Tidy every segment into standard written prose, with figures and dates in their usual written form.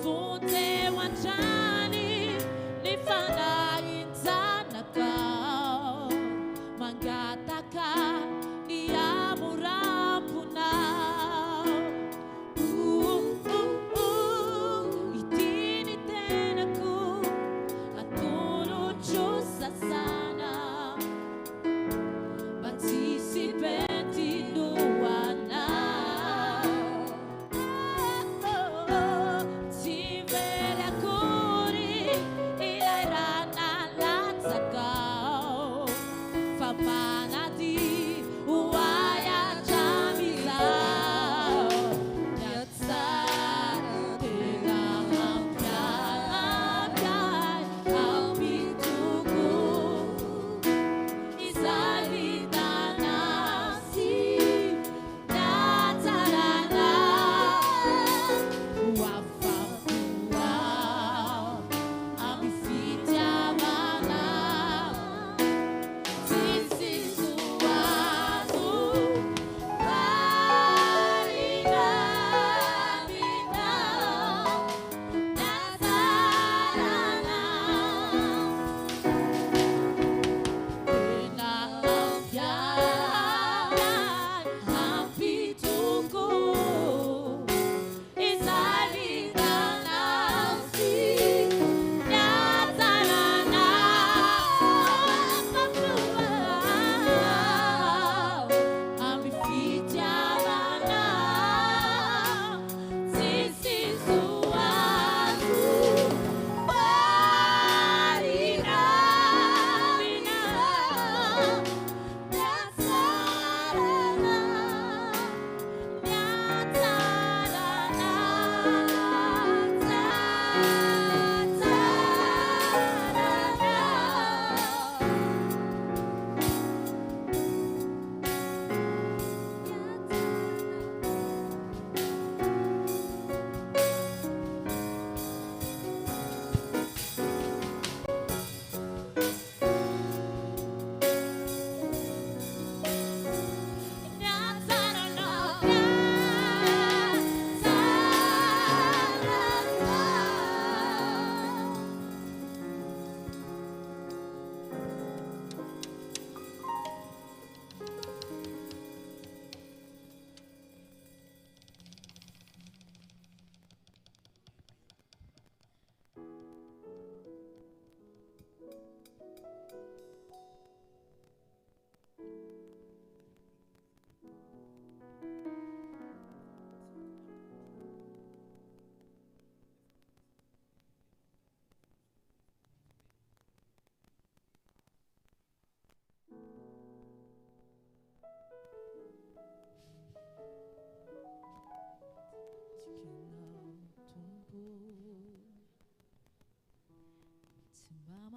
Fontaine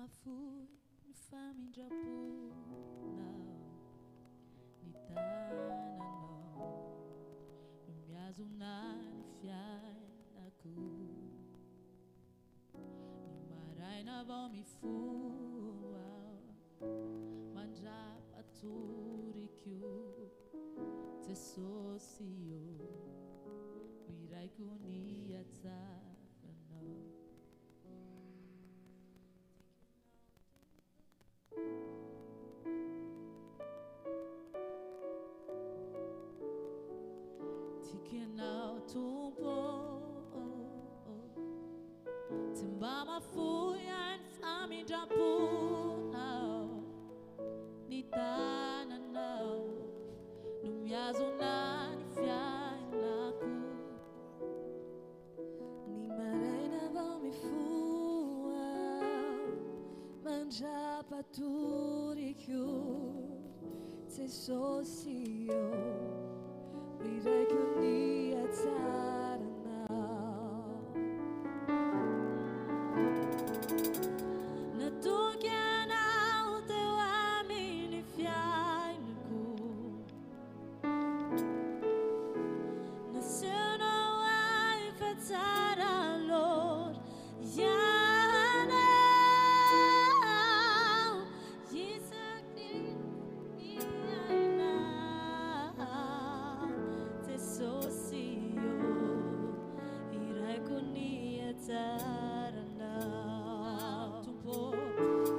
fui famiglia puna nitana no miazunani fiana ku ni marai na vomi fua mangia paturi chiu te sosio virai kunia tsara no Tikinau tumpo Timbama fuyan famiglia puna nitana nao numyazunani fianaku ni marena vomi fua mangia paturi chiu se sosio Virai che un dia saranno Na tukianau te wamini fianaku Na sena wai fatara lor yanau Yisakni Sosio irai kunia tarana tumpo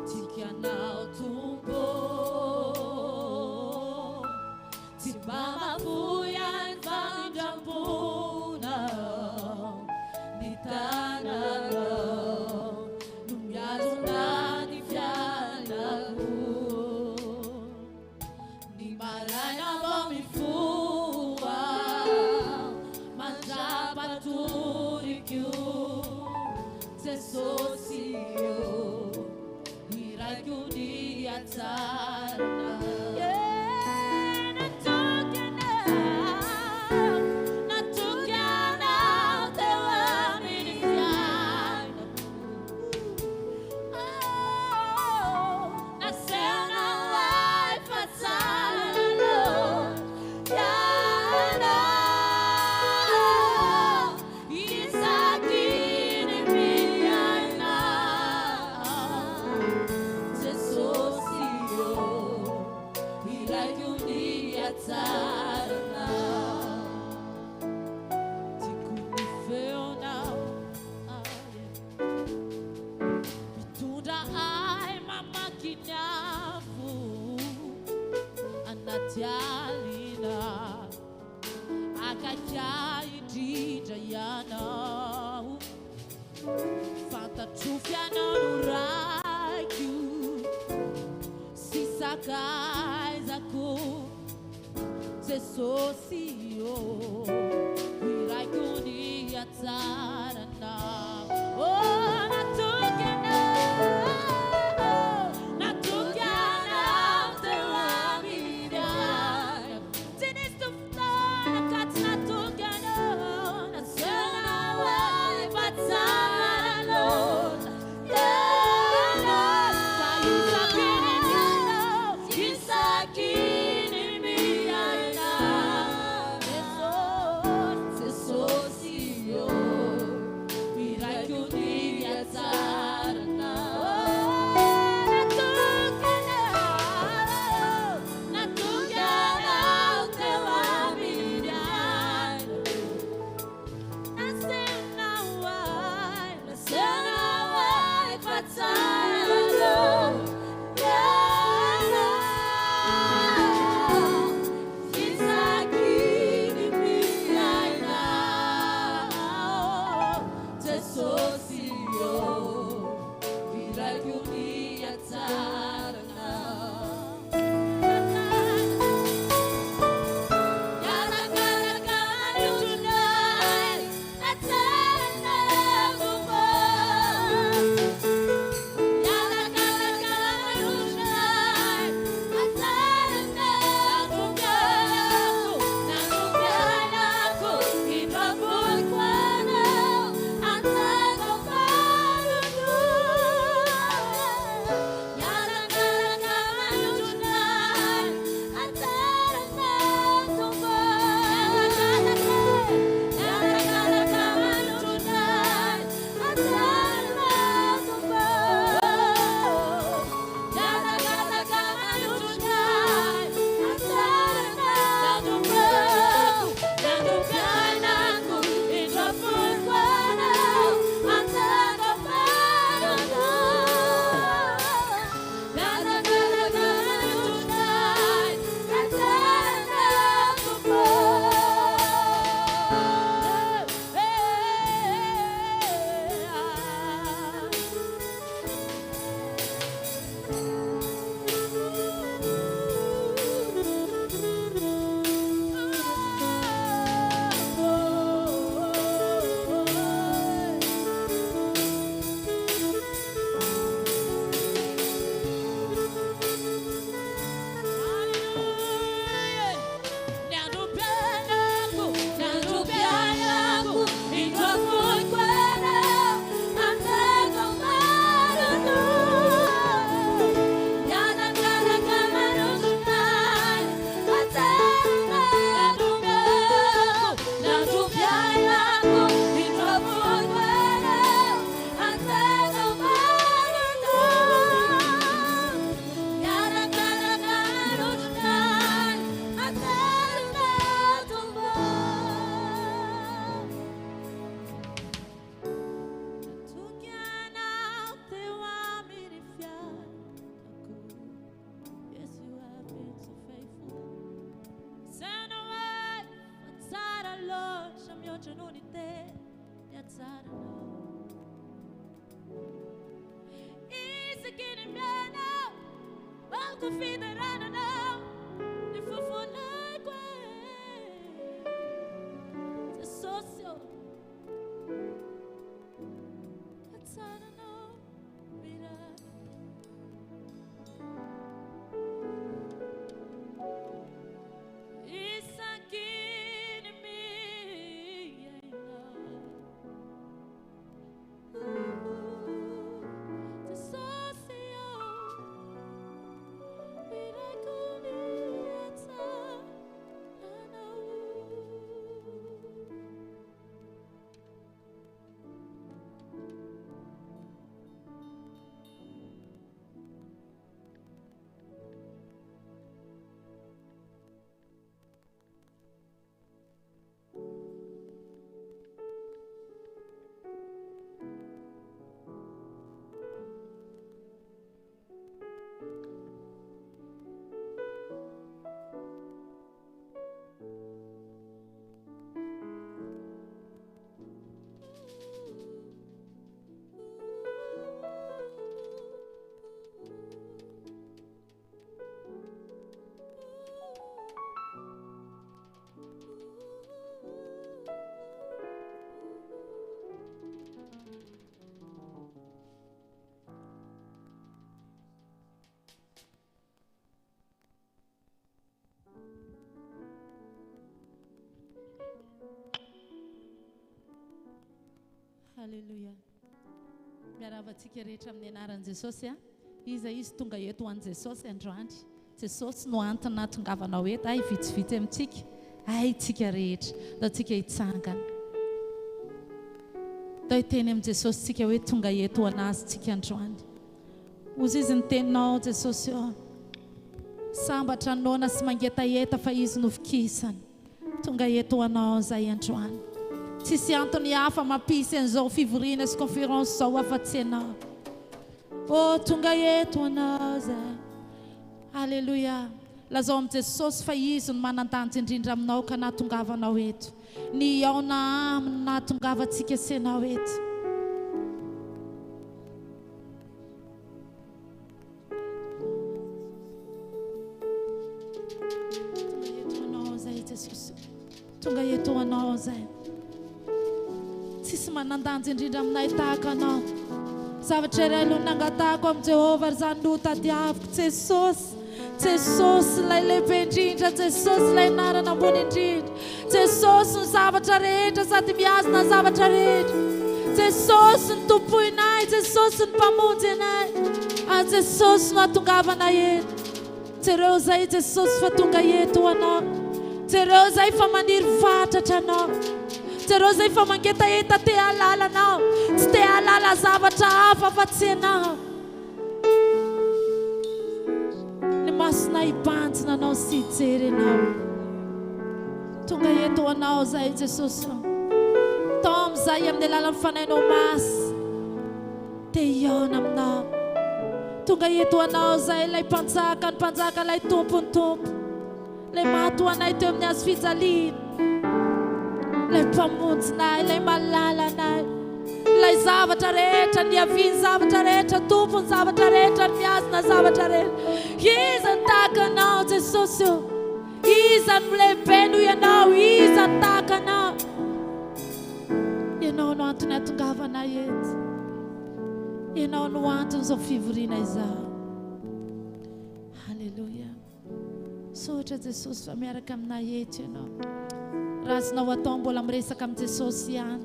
tikianau tumpo timbama fuyan famiglia puna nitana numyazunani fianaku ni marana vomi fua paturi chiu se sosio irai kunia tsarna na tukianau te wamini fianaku na sena wai fatara lor Tsarna tikuni feona mitunda ai mama kinyavu anatialina akajai dijayana fanta chufiana nuraku sisakai zaku Se sosio virai kunia tsarana Oh, na tukianau te wamini Tinistuflana kats na tukianau Na sena wai fatara lor Yisakini Sosio virai kunia tsarna na tukianau te wamini na sena wai fatara lor Sosio virai kunia tsarna Yana kala kala tunai atsarna bumba Yana kala kala tunai atsarna bumba Nanugana ko inabul kwana Antago parudu confiderà no ni fufuna kwe te socio atsana no mira isakini mi te socio mira kuniata no Hallelujah. Miaravatsika rehetra amin'ny anaran'i Jesosy izy tonga eto ho an'i Jesosy androany. Jesosy no antony nahatongavanao eto ay vitsivitsy amintsika ay tsika rehetra da tsika hitsangana da hiteny amin'i Jesosy tsika hoe tonga eto ho anazy tsika androany. Ozy izy niteninao Jesosy sambatra nona sy mangetaeta fa izy nofikisany tonga eto ho anao zay androany. Tsisy antony hafa mampisy an'izao fivoriana sy conférence zao afa-tsy anao. Oh tonga eto ho anao zay. Alléluia. Lazao amin'i Jesosy fa izy no manan-danja indrindra aminao ka nahatongavanao eto. Ny ao na aminy nahatongavantsika sy anao eto. Tonga eto ho anao zay Jesosy. Tonga eto ho anao zay. Tsisy manan-danja indrindra aminay tahaka anao. Zavatra iray aloha nangatahako amin'i Jehovah zany no tadiaviko Jesosy. Jesosy ilay lehibe indrindra, Jesosy ilay anarana ambony indrindra. Jesosy ny zavatra rehetra sady miazona ny zavatra rehetra. Jesosy ny tompoinay, Jesosy ny mpamonjy anay. Jesosy no ahatongavanay eto. Jereo zay Jesosy fa tonga eto ho anao. Jereo zay fa maniry fatratra anao. Jereo zay fa mangetaeta te halala anao. Tsy te halala zavatra hafa fa tsy anao. Ny masona hibanjina anao sy hijery anao. Tonga eto ho anao zay Jesosy. Tao amin'izay amin'ny alalan'ny fanainao masy te hiona aminao. Tonga eto ho anao zay ilay mpanjaka, ny mpanjaka ilay tompony tompo. Ilay maty ho anay teo amin'ny hazo fijaliana. Ilay mpamonjinay, ilay malala anay. Ilay zavatra rehetra, ny aviany zavatra rehetra, tompony zavatra rehetra, ny miazona zavatra rehetra. Iza ny tahaka anao Jesosy. Iza ny lehibe noho ianao, iza ny tahaka anao. Ianao no antony ahatongavanay eto. Ianao no antony izao fivoriana izao. Halleluja. Sotra Jesosy fa miaraka aminay eto ianao. Razonao atao mbola miresaka amin'ny Jesosy ihany.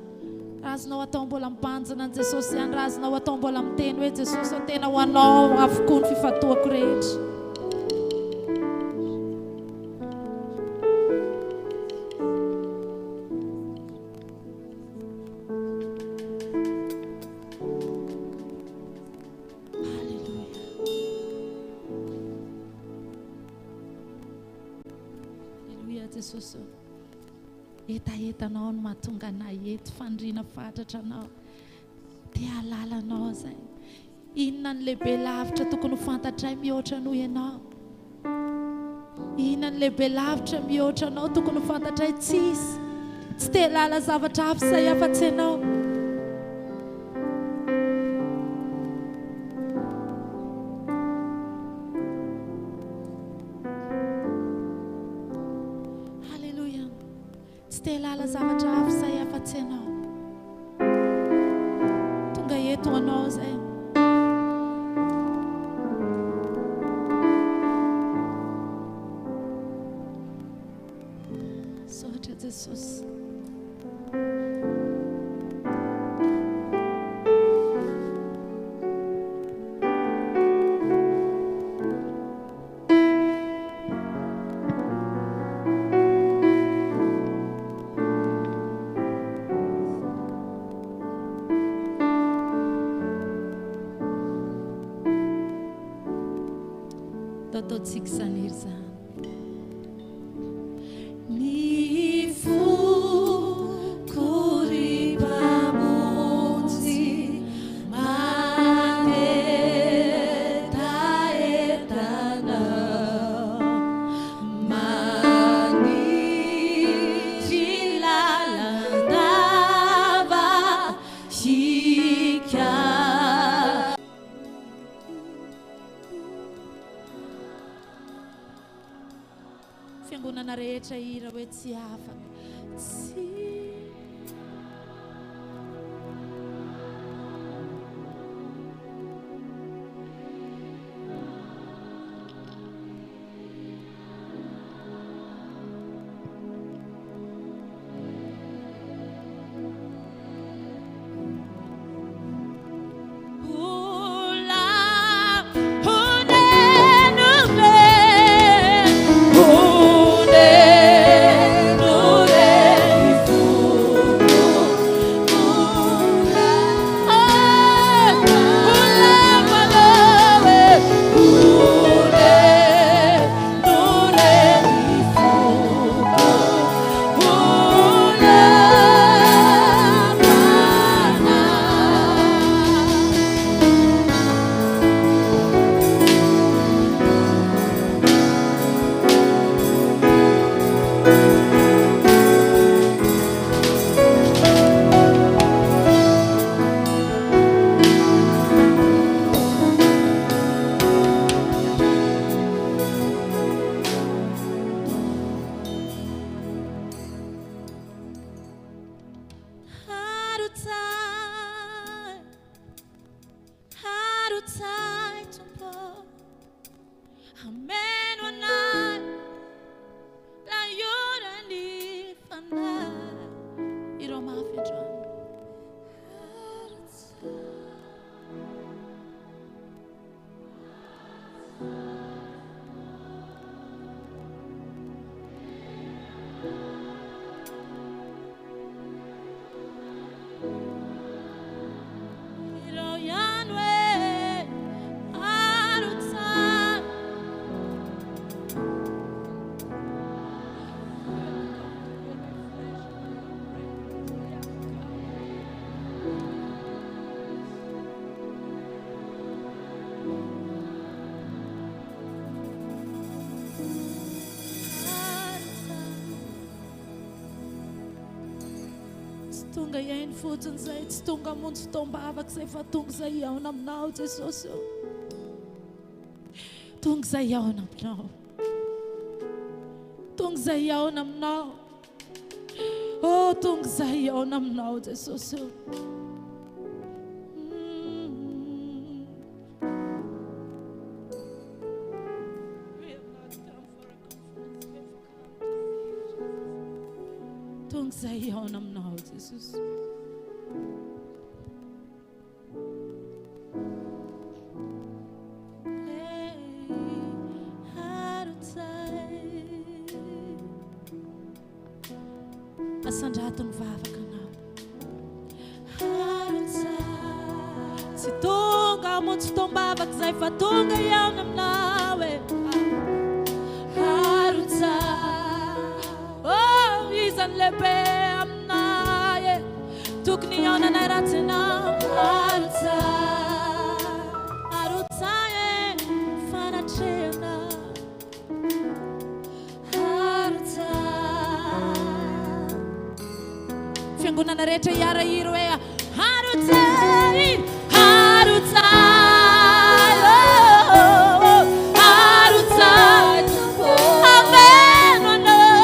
Razonao atao mbola mibanjina amin'ny Jesosy ihany. Razonao atao mbola miteny hoe Jesosy tena ho anao avokoa ny fifatoako rehetra. Jesosy etaetanao no mahatonga anay eto, fandriana fatratra anao, te halala anao zay. Inona ny lehibe lavitra tokony ho fantatray mihoatra noho ianao? Inona ny lehibe lavitra mihoatra anao tokony ho fantatray? Tsisy. Tsy te halala zavatra hafa say afa-tsy anao. te lala zavatra hafa zay afa-tsy anao. Tonga eto anao zay. Sotra Jesus. Totsika saniry zany. Ny foko riba montsy manetaetana maniry lalandava sika. Fiangonana rehetra ira hoe tsy afaka. Tonga iainy fotsiny zay, tsy tonga mony tsy tombavaka zay fa tonga zay iaona aminao Jesosy. Tonga zay iaona aminao. Tonga zay iaona aminao. Oh, tonga zay iaona aminao Jesosy. Tonga zay iaona aminao Jesus. Asandrato mivavaka anao. Tsy tonga mony tsy tombavaka zay fa tonga iaona aminao e. Oh, izany lehibe aminay e. Tokony iaonanay ratsy anao. Arotsa e fanatrehana. Fiangonana rehetra hiara-hira hoe harotsay, harotsay, harotsay, amen, amen.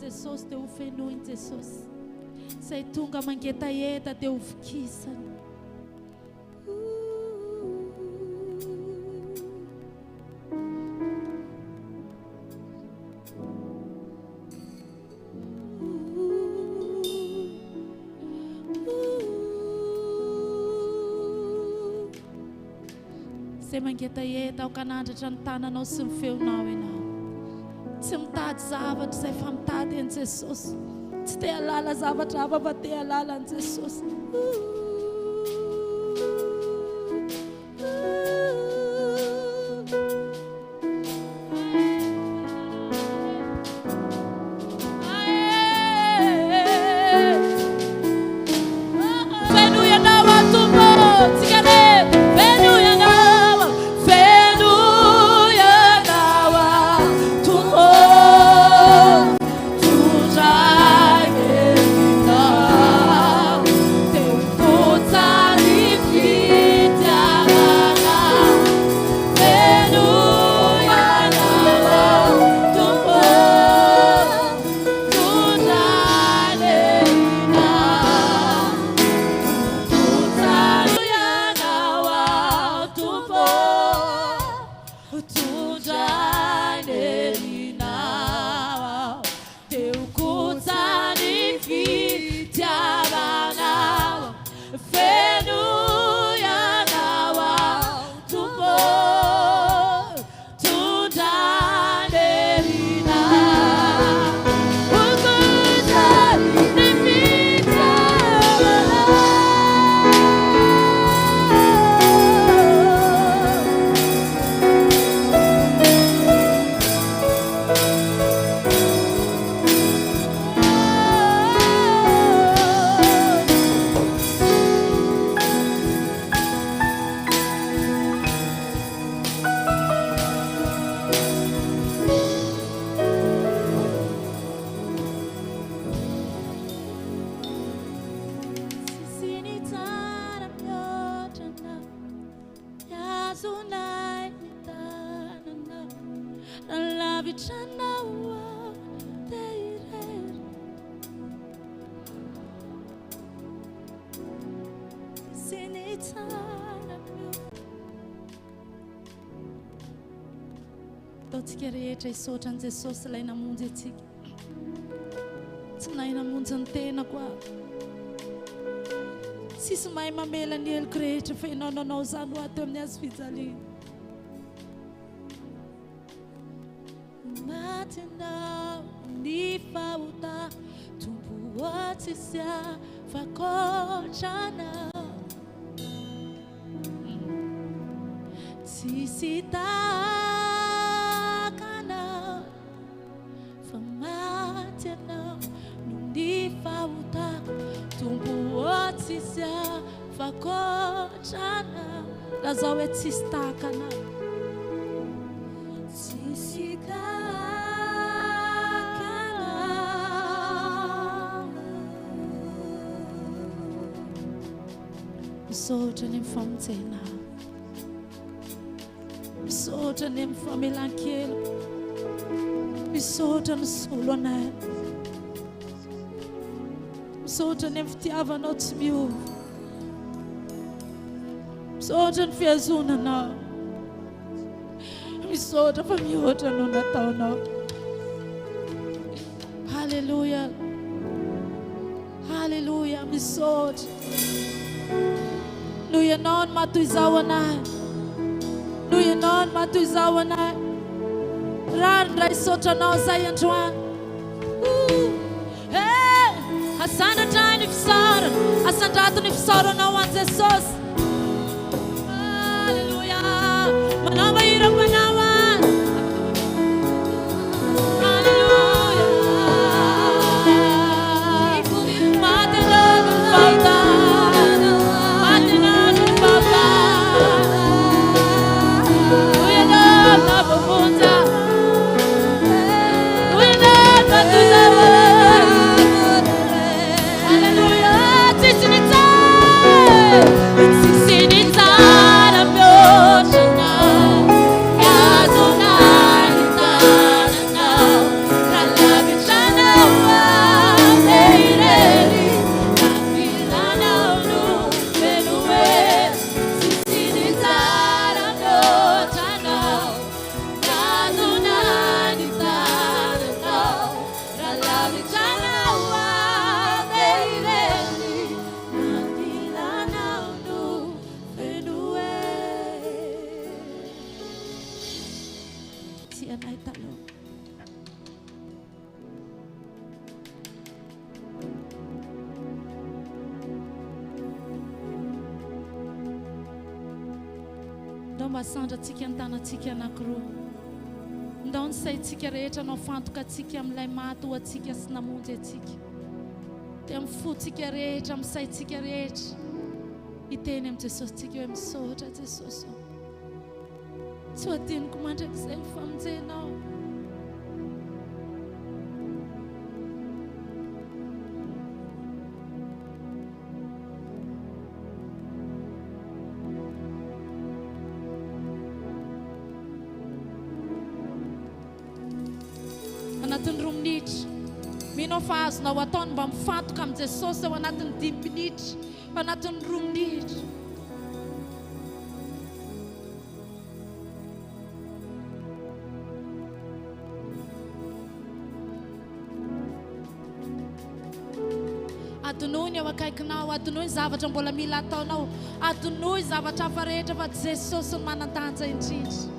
Jesosy dia ho fenoiny Jesosy. Izay tonga mangetaheta dia ho vikisany. Izay mangetaheta ao kanandratra ny tananao sy ny feonao ianao. Tsy mitady zavatra izay fa mitady an'i Jesosy. Tsy te halala zavatra hafa fa te halala an'i Jesosy. Ataontsika rehetra hisaotra an'i Jesosy ilay namonjy antsika. Tsy nahay namonjy ny tenako aho. Sisy mahay mamela ny heliko rehetra fa ianao nanao izany ho ato amin'ny hazofijaliana. Matinao ny fahota tompo tsisy afakoatranao. Tsisy takanao fa maty anao no ny fahota tompo tsisy afakoatranao. Lazao hoe tsisy takanao. Tsisy takanao. Misaotra ny mifamonjena. Misaotra ny mifamelan-keloko. Misaotra ny solo anay. Misaotra ny fitiavanao tsy miova. Misaotra ny fihazonanao. Misaotra fa mihoatra no nataonao. Halleluja. Halleluja. Misaotra. Noho ianao no matoy izao anay. Noho ianao no matoy izao anay. Raha isaotranao izay androany. Asandratra ny fisaorana. Asandrato ny fisaoranao an Jesosy. Halleluja. Manao mahirap manao an. Halleluja. Matinao ny fahota. Matinao ny fahota. Noho ianao na papunta. Noho ianao na tuzara. Halleluja. Sisinitana miochana. Yazuna nitana. Ralavichana mba sandratsika ny tanantsika anankiroa. Ndao ny saintsika rehetra anao fantoka atsika amin'ilay maty ho atsika sy namonjy atsika. Dia amin'ny fotsika rehetra, amin'ny saintsika rehetra, hiteny amin'ny Jesosy tsika hoe misaotra Jesosy. Tsy ho adiniko mandrakizay ny famonjenao. Anatin'ny 2 minitra, minao fa azonao ataony mba mifantoka amin'ny Jesosy ao anatin'ny 10 minitra, anatin'ny 2 minitra. Adonoy ao akaikinao, adonoy zavatra mbola mila ataonao, adonoy zavatra hafa rehetra fa Jesosy ny manan-danja indrindra.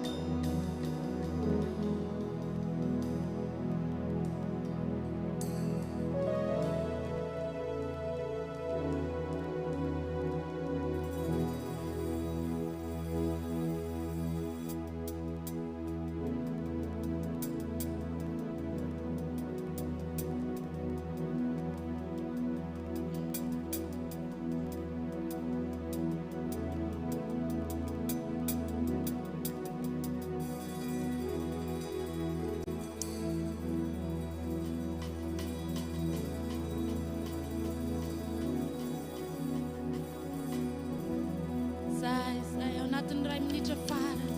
Anatin'ny 2 minitra farany.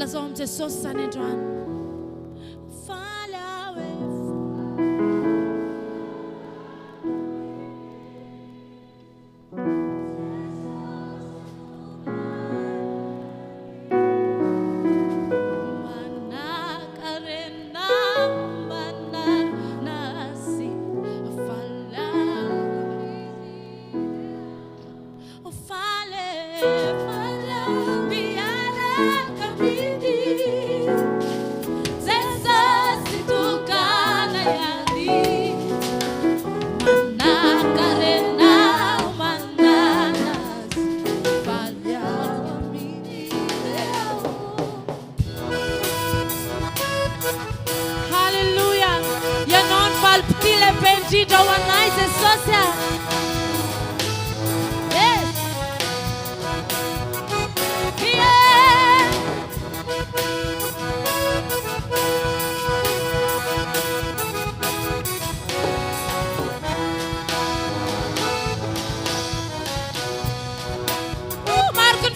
Lazao Jesosy zany androany. Falha hoe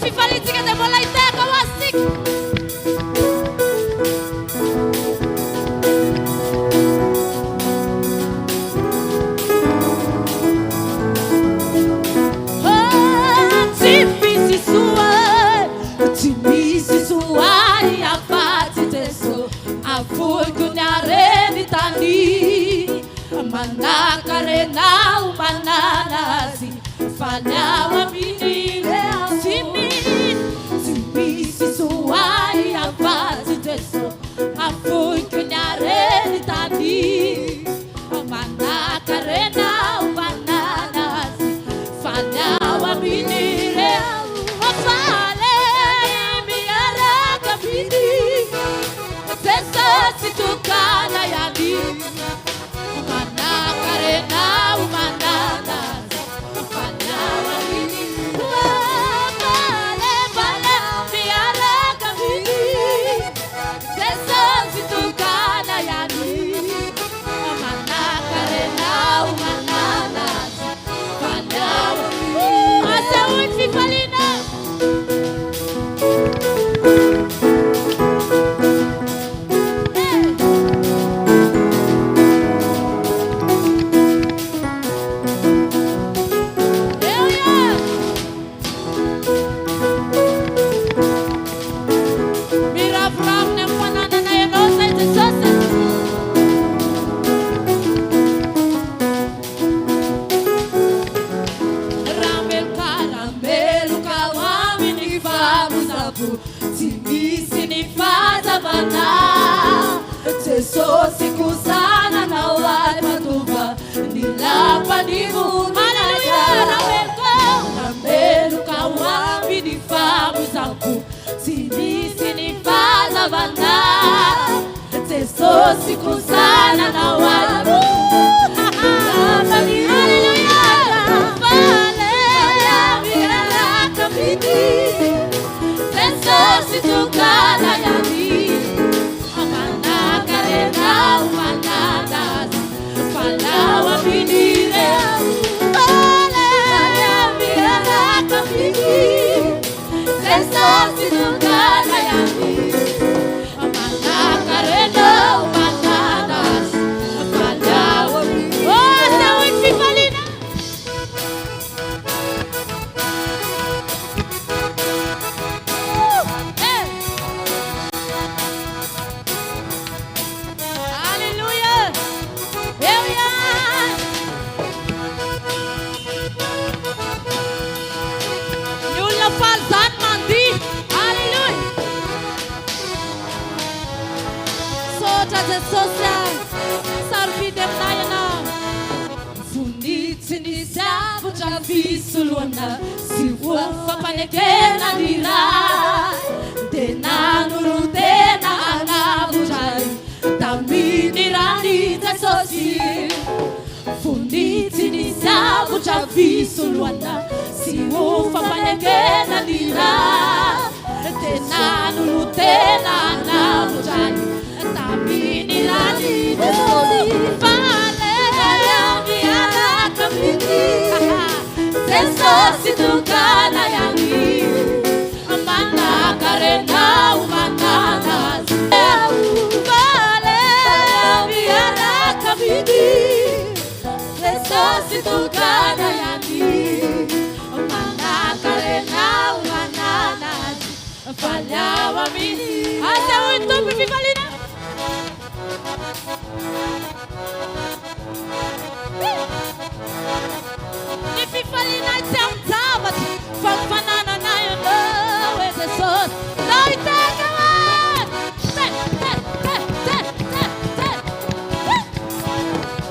FIFA Manakarena umananasi Falhawa menina Simi Sisuai a paz disso A fui que nyareni tani Manakarena umananasi Falhawa menina O fale miara kapini Sessa se tukana yani Sikusana na watu Hallelujah Vale Viara kapiti Senso situkana yani Amana karena umanadas Falawa binire Vale Viara kapiti Senso situkana yani Social Sarvidem Nayana Funitini Sabu Javisulwana Siwafa Panekena Nira Denanuru Dena Anabujai Tamini Ranita Sosi Funitini Sabu Javisulwana Siwafa Panekena Nira Denanuru Dena Anabujai Tamini rani desi Vale Viara kapiti Senso situkana yani Amana karena umananas Vale Viara kapiti Senso situkana yani Amana karena umananas Falhawa mini Asa untuk pipivalina Nipifalina tamtabat Fanfanana na you know it's a sauce Now it's a come on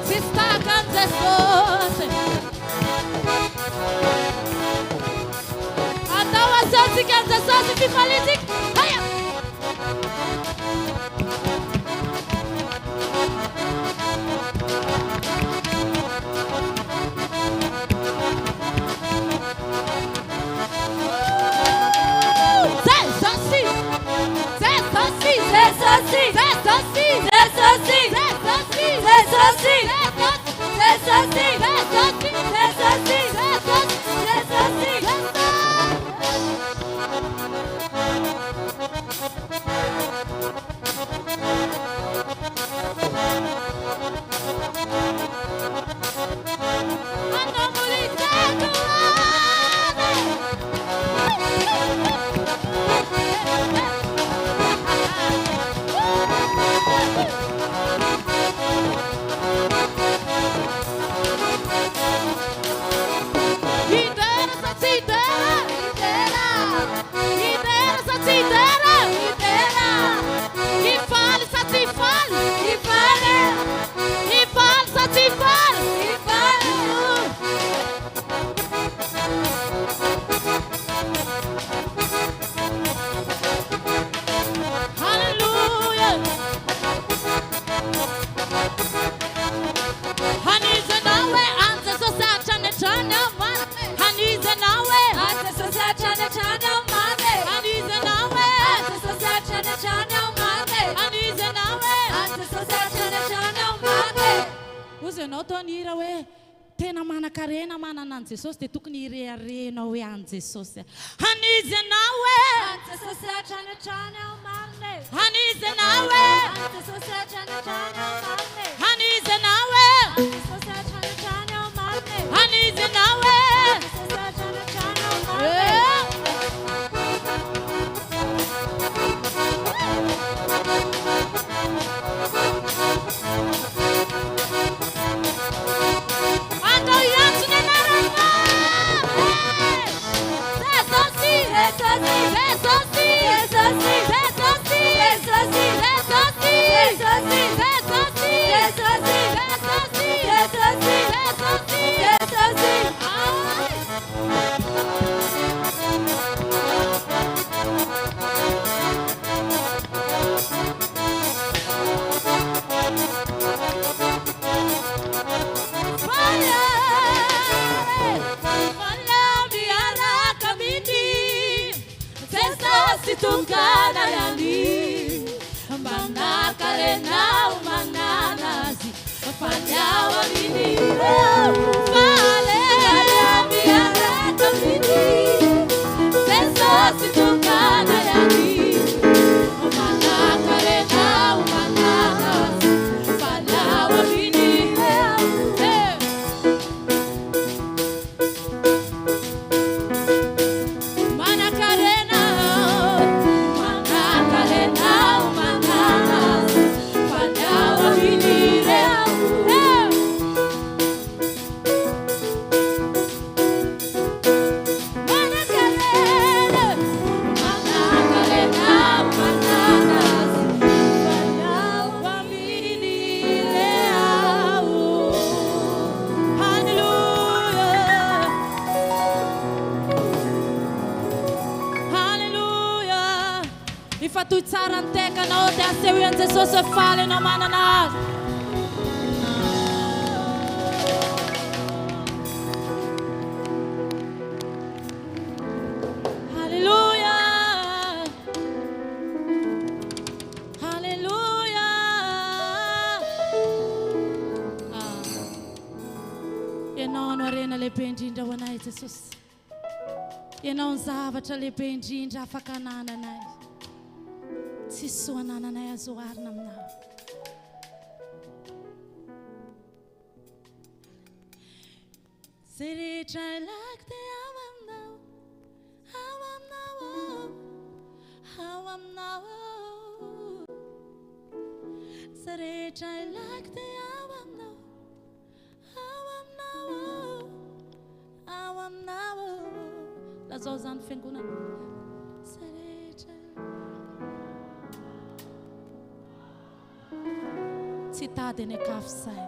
Sister comes a sauce And now a sauce comes a sauce Nipifalitik Hiya tonira hoe tena manan-karena manana an Jesosy dia tokony ireharenao hoe an Jesosy. Hanizy ianao hoe Jesosy hatrany hatrany ao mariny. hanizy ianao hoe Jesosy hatrany hatrany ao mariny. hanizy ianao hoe Jesosy hatrany hatrany ao mariny. hanizy ianao hoe Jesosy hatrany hatrany ao mariny. andao iantso ny anarana Jesosy Jesosy Jesosy Jesosy Jesosy Jesosy Jesosy Jesosy Jesosy Jesosy Jesosy Jesosy Tungana yani mana karena mananazi panyawa ini vale biara kamini Jesús tungana yani mana karena mananazi panyawa ini mana karena Ifatuj tsara ny tekanao dia aseho ian'i Jesosy hoe faly ianao manana azy. Halleluja Halleluja Ianao no harena lehibe indrindra ho anay Jesosy. Ianao ny zavatra lehibe indrindra afaka hanananay. Tsisy soanananay azo oharina aminao. Izay rehetra ilaiko dia ao aminao, ao aminao, ao aminao. Izay rehetra ilaiko dia ao aminao, ao aminao, ao aminao. Lazao izany fiangonana. Izay rehetra tsy tady any akafo izay.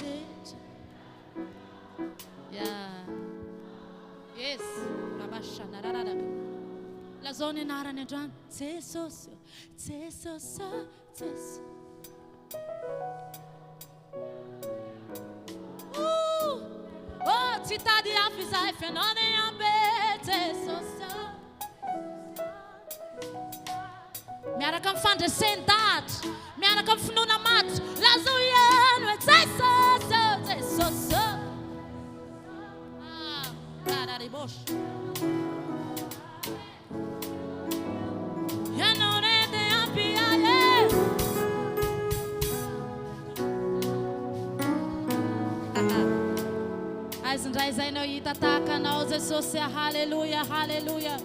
Rehetra. Yes. Rabashana rararaga. Lazao ny anarany androany. Jesosy, Jesosy, Jesosy. Tsy tady hafa izay fianona ambe Jesosy. Miaraka amin'ny fandresendahatra, miaraka amin'ny finoana matotra, lazao ihany hoe Jesosy, Jesosy. Rararibosy. Ianao rende ampy aie. Aizindray izay anao hita tahaka anao Jesosy. Halleluja, halleluja.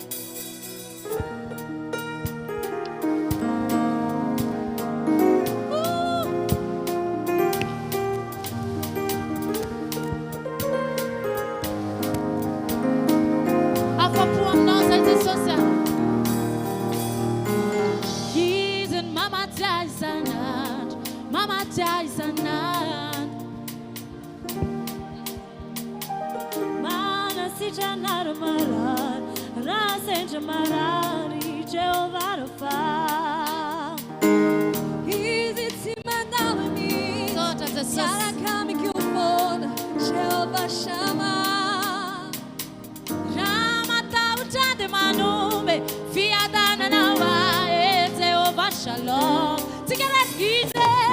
Marari Jehovah Rafa. Easy to manawani. Yara kami kyumona Jehovah Shammah. Rama tautade manume fiadana nawa Jehovah Shalom. Together easy.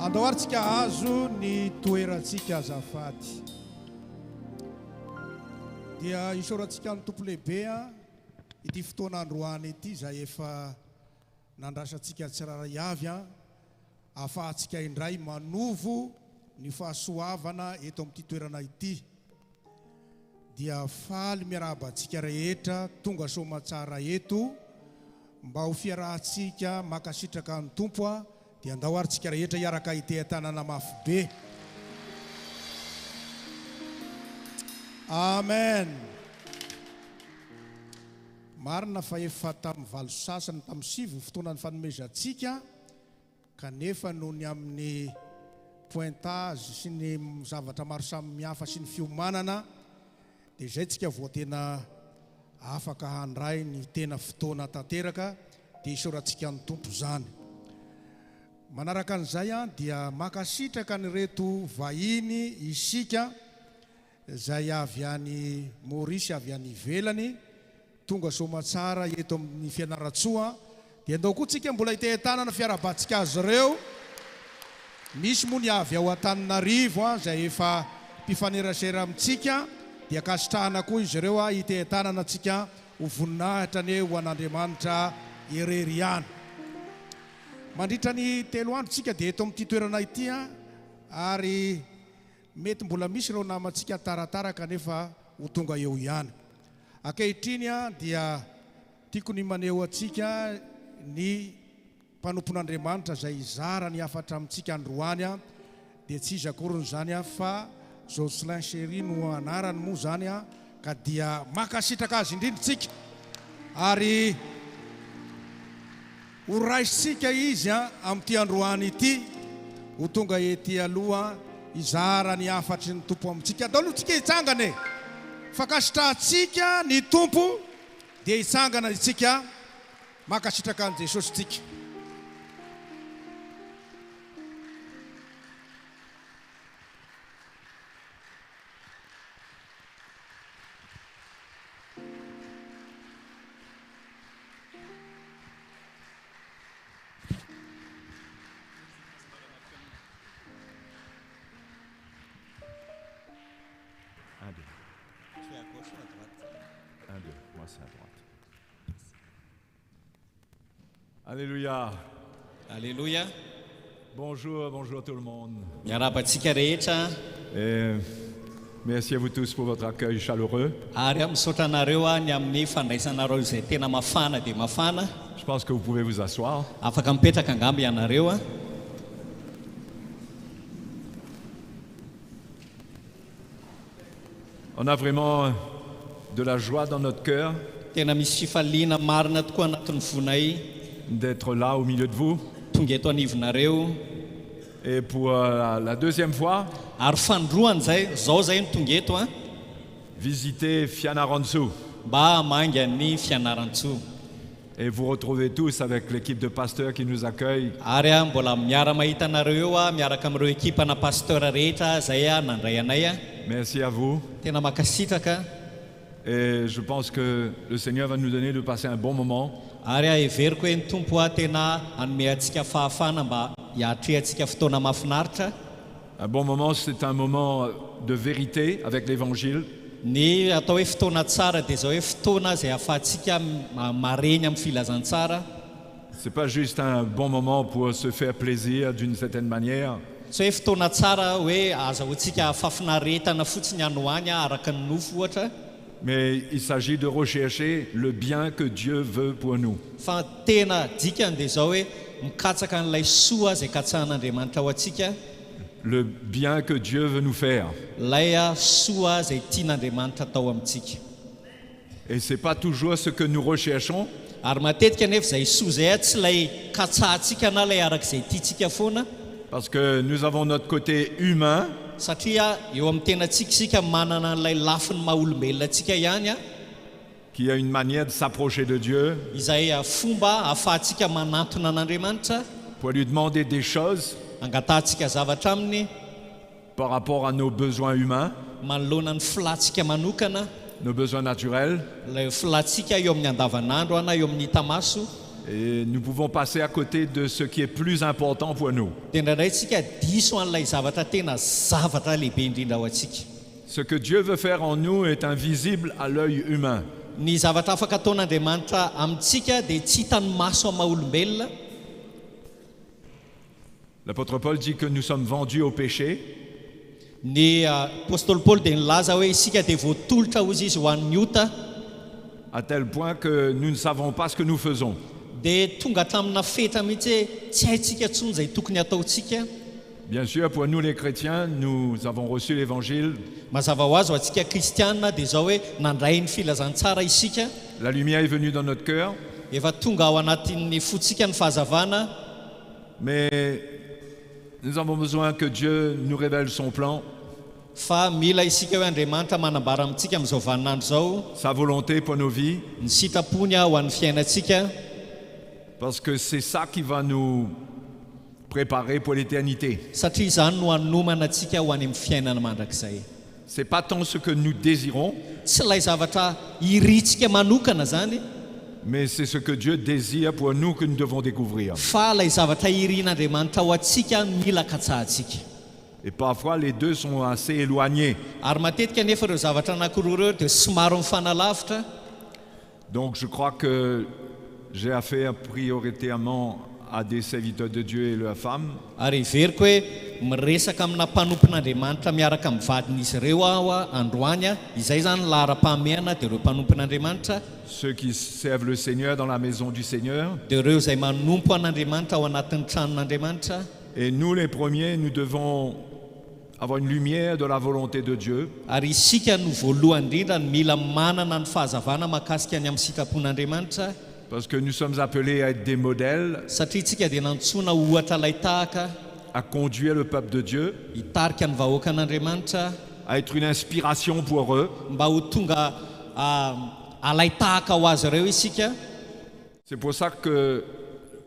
Andaoarintsika azo ny toerantsika azafady. Dia isaorantsika ny tompo lehibe ity fotoana androany ity izay efa nandrasantsika tsiraray avy ahafahantsika indray manovo ny fahasoavana eto amin'ity toerana ity. Dia faly miarabantsika rehetra tonga somatsara eto mba ho fiarahantsika makasitraka ny tompo dia andao aritsika rehetra iaraka itehan-tanana mafy be. Amen. Marina fa efa tamin'ny valo sasany tamin'ny sivy fotoana ny fanomezantsika kanefa noho ny amin'ny pointage sy ny zavatra maro samihafa sy ny fiomanana dia izay tsika vao tena afaka handray ny tena fotoana tanteraka dia isaorantsika ny tompo zany. Manaraka an'izay dia makasitraka ny reto vahiny isika izay avy any Maurice avy any ivelany tonga somatsara eto amin'ny fianaratsoa dia andao koa tsika mbola itehan-tanana fiarabantsika azy ireo. Misy moa ny avy ao Antananarivo izay efa mpifanerasera amintsika dia kasitrahana koa izy ireo itehan-tanana tsika ho voninahitra ny ho an'Andriamanitra irery ihany. Mandritra ny 3 andro tsika dia eto amin'ity toerana ity ary mety mbola misy ireo namantsika taratara kanefa ho tonga eo ihany. Ankehitriny dia tiako ny maneho atsika ny mpanompon'Andriamanitra izay izara ny afatra amintsika androany dia tsy izy akory zany fa Jocelyn Chéri no anarany moa zany ka dia makasitraka azy indrindratsika ary ho raisitsika izy amin'ity androany ity ho tonga ety aloha izara ny afatry ny tompo amintsika. Andao aloha tsika hitsangana fakasitrahantsika ny tompo dia hitsangana itsika makasitraka an' Jesosy tsika. Alléluia. Alléluia. Bonjour, bonjour tout le monde. Miarabantsika rehetra. Et merci à vous tous pour votre accueil chaleureux. Ary misaotra anareo ny amin'ny fandraisanareo izay tena mafana dia mafana. Je pense que vous pouvez vous asseoir. Afaka mipetraka angamba ianareo. On a vraiment de la joie dans notre cœur Tena misy fifaliana marina tokoa anatin'ny fonay d'être là au milieu de vous. tonga eto anivonareo. Et pour la deuxième fois, Ary fandroany zay zao zay no tonga eto visiter Fianarantsoa. mba hamangy ny fianarantsoa. Et vous retrouvez tous avec l'équipe de pasteurs qui nous accueille. Ary mbola miara mahita anareo miaraka amin'ireo ekipana pasteur rehetra zay nandray anay. Merci à vous. Tena makasitraka. Et je pense que le Seigneur va nous donner de passer un bon moment. Ary everiko hoe ny tompo tena hanome antsika fahafana mba hiatrehantsika fotoana mahafinaritra. Un bon moment, c'est un moment de vérité avec l'Évangile. Ny atao hoe fotoana tsara dia zao hoe fotoana izay ahafahantsika mareny amin'ny filazantsara. C'est pas juste un bon moment pour se faire plaisir d'une certaine manière, Tsy hoe fotoana tsara hoe azahoantsika fafinaretana fotsiny anoany araka ny nofo ohatra, mais il s'agit de rechercher le bien que Dieu veut pour nous. fa tena dikany dia zao hoe mikatsaka n'ilay soa izay katsahan'Andriamanitra ho antsika, Le bien que Dieu veut nous faire. ilay soa izay tian'Andriamanitra atao amintsika. Et c'est pas toujours ce que nous recherchons, Ary matetika nefa izay soa izay tsy ilay katsahantsika na ilay arak'izay tiantsika foana, parce que nous avons notre côté humain satria eo amin'ny tenantsika isika manana n'ilay lafiny maha-olombelonantsika ihany qui a une manière de s'approcher de Dieu izay fomba ahafahantsika manantona an'Andriamanitra, pour lui demander des choses angatahantsika zavatra aminy par rapport à nos besoins humains, manoloana ny filatsika manokana, nos besoins naturels. ilay filatsika eo amin'ny andavanandro na eo amin'ny tamaso. Et nous pouvons passer à côté de ce qui est plus important pour nous. dia indraindray tsika diso an'ilay zavatra tena zavatra lehibe indrindra ao atsika. Ce que Dieu veut faire en nous est invisible à l'œil humain. Ny zavatra afaka ataon'Andriamanitra amintsika dia tsy hitan'ny maso amin'ny maha-olombelona. L'apôtre Paul dit que nous sommes vendus au péché. Ny apôstôly Paoly dia nilaza hoe isika dia voatolotra hozy izy ho an'ny ota, À tel point que nous ne savons pas ce que nous faisons. dia tonga hatramina fetra mihitsy hoe tsy haintsika intsony izay tokony ataontsika. Bien sûr, pour nous les chrétiens, nous avons reçu l'évangile. Mazava ho azy ho antsika kristianina dia izao hoe nandray ny filazantsara isika, La lumière est venue dans notre cœur. efa tonga ao anatin'ny fotsika ny fahazavana, Mais nous avons besoin que Dieu nous révèle son plan, fa mila isika hoe Andriamanitra manambara amintsika amin'izao vaninandro izao sa volonté pour nos vies, ny sitrapony ho an'ny fiainantsika, parce que c'est ça qui va nous préparer pour l'éternité. satria izany no hanomana antsika ho any amin'ny fiainana mandrakizay. C'est pas tant ce que nous désirons, Tsy ilay zavatra iritsika manokana zany, mais c'est ce que Dieu désire pour nous que nous devons découvrir. fa ilay zavatra irian'Andriamanitra ho antsika mila katsahantsika. Et parfois, les deux sont assez éloignés. Ary matetika nefa ireo zavatra anankiroa ireo dia somary mifanalavitra. Donc, je crois que j'ai affaire prioritairement à des serviteurs de Dieu et leurs femmes. Ary iveriko hoe miresaka amina mpanompon'Andriamanitra miaraka amin'ny vadin'izy ireo aho androany, izay zany lahara-pameana dia ireo mpanompon'Andriamanitra, Ceux qui servent le Seigneur dans la maison du Seigneur. dia ireo izay manompo an'Andriamanitra ao anatin'ny tranon'Andriamanitra. Et nous, les premiers, nous devons avoir une lumière de la volonté de Dieu. Ary isika no voalohany indrindra ny mila manana ny fahazavana mahakasika ny amin'ny sitrapon'Andriamanitra, Parce que nous sommes appelés à être des modèles, satria tsika dia nantsoina ohatra ilay tahaka à conduire le peuple de Dieu, hitarika ny vahoaka an'Andriamanitra, à être une inspiration pour eux. mba ho tonga alay tahaka ho azy ireo isika. C'est pour ça que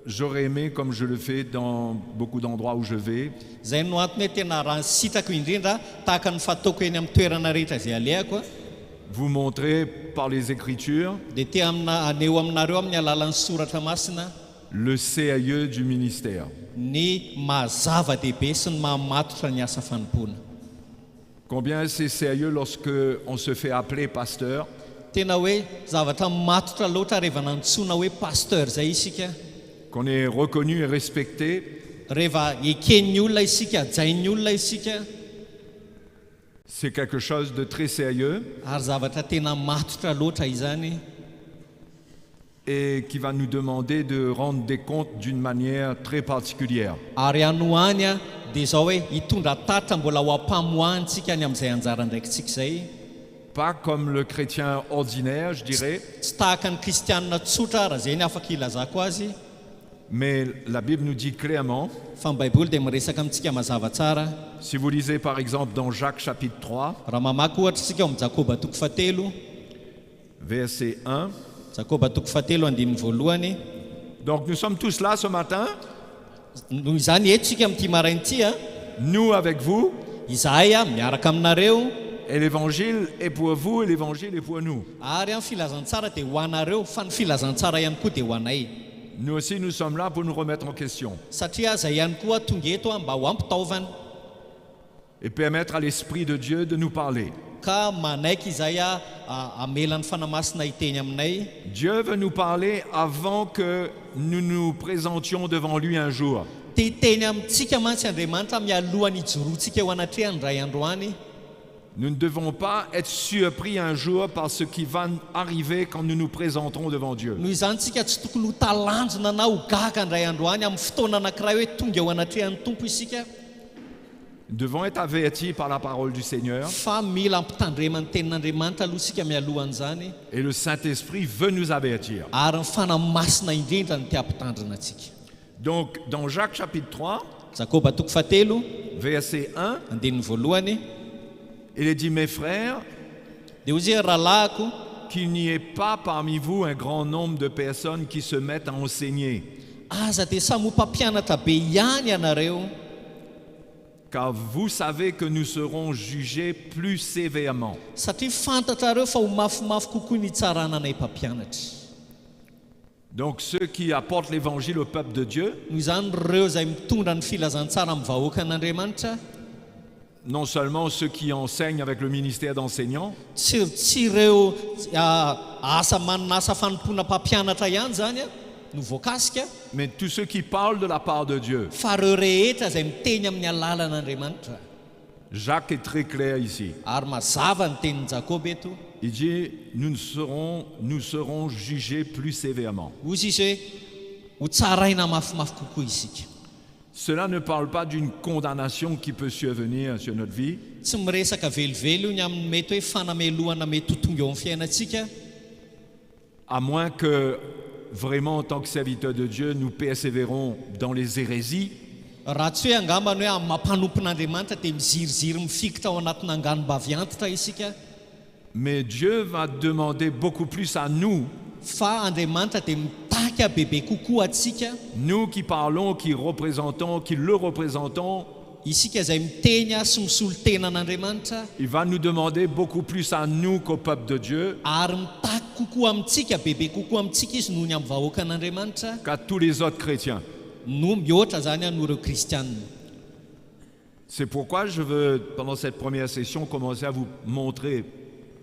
j'aurais aimé, comme je le fais dans beaucoup d'endroits où je vais, Izay no antony hoe tena raha ny sitrako indrindra tahaka ny fataoko eny amin'ny toerana rehetra izay alehako, vous montrer par les Écritures dia te aneo aminareo amin'ny alalan'ny soratra masina le sérieux du ministère. ny mahazava-dehibe sy ny mahamatotra ny asa fanompoana. Combien c'est sérieux lorsque on se fait appeler pasteur, Tena hoe zavatra matotra loatra rehefa nantsoina hoe pasteur izay isika, qu'on est reconnu et respecté, rehefa eken'ny olona isika, jain'ny olona isika, c'est quelque chose de très sérieux ary zavatra tena matotra loatra izany, et qui va nous demander de rendre des comptes d'une manière très particulière. ary anohany dia izao hoe hitondra tatra mbola ho ampamoahantsika ny amin'izay anjara ndraikitsika izay, Pas comme le chrétien ordinaire, je dirais, tsy tahaka ny kristianina tsotra raha izay ny afaka ilazako azy, mais la Bible nous dit clairement, fa ny baiboly dia miresaka amintsika mazava tsara. si vous lisez par exemple dans Jacques chapitre 3, Raha mamaky ohatra isika ao amin'ny Jakoba toko fahatelo, verset 1. Jakoba toko fahatelo andininy voalohany. Donc nous sommes tous là ce matin, Noho izany eto isika amin'ity marain'ity, nous avec vous, izahay miaraka aminareo, et l'évangile est pour vous et l'évangile est pour nous. ary ny filazantsara dia ho anareo, fa ny filazantsara ihany koa dia ho anay, Nous aussi nous sommes là pour nous remettre en question satria zay ihany koa tonga eto mba ho ampitaovana et permettre à l'Esprit de Dieu de nous parler. ka manaiky izay amela ny fanamasina hiteny aminay. Dieu veut nous parler avant que nous nous présentions devant lui un jour. Te hiteny amintsika mantsy Andriamanitra mialohany hijorontsika eo anatrehany ray androany. Nous ne devons pas être surpris un jour par ce qui va arriver quand nous nous présenterons devant Dieu. Noho izany tsika tsy tokony ho talanjona na ho gaga ndray androany amin'ny fotoana anankiray hoe tonga eo anatrehan'ny tompo isika, Nous devons être avertis par la parole du Seigneur fa mila ampitandreman'ny tenin'Andriamanitra aloha isika mialohan'izany, et le Saint-Esprit veut nous avertir. ary ny fanamasina indrindra ny te ampitandrina antsika. Donc dans Jacques chapitre 3, Jakoba toko fahatelo verset 1, andininy voalohany, il est dit: mes frères, dia hozy hoe rahalahiko, qu'il n'y ait pas parmi vous un grand nombre de personnes qui se mettent à enseigner, aza dia samy ho mpampianatra be ihany ianareo, car vous savez que nous serons jugés plus sévèrement. satria fantatrareo fa ho mafimafy kokoa ny itsarana anay mpampianatra. Donc ceux qui apportent l'évangile au peuple de Dieu, noho izany reo izay mitondra ny filazantsara amin'ny vahoaka an'Andriamanitra, non seulement ceux qui enseignent avec le ministère d'enseignant, tsy ireo asa manana asa fanompoana mpampianatra ihany zany no voakasika, mais tous ceux qui parlent de la part de Dieu. fa reo rehetra izay miteny amin'ny alalan'Andriamanitra. Jacques est très clair ici. Ary mazava ny tenin'ny Jakoba eto. Il dit, nous serons jugés plus sévèrement. Ozy izy hoe ho tsaraina mafimafy kokoa isika. Cela ne parle pas d'une condamnation qui peut survenir sur notre vie, Tsy miresaka velively io ny amin'ny mety hoe fanamelohana mety ho tonga eo amin'ny fiainantsika, à moins que vraiment en tant que serviteurs de Dieu, nous persévérons dans les hérésies, raha tsy hoe angambany hoe amin'ny mampanompon'Andriamanitra dia miziriziry mifikitra ao anatin'ny anganom-bavy antitra isika, mais Dieu va demander beaucoup plus à nous, fa Andriamanitra dia mitaka bebe kokoa atsika, nous qui parlons, qui représentons, qui le représentons. isika izay miteny sy misolo tenan'Andriamanitra, Il va nous demander beaucoup plus à nous qu'au peuple de Dieu, ary mitaka kokoa amintsika, bebe kokoa amintsika izy noho ny amin'ny vahoakan'Andriamanitra, qu'à tous les autres chrétiens. no mihoatra zany a noho ireo kristianina. C'est pourquoi je veux, pendant cette première session, commencer à vous montrer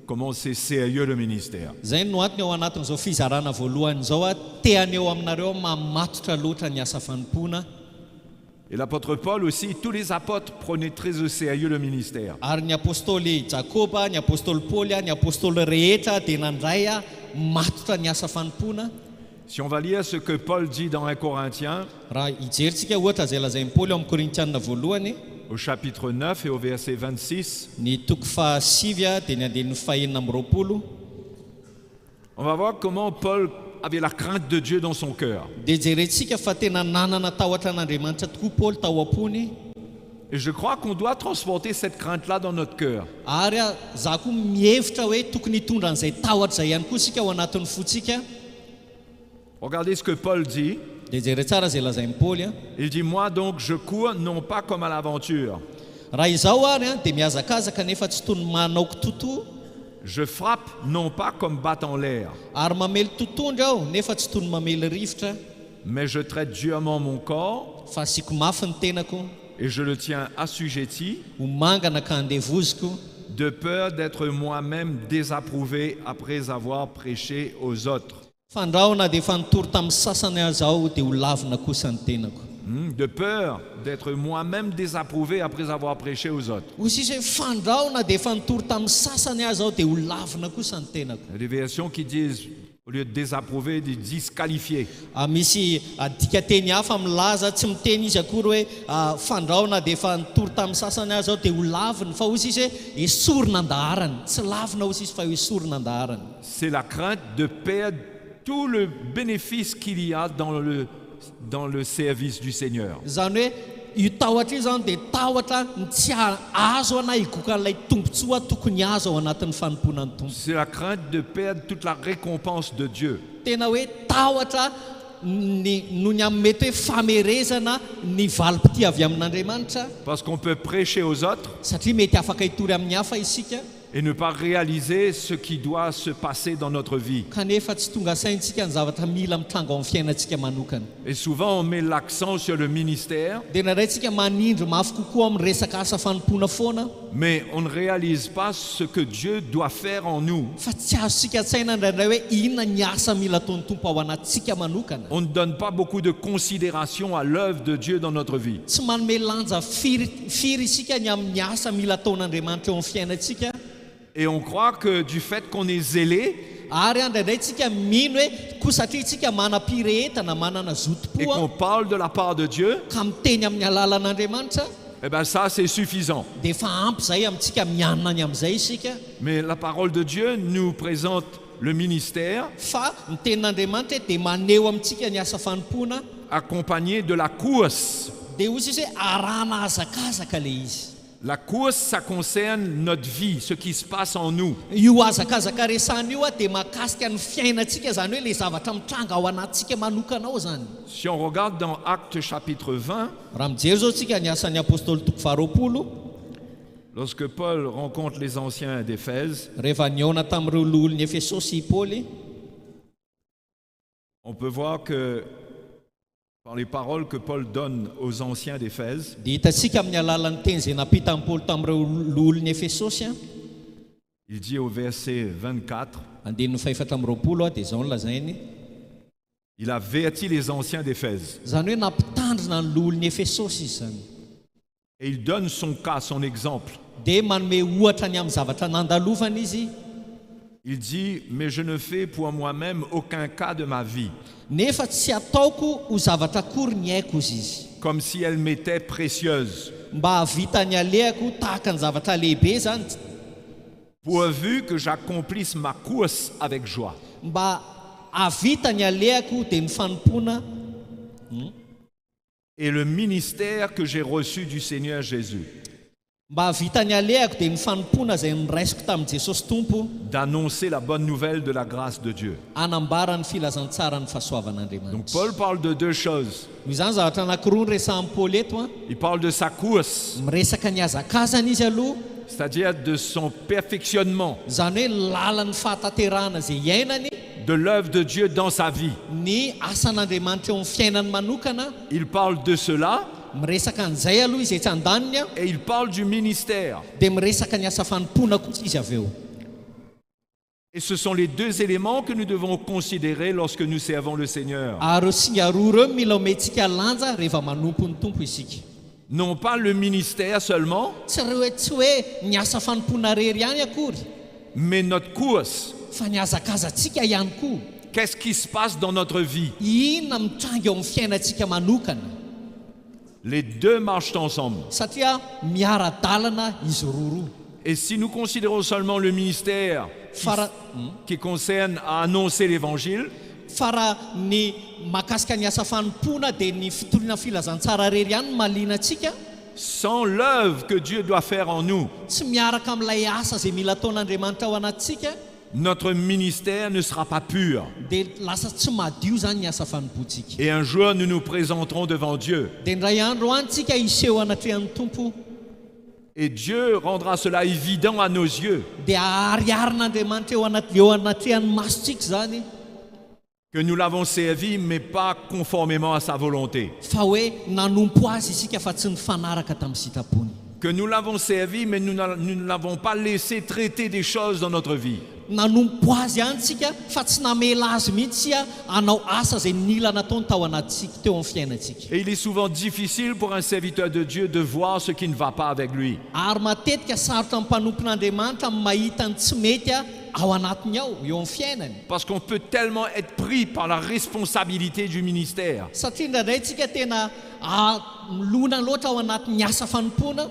comment c'est sérieux le ministère. Zay no antony ao anatin'izao fizarana voalohany izao te aneo aminareo mamatotra loatra ny asa fanompoana. Et l'apôtre Paul aussi, tous les apôtres prenaient très au sérieux le ministère. Ary ny apôstôly Jakoba, ny apôstôly Paoly, ny apôstôly rehetra dia nandray matotra ny asa fanompoana. Si on va lire ce que Paul dit dans 1 Corinthiens, Raha ijerintsika ohatra izay lazain'ny Paoly ao amin'ny Korintianina voalohany, au chapitre 9 et au verset 26, ny toko fahasivy dia ny andehan'ny fahenina amby roapolo, on va voir comment Paul avait la crainte de Dieu dans son cœur. dia jerentsika fa tena nanana tahotra an'Andriamanitra tokoa Paoly tao am-pony. Et je crois qu'on doit transporter cette crainte-là dans notre cœur. Ary za koa mihevitra hoe tokony hitondra an'izay tahotra izay ihany koa sika ao anatin'ny fotsika. Regardez ce que Paul dit. Dia jere tsara izay lazain'ny Paoly Il dit, moi donc je cours non pas comme à l'aventure. raha izao ary dia mihazakazaka nefa tsy toy ny manaoko totoa, Je frappe non pas comme battant l'air, ary mamely totondry aho nefa tsy toy ny mamely rivotra, mais je traite durement mon corps fa asiako mafy ny tenako, et je le tiens assujetti, ho mangana ka handevoziko, de peur d'être moi-même désapprouvé après avoir prêché aux autres. fandrahona dia efa nitory tamin'ny sasany azaho dia ho lavina kosa ny tenako. De peur d'être moi-même désapprouvé après avoir prêché aux autres. Ozy izy hoe fandrahona dia efa nitory tamin'ny sasany azaho dia ho lavina kosa ny tenako. Il y a des versions qui disent, au lieu de désapprouvé, de disqualifié. Misy dika teny hafa milaza tsy miteny izy akory hoe fandrahona dia efa nitory tamin'ny sasany azaho dia ho lavina, fa ozy izy hoe esorina andaharany, tsy lavina ozy izy fa ho esorina andaharany. C'est la crainte de perdre tout le bénéfice qu'il y a dans le service du Seigneur. Zany hoe io tahotra io zany dia tahotra ny tsy azo ana higokan'ilay tombontsoa tokony azo ao anatin'ny fanomponan'ny tompo. C'est la crainte de perdre toute la récompense de Dieu. Tena hoe tahotra noho ny amin'ny mety hoe famerezana ny valim-pity avy amin'Andriamanitra, Parce qu'on peut prêcher aux autres satria mety afaka hitory amin'ny hafa isika et ne pas réaliser ce qui doit se passer dans notre vie. kanefa tsy tonga saintsika ny zavatra mila mitranga ao amin'ny fiainantsika manokana. Et souvent on met l'accent sur le ministère, Dia naraintsika manindry mafy kokoa amin'ny resaka asa fanompoana foana, mais on ne réalise pas ce que Dieu doit faire en nous. fa tsy azosika tsaina indraindray hoe inona ny asa mila ataon'ny tompo ao anatsika manokana. On ne donne pas beaucoup de considération à l'œuvre de Dieu dans notre vie. Tsy manome lanja firy isika ny amin'ny asa mila ataon'Andriamanitra eo amin'ny fiainantsika. Et on croit que du fait qu'on est zélé Ary indraindray tsika mino hoe koa satria tsika manam-pirehetana manana et zotom-po qu'on parle de la part de Dieu, ka miteny amin'ny alalan'Andriamanitra, eh bien ça c'est suffisant. dia efa ampy zay amintsika mianina ny amin'izay isika. Mais la parole de Dieu nous présente le ministère Fa ny tenin'Andriamanitra dia maneho amintsika ny asa fanompoana, accompagné de la course. dia ozy izy hoe arahana hazakazaka le izy. La course, ça concerne notre vie, ce qui se passe en nous. Io hazakazaka resahana io dia mahakasika ny fiainantsika, zany hoe le zavatra mitranga ao anatsika manokana ao zany. Si on regarde dans Actes chapitre 20, Raha mijery zao tsika ny asan'ny apôstôly toko faharoapolo, lorsque Paul rencontre les anciens d'Éphèse, rehefa niaona tamin'ireo loholon'ny Efesosy i Paoly, on peut voir que par les paroles que Paul donne aux anciens d'Éphèse, dia hitantsika amin'ny alalan'ny teny izay napita amin'ny Paoly tamin'ireo olon'ny Efesosy a, il dit au verset 24, andininy fahefatra amin'ny roapolo a dia izao no lazainy. il avertit les anciens d'Éphèse. Zany hoe nampitandrina ny olon'ny Efesosy izy zany. Et il donne son cas, son exemple. Dia manome ohatra ny amin'ny zavatra nandalovana izy. Il dit, mais je ne fais pour moi-même aucun cas de ma vie, Nefa tsy ataoko ho zavatra akory ny aiko izy izy. comme si elle m'était précieuse, Mba havita ny alehako tahaka ny zavatra lehibe zany. pourvu que j'accomplisse ma course avec joie. Mba havita ny alehako dia ny fanompona Et le ministère que j'ai reçu du Seigneur Jésus, mba havita ny alehako dia ny fanompona izay niraisiko tamin'i Jesosy Tompo, d'annoncer la bonne nouvelle de la grâce de Dieu. anambara ny filazantsara ny Donc fahasoavan'Andriamanitra. Paul parle de deux choses. Noho izany zavatra anankiroa ny resahan'ny Paoly eto a, Il parle de sa course, miresaka ny hazakazana izy aloha, c'est-à-dire de son perfectionnement, zany hoe lalan'ny fahatanterahana izay iainany, de l'œuvre de Dieu dans sa vie. ny asan'Andriamanitra eo amin'ny fiainany manokana. Il parle de cela Miresaka an'izay aloha izy tsy andaniny a, et il parle du ministère. dia miresaka ny asa fanompona kosa izy avy eo. Et ce sont les deux éléments que nous devons considérer lorsque nous servons le Seigneur. Ary singa roa ireo mila omentsika lanja rehefa manompo ny tompo isika. Non pas le ministère seulement, Tsy hoe ny asa fanompona rery ihany akory, mais notre course. fa ny hazakazantsika ihany koa. Qu'est-ce qui se passe dans notre vie? Inona mitranga eo amin'ny fiainantsika manokana, Les deux marchent ensemble. satria miara-dalana izy roa. Et si nous considérons seulement le ministère Fara qui concerne à annoncer l'évangile, fa raha ny mahakasika ny asa fanompona dia ny fitoriana filazantsara rery ihany no mahaliana antsika, sans l'œuvre que Dieu doit faire en nous, tsy miaraka amin'ilay asa izay mila ataon'Andriamanitra ao anatintsika, notre ministère ne sera pas pur. dia lasa tsy madio zany ny asa fanompontsika. Et un jour, nous nous présenterons devant Dieu. Dia indray andro antsika iseho anatrehan'ny tompo, Et Dieu rendra cela évident à nos yeux, dia ahariarin'Andriamanitra eo anatrehan'ny masontsika zany, que nous l'avons servi, mais pas conformément à sa volonté. fa hoe nanompo azy isika fa tsy nifanaraka tamin'ny sitrapony. Que nous l'avons servi, mais nous ne l'avons pas laissé traiter des choses dans notre vie. Nanompo azy ihany tsika fa tsy namela azy mihitsy a hanao asa izay nila nataony tao anatsika teo amin'ny fiainantsika. Et il est souvent difficile pour un serviteur de Dieu de voir ce qui ne va pas avec lui. Ary matetika sarotra amin'ny mpanompon'Andriamanitra mahita ny tsy mety a ao anatiny ao eo amin'ny fiainany. Parce qu'on peut tellement être pris par la responsabilité du ministère Satria indraindray tsika tena milona loatra ao anatin'ny asa fanompona,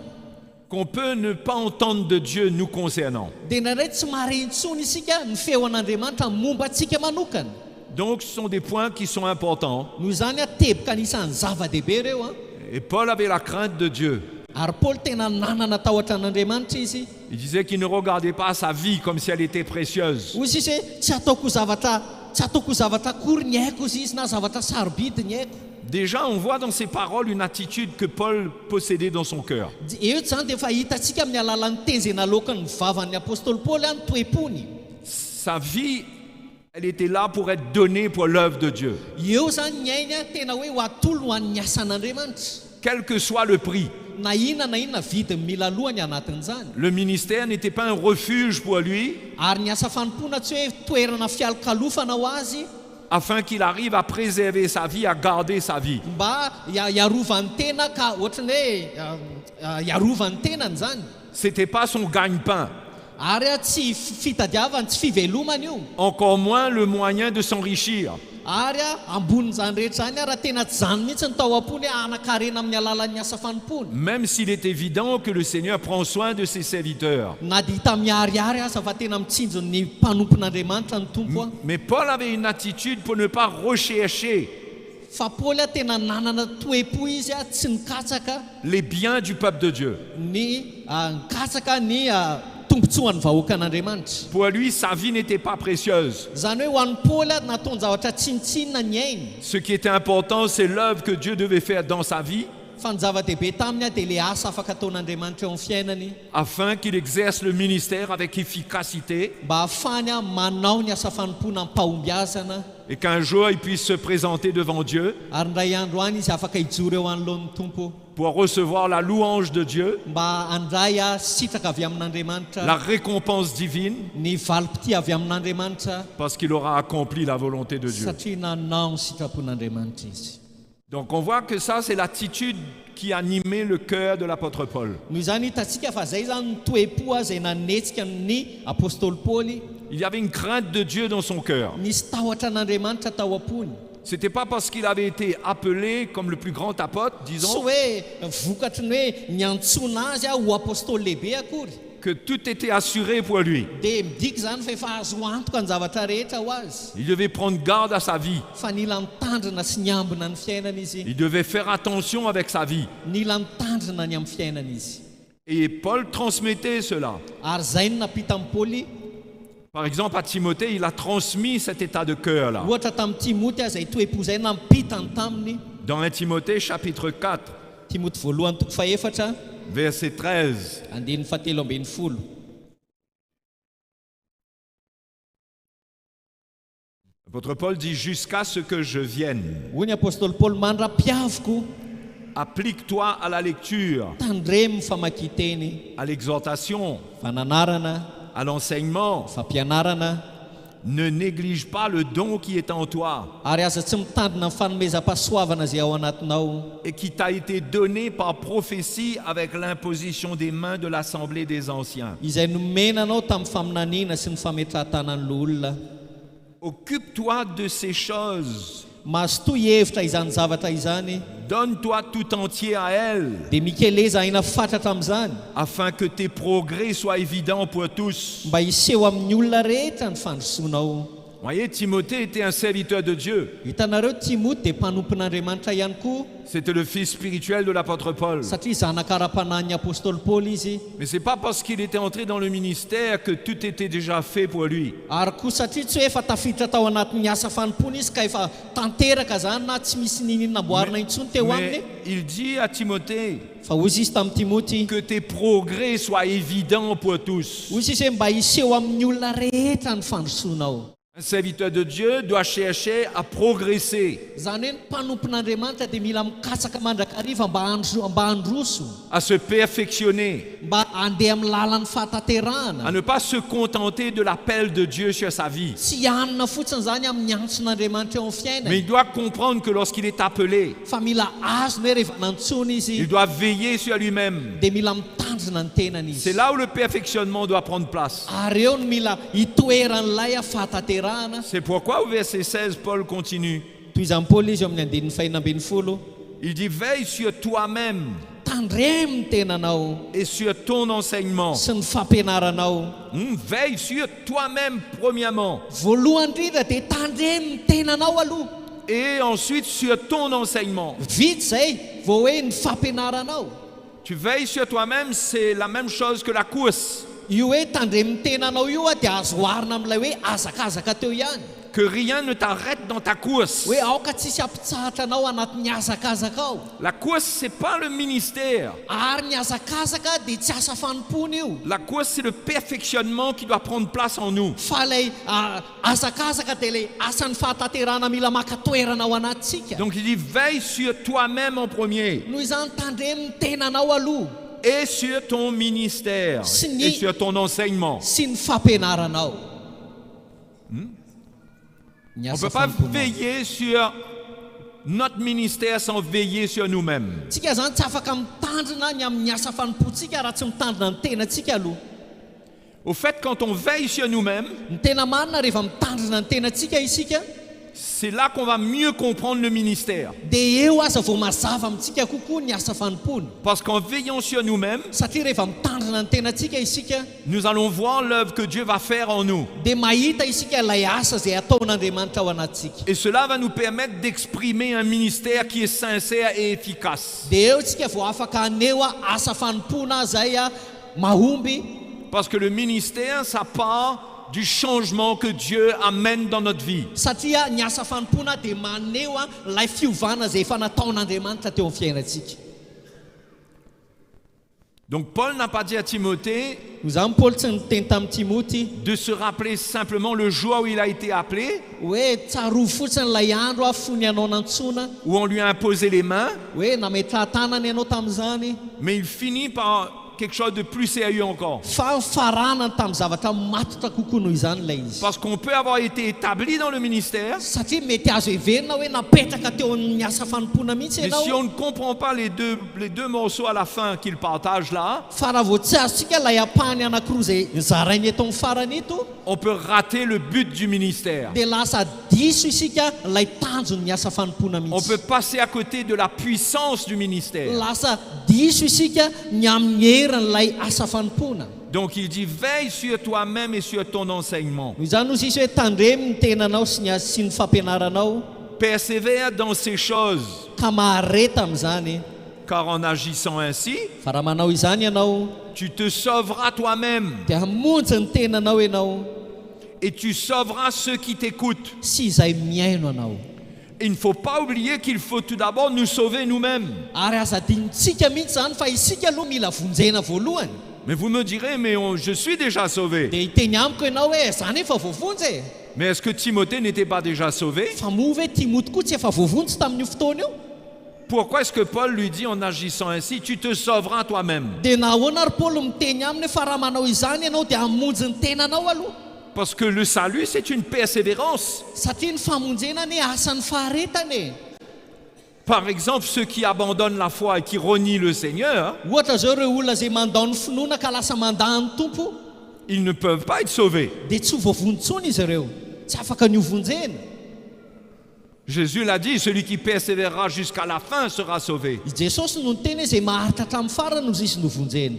qu'on peut ne pas entendre de Dieu nous concernant. dia indraindray tsy mahare intsony isika ny feon'Andriamanitra momba antsika manokana. Donc ce sont des points qui sont importants. Noho izany a teboka anisan'ny zava-dehibe ireo a. Et Paul avait la crainte de Dieu. Ary Paoly tena nanana tahotra an'Andriamanitra izy. Il disait qu'il ne regardait pas sa vie comme si elle était précieuse. Hoy izy hoe tsy ataoko zavatra akory ny aiko izy na zavatra sarobidy ny aiko. Déjà, on voit dans ses paroles une attitude que Paul possédait dans son cœur. Eo zany dia efa hitantsika amin'ny alalan'ny teny izay nalokany ny vavan'ny apôstôly Paoly any toepony. Sa vie, elle était là pour être donnée pour l'œuvre de Dieu. Eo zany ny ainy a tena hoe ho atolo ho an'ny asan'Andriamanitra. Quel que soit le prix, Na inona vidy mila lohany anatin'izany. le ministère n'était pas un refuge pour lui, Ary ny asa fanompona tsy hoe toerana fialokalofana ho azy, afin qu'il arrive à préserver sa vie, à garder sa vie. mba iarovany tena ka ohatrany hoe iarovany tenany zany. C'était pas son gagne-pain, Ary tsy fitadiavany, tsy fivelomany io. encore moins le moyen de s'enrichir. Ary ambonin'izany rehetra zany raha tena tsy zany mihitsy ny tao am-pony anakarena amin'ny alalan'ny asa fanompona. Même s'il est évident que le Seigneur prend soin de ses serviteurs. Na dia hita miharihary aza fa tena mitsinjo ny mpanompon'Andriamanitra ny tompo a. Mais Paul avait une attitude pour ne pas rechercher Fa Paoly a tena nanana toe-po izy a tsy nikatsaka les biens du peuple de Dieu. ny nikatsaka ny tombontsoan'ny vahoakan'Andriamanitra. Pour lui, sa vie n'était pas précieuse. Zany hoe ho an'ny Paoly a nataony zavatra tsinitsinina ny ainy. Ce qui était important, c'est l'œuvre que Dieu devait faire dans sa vie, Fa ny zava-dehibe taminy a dia le asa afaka ataon'Andriamanitra eo amin'ny fiainany afin qu'il exerce le ministère avec efficacité mba ahafany a manao ny asa fanompona amin'ny mpahombiazana et qu'un jour il puisse se présenter devant Dieu ary ndray andro any izy afaka hijoro eo anoloan'ny tompo pour recevoir la louange de Dieu, mba handray sitraka avy amin'Andriamanitra la récompense divine, ny valim-pity avy amin'Andriamanitra parce qu'il aura accompli la volonté de Dieu. satria nanao ny sitrapon'Andriamanitra izy. Donc on voit que ça, c'est l'attitude qui animait le cœur de l'apôtre Paul. Noho izany hitantsika fa zay zany ny toe-po zay nanetsika ny apôstôly Paoly. Il y avait une crainte de Dieu dans son cœur. Nisy tahotra n'Andriamanitra tao am-pony. C'était pas parce qu'il avait été appelé comme le plus grand apôtre, Tsy disons, hoe vokatry ny hoe niantsona azy ho apôstôly lehibe akory que tout était assuré pour lui. dia midika zany fa efa azo antoka ny zavatra rehetra ho azy Il devait prendre garde à sa vie. fa nila mitandrina sy niambina ny fiainana izy. Il devait faire attention avec sa vie. Nila mitandrina ny amin'ny fiainana izy. Et Paul transmettait cela. Ary zay no napita amin'ny Paoly. Par exemple, à Timothée, il a transmis cet état de cœur-là. Ohatra tamin'ny Timoty zay toe-po zay nampitany taminy. Dans 1 Timothée, chapitre 4, Timoty voalohany toko faefatra verset 13. andininy fahatelo ambin'ny folo. L'apôtre Paul dit « Jusqu'à ce que je vienne, Hoy ny apôstôly Paoly mandra-piavoko applique-toi à la lecture, tandremo famaky-teny, à l'exhortation, fananarana, à l'enseignement. fampianarana, Ne néglige pas le don qui est en toi ary aza tsy mitandrina amin'ny fanomezam-pahasoavana zay ao anatinao et qui t'a été donné par prophétie avec l'imposition des mains de l'assemblée des anciens. izay nomenanao tamin'ny faminaniana sy ny fametrahantanan'ny olona. Occupe-toi de ces choses. Mahazo toy hevitra izany zavatra izany Donne-toi tout entier à elles, dia mikeleza aina fatratra amin'izany afin que tes progrès soient évidents pour tous. mba hiseho amin'ny olona rehetra ny fandrosoanao. Voyez, Timothée était un serviteur de Dieu. Hitanareo Timoty dia mpanompon'Andriamanitra ihany koa C'était le fils spirituel de l'apôtre Paul. satria zanakara-panahin'ny apôstôly Paoly izy. Mais c'est pas parce qu'il était entré dans le ministère que tout était déjà fait pour lui. Ary koa satria tsy hoe efa tafiditra tao anatin'ny asa fanompony izy ka efa tanteraka zany na tsy misy ninina namboarina intsony teo aminy. Mais il dit à Timothée Fa hozy izy tamin'ny Timoty, que tes progrès soient évidents pour tous. hozy izy hoe mba hiseho amin'ny olona rehetra ny fandrosoanao. Un serviteur de Dieu doit chercher à progresser, Zany hoe ny mpanompon'Andriamanitra dia mila mikatsaka mandrakariva mba handroso, à se perfectionner, mba handeha amin'ny lalan'ny à fahatanterahana. ne pas se contenter de l'appel de Dieu sur sa vie. Tsy hanina fotsiny zany amin'ny antson'Andriamanitra eo amin'ny Mais fiainana. il doit comprendre que lorsqu'il est appelé, Fa mila azony hoe rehefa nantsona il izy doit veiller sur lui-même. dia mila mitandrina ny tenany C'est izy. là où le perfectionnement doit prendre place. Ary eo no mila hitoeran'ilay fahatanterahana. C'est pourquoi au verset 16, Paul continue. Toy izany Paoly izy eo amin'ny andininy fahinana ambin'ny folo. Il dit, veille sur toi-même Tandremo ny tenanao et sur ton enseignement. sy ny fampianaranao. Veille sur toi-même premièrement Voalohany indrindra dia tandremo ny tenanao aloha. et ensuite sur ton enseignement. Vitsy zay vao hoe ny fampianaranao. Tu veilles sur toi-même, c'est la même chose que la course. Io hoe tandremo ny tenanao io dia azo oharina amin'ilay hoe azakazaka teo ihany. Que rien ne t'arrête dans ta course. Hoe aoka tsisy ampitsahatra anao anatin'ny azakazaka ao. La course, c'est pas le ministère. Ary ny azakazaka dia tsy asa fanompony io. La course, c'est le perfectionnement qui doit prendre place en nous. Fa ilay azakazaka dia ilay asan'ny fahatanterahana mila maka toerana ao anatsika. Donc il dit, veille sur toi-même en premier Noho izany tandremo ny tenanao aloha et sur ton ministère et sur ton enseignement. sy ny fampianaranao. Ny On ne asa peut pas fanomponao. veiller sur notre ministère sans veiller sur nous-mêmes. Tsika zany tsy afaka mitandrina ny amin'ny asa fanompontsika raha tsy mitandrina ny tenantsika aloha. Au fait, quand on veille sur nous-mêmes, Ny tena marina rehefa mitandrina ny tenantsika isika c'est là qu'on va mieux comprendre le ministère. dia eo aza vao mazava amintsika kokoa ny asa fanompony. Parce qu'en veillant sur nous-mêmes, Satria rehefa mitandrina ny tenantsika isika nous allons voir l'œuvre que Dieu va faire en nous. dia mahita isika ilay asa izay ataon'Andriamanitra ao anatsika. Et cela va nous permettre d'exprimer un ministère qui est sincère et efficace. Dia eo tsika vao afaka aneo asa fanompona zay mahomby. Parce que le ministère, ça part du changement que Dieu amène dans notre vie. Satria ny asa fanompona dia maneho ilay fiovana izay efa nataon'Andriamanitra teo amin'ny fiainantsika. Donc Paul n'a pas dit à Timothée, Izany Paoly tsy niteny tamin'ny Timoty de se rappeler simplement le jour où il a été appelé, hoe tsarovo fotsiny lay andro afony ianao nantsona où on lui a imposé les mains, hoe nametra tanana ianao tamin'izany mais il finit par quelque chose de plus sérieux encore. fa faranany tamin'ny zavatra matotra kokoa noho izany ilay izy Parce qu'on peut avoir été établi dans le ministère, satria mety azo heverina hoe napetraka teo amin'ny asa fanompoana mihitsy mais si ianao on ne comprend pas les deux morceaux à la fin qu'il partage là, fa raha vao tsy azontsika lay ampahany anankiroa zay zarainy eto amin'ny farany ito on peut rater le but du ministère. dia lasa diso isika lay tanjon'ny asa fanompoana On peut mihitsy passer à côté de la puissance du ministère. lasa diso isika ny amin'ny herin'lay asa fanompoana Donc il dit, veille sur toi-même et sur ton enseignement. noho izany ozy izy hoe tandremy ny tenanao sy ny fampianaranao Persévère dans ces choses, ka mahareta amin'izany car en agissant ainsi, fa raha manao izany ianao tu te sauveras toi-même dia hamonjy ny tenanao ianao et tu sauveras ceux qui t'écoutent. sy izay miaino anao Il ne faut pas oublier qu'il faut tout d'abord nous sauver nous-mêmes. ary aza dinitsika mihitsy zany fa isika aloha mila vonjena voalohany Mais vous me direz, mais je suis déjà sauvé. dia hiteny amiko ianao hoe zany efa voavonjy e Mais est-ce que Timothée n'était pas déjà sauvé? fa mova hoe timoty koa tsy efa voavonjy tamin'io fotoana io Pourquoi est-ce que Paul lui dit en agissant ainsi, tu te sauveras toi-même? dia nahoana ary paoly miteny aminy fa raha manao izany ianao dia hamonjy ny tenanao aloha Parce que le salut, c'est une persévérance. satria ny famonjenany asan'ny faharetany Par exemple, ceux qui abandonnent la foi et qui renient le Seigneur, ohatra zao ireo olona zay mandao ny finoana ka lasa mandany tompo ils ne peuvent pas être sauvés. dia tsy ho voavonjitsony izy ireo tsy afaka ny hovonjena Jésus l'a dit, celui qui persévérera jusqu'à la fin sera sauvé. i jesosy no niteny hoe zay maharitra hatramin'ny farany ozy izy novonjena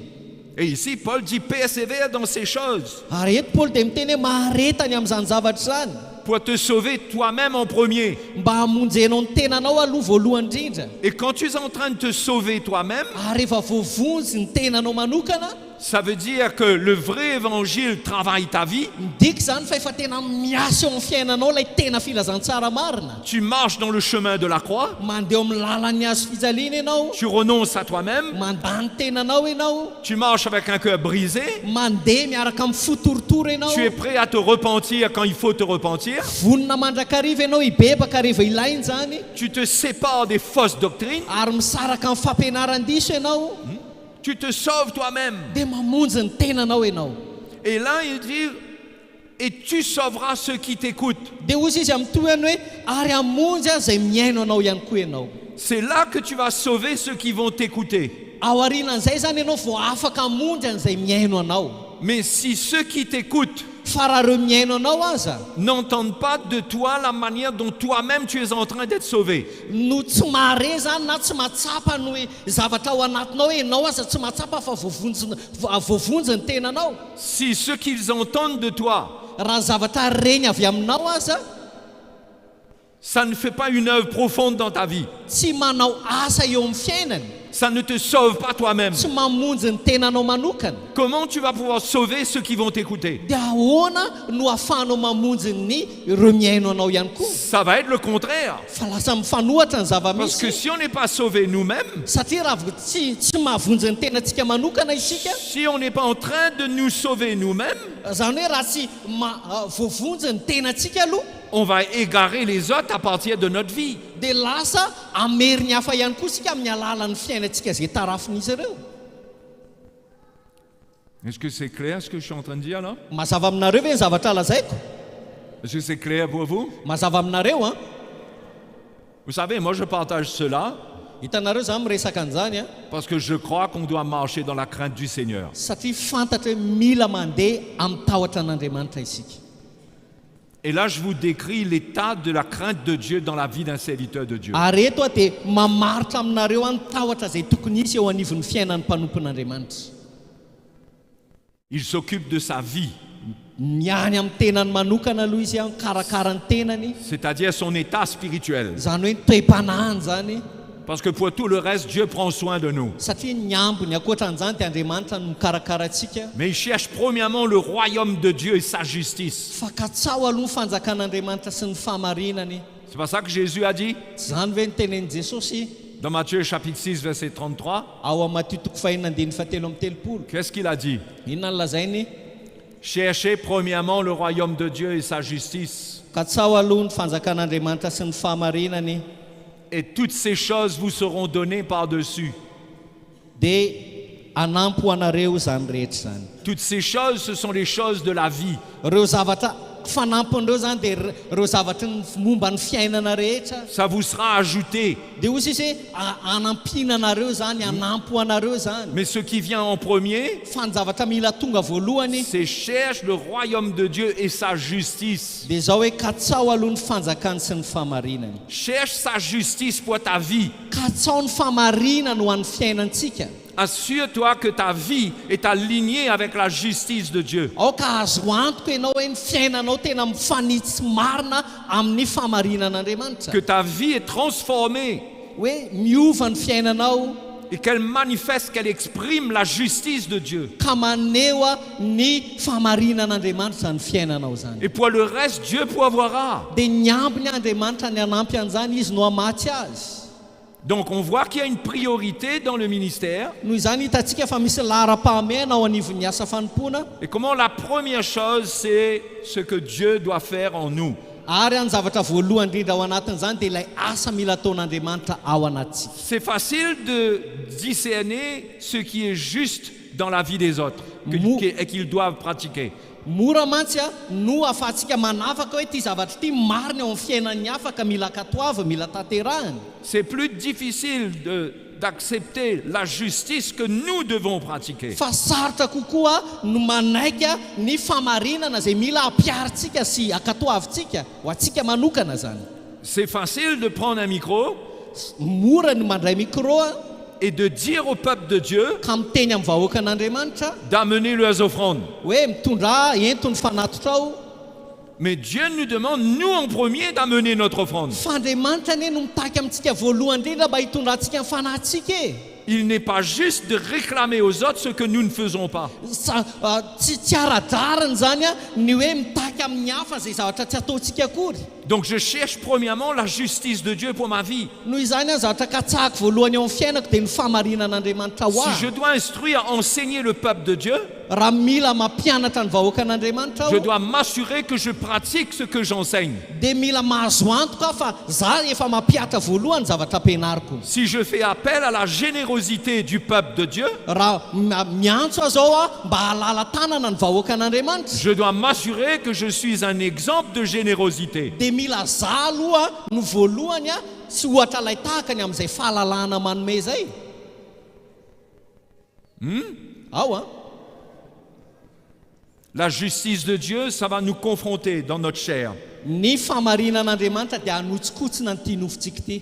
Et ici, Paul dit, persévère dans ces choses ary eto paoly dia miteny hoe maharetany amin'izany zavatra zany pour te sauver toi-même en premier. mba hamonjenao ny tenanao aloha voalohany indrindra Et quand tu es en train de te sauver toi-même, ary rehefa voavonjy ny tenanao manokana ça veut dire que le vrai évangile travaille ta vie. midika zany fa efa tena miasa eo amin'ny fiainanao ilay tena filazantsara marina Tu marches dans le chemin de la croix, mandeha amin'ny lalan'ny azo fijaliana ianao tu renonces à toi-même, mandany tenanao ianao tu marches avec un cœur brisé, mandeha miaraka amin'ny fotorotoro ianao tu es prêt à te repentir quand il faut te repentir, vonina mandrakariva ianao hibebaka rehefa ilainy zany tu te sépares des fausses doctrines, ary misaraka amin'ny fampianaran-diso ianao tu te sauves toi-même. dia mamonjy ny tenanao ianao Et là, il dit, et tu sauveras ceux qui t'écoutent. dia ozy izy amin'ny toany hoe ary hamonjy a zay miaino anao ihany koa ianao C'est là que tu vas sauver ceux qui vont t'écouter. ao arinan'izay zany ianao vao afaka hamonjy an'izay miaino anao Mais si ceux qui t'écoutent fa raha reo miaino anao aza n'entendent pas de toi la manière dont toi-même tu es en train d'être sauvé, no tsy mahare zany na tsy mahatsapa no hoe zavatra ao anatinao hoe ianao aza tsy mahatsapa fa voavonjy ny tenanao si ce qu'ils entendent de toi, raha zavatra reny avy aminao aza ça ne fait pas une œuvre profonde dans ta vie, tsy manao asa eo amin'ny fiainany ça ne te sauve pas toi-même, tsy mamonjy ny tenanao manokana comment tu vas pouvoir sauver ceux qui vont t'écouter? dia ahoana no ahafahanao mamonjy ny ireo miaino anao ihany koa Ça va être le contraire. fa lasa mifanohatra ny Parce que zava-misy si on n'est pas sauvé nous-mêmes, satria raha tsy mahavonjy ny tenantsika manokana isika si on n'est pas en train de nous sauver nous-mêmes, zany hoe raha tsy voavonjy ny tenantsika aloha on va égarer les autres à partir de notre vie. dia lasa ameriny hafa ihany koa sika amin'ny alalan'ny fiainantsika zay tarafin'izy ireo Est-ce que c'est clair ce que je suis en train de dire là? mazava aminareo ve ny zavatra lazaiko Est-ce que c'est clair pour vous? mazava aminareo a Vous savez, moi je partage cela hitanareo zany miresaka an'izany a parce que je crois qu'on doit marcher dans la crainte du Seigneur. satria fantatra hoe mila mandeha amin'ny tahotra an'Andriamanitra isika Et là, je vous décris l'état de la crainte de Dieu dans la vie d'un serviteur de Dieu. ary eto a dia mamaritra aminareo any tahotra zay tokony isy eo anivon'ny fiainan'ny mpanompon'Andriamanitra Il s'occupe de sa vie, miany amin'ny tenany manokana aloha izy a karakara ny tenany c'est-à-dire son état spirituel. zany hoe toe-panahany zany Parce que pour tout le reste, Dieu prend soin de nous. satria ny ambony ankoatran'izany dia Andriamanitra no mikarakara antsika Mais il cherche premièrement le royaume de Dieu et sa justice. fa katsao aloha ny fanjakan'Andriamanitra sy ny fahamarinany C'est pas ça que Jésus a dit? zany ve ny tenen'i Jesosy Dans Matthieu chapitre 6, verset 33, ao amin'ny Mattio toko fahinina andiny fahatelo amin'ny telopolo. qu'est-ce qu'il a dit? Inona no lazainy? Cherchez premièrement le royaume de Dieu et sa justice, Ka tsao aloha ny fanjakan'Andriamanitra sy ny fahamarinany, et toutes ces choses vous seront données par-dessus. dia anampy ho anareo zany rehetra zany. Toutes ces choses, ce sont les choses de la vie. Reo zavatra fanampin'ireo zany dia reo zavatra ny momba ny fiainana rehetra. Ça vous sera ajouté. Dia ozy izy hoe anampina anareo zany, anampy ho anareo zany. Mais ce qui vient en premier, Fa ny zavatra mila tonga voalohany c'est cherche le royaume de Dieu et sa justice. dia zao hoe katsao aloha ny fanjakany sy ny fahamarinany. Cherche sa justice pour ta vie. Katsao ny fahamarinana ho an'ny fiainantsika. Assure-toi que ta vie est alignée avec la justice de Dieu. Ao ka azo antoka ianao hoe ny fiainanao tena mifanitsy marina amin'ny fahamarinan'Andriamanitra. Que ta vie est transformée Hoe miova ny fiainanao et qu'elle manifeste, qu'elle exprime la justice de Dieu. ka maneho ny fahamarinan'Andriamanitra ny fiainanao zany. Et pour le reste, Dieu pourvoira. Dia ny ambiny Andriamanitra ny anampy an'izany izy no hamaty azy. Donc on voit qu'il y a une priorité dans le ministère. Noho izany hitantsika fa misy lara-pahamehana ao anivon'ny asa fanompoana. Et comment la première chose, c'est ce que Dieu doit faire en nous. Ary ny zavatra voalohany indrindra ao anatin'izany dia ilay asa mila ataon'Andriamanitra ao anatsika. C'est facile de discerner ce qui est juste dans la vie des autres et qu'ils doivent pratiquer. Mora mantsy no ahafahantsika manafaka hoe ty zavatra ty marina ao amin'ny fiainan'ny hafa ka mila katoava, mila tanterahany. C'est plus difficile d'accepter la justice que nous devons pratiquer. Fa sarotra kokoa no manaika ny famarinana izay mila ampiaritsika sy akatoavintsika ho antsika manokana zany. C'est facile de prendre un micro Mora ny mandray micro et de dire au peuple de Dieu ka miteny amin'ny vahoaka an'Andriamanitra d'amener leurs offrandes. hoe mitondra ento ny fanatotra ao. Mais Dieu nous demande, nous en premier, d'amener notre offrande. Fa Andriamanitra anie no mitaky amintsika voalohany indrindra mba hitondrantsika ny fanahintsika e. Il n'est pas juste de réclamer aux autres ce que nous ne faisons pas. Tsy ara-dariny zany ny hoe mitaky amin'ny hafa zay zavatra tsy ataontsika akory. Donc je cherche premièrement la justice de Dieu pour ma vie. Noho izany zavatra katsahako voalohany ao amin'ny fiainako dia ny fahamarinan'Andriamanitra ho Si je ahy. dois instruire, enseigner le peuple de Dieu, Raha mila mampianatra ny vahoaka an'Andriamanitra je aho dois m'assurer que je pratique ce que j'enseigne. dia mila mahazo antoka fa za efa mampiatra voalohany zavatra ampianariko. Si je fais appel à la générosité du peuple de Dieu, Raha miantso aho zao mba halala tanana ny vahoaka an'Andriamanitra je dois m'assurer que je suis un exemple de générosité. dia mila za aloha no voalohany sy ohatra lay tahakany amin'izay fahalalahana manome zay. Ao La justice de Dieu, ça va nous confronter dans notre chair. ny fahamarinan'Andriamanitra dia hanotsikotsina ny ity nofontsika ity.